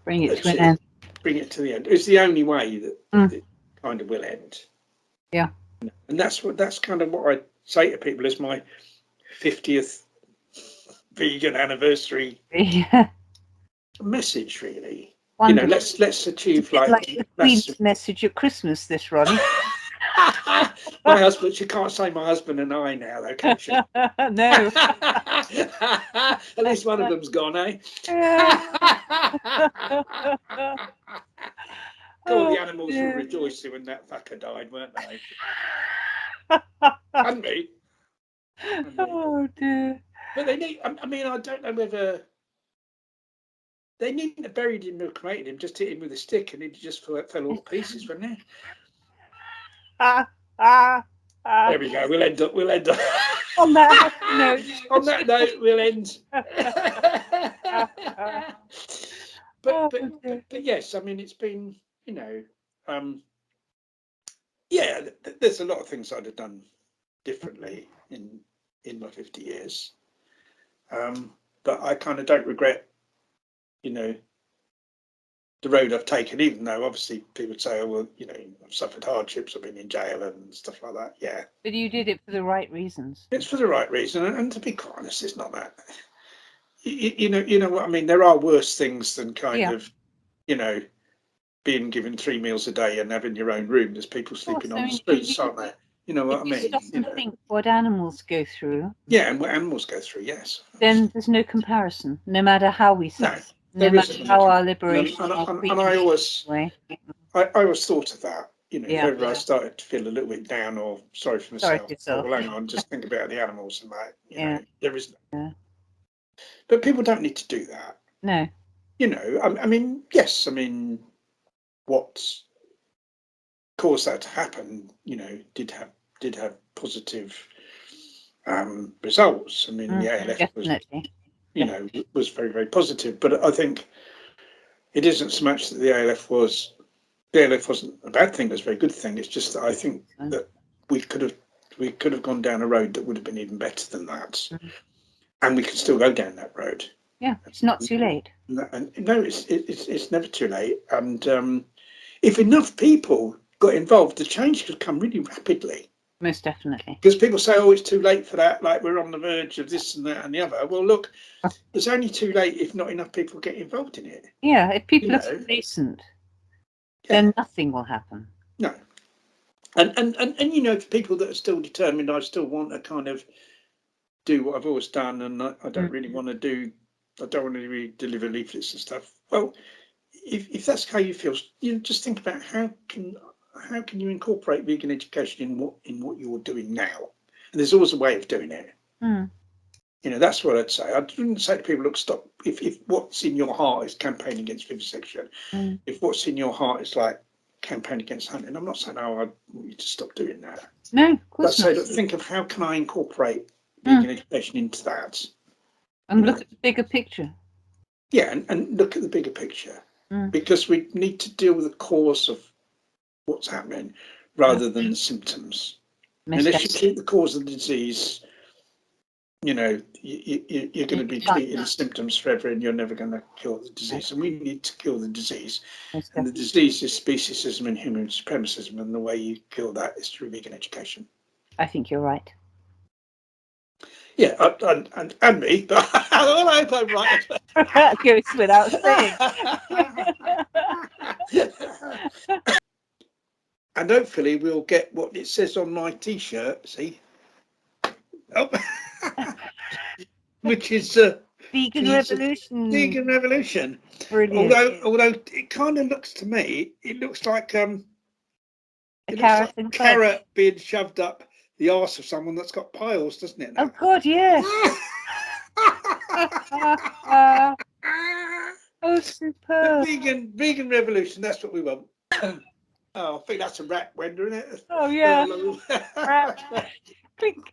bring it to an end. Bring it to the end. It's the only way that it kind of will end. Yeah. And that's kind of what I say to people is my 50th vegan anniversary message, really. Wonderful. Let's achieve like the Queen's message at Christmas, this, Ronnie. My husband, she can't say my husband and I now, though, can she? No. At least one of them's gone, eh? God, the animals were rejoicing when that fucker died, weren't they? And me. Oh dear. But they need, I mean, I don't know whether they needn't have buried him or cremated him, just hit him with a stick and he just fell all to pieces, wouldn't he? There we go. We'll end up. On that note. On that note, we'll end. But yes, I mean, it's been, there's a lot of things I'd have done differently in my 50 years. But I kind of don't regret, the road I've taken, even though obviously people would say, oh, well, I've suffered hardships, I've been in jail and stuff like that. Yeah. But you did it for the right reasons. It's for the right reason. And to be quite honest, it's not that. You know what I mean? There are worse things than kind of, being given 3 meals a day and having your own room. There's people sleeping on the streets, aren't there? You know what I mean? Stop and think what animals go through. Yeah, and what animals go through, yes. Then there's no comparison, no matter how we suffer. No matter how our liberation. And I always thought of that. If ever I started to feel a little bit down or sorry for myself, well, hang on, just think about the animals and that. You know, there is. But people don't need to do that. No. I mean, yes, I mean, what's caused that to happen, did have positive results. I mean, the ALF definitely. was very, very positive. But I think it isn't so much that the ALF wasn't a bad thing; it was a very good thing. It's just that I think that we could have gone down a road that would have been even better than that, and we can still go down that road. Yeah, it's not too late. And no, it's never too late. And if enough people got involved, the change could come really rapidly. Most definitely. Because people say, oh, it's too late for that, like we're on the verge of this and that and the other. Well, look, it's only too late if not enough people get involved in it. Yeah, if people are complacent, then nothing will happen. No. And for people that are still determined, I still want to kind of do what I've always done, and I don't really want to really deliver leaflets and stuff. Well, if that's how you feel, just think about how can you incorporate vegan education in what you're doing now? And there's always a way of doing it. That's what I'd say. I wouldn't say to people, look, stop. If what's in your heart is campaigning against vivisection, if what's in your heart is like campaign against hunting, I'm not saying, oh, I want you to stop doing that. No, of course not. But think of how can I incorporate vegan education into that? And look at the bigger picture. Yeah, and look at the bigger picture. Because we need to deal with the cause of what's happening rather than the symptoms. Unless you treat the cause of the disease, you're going to be treating the symptoms forever and you're never going to cure the disease. And we need to cure the disease. And the disease is speciesism and human supremacism, and the way you cure that is through vegan education. I think you're right. Yeah, and me, but I hope I'm right. That goes without saying. and hopefully we'll get what it says on my T-shirt. See, oh, which is Vegan Revolution. Vegan Revolution. Brilliant. Although it kind of looks to me, it looks like A carrot and fudge. carrot being shoved up the arse of someone that's got piles, doesn't it? Oh God, yes. Oh, superb. The vegan revolution. That's what we want. Oh, I think that's a wrap, Wenda, isn't it? Oh yeah. Clink.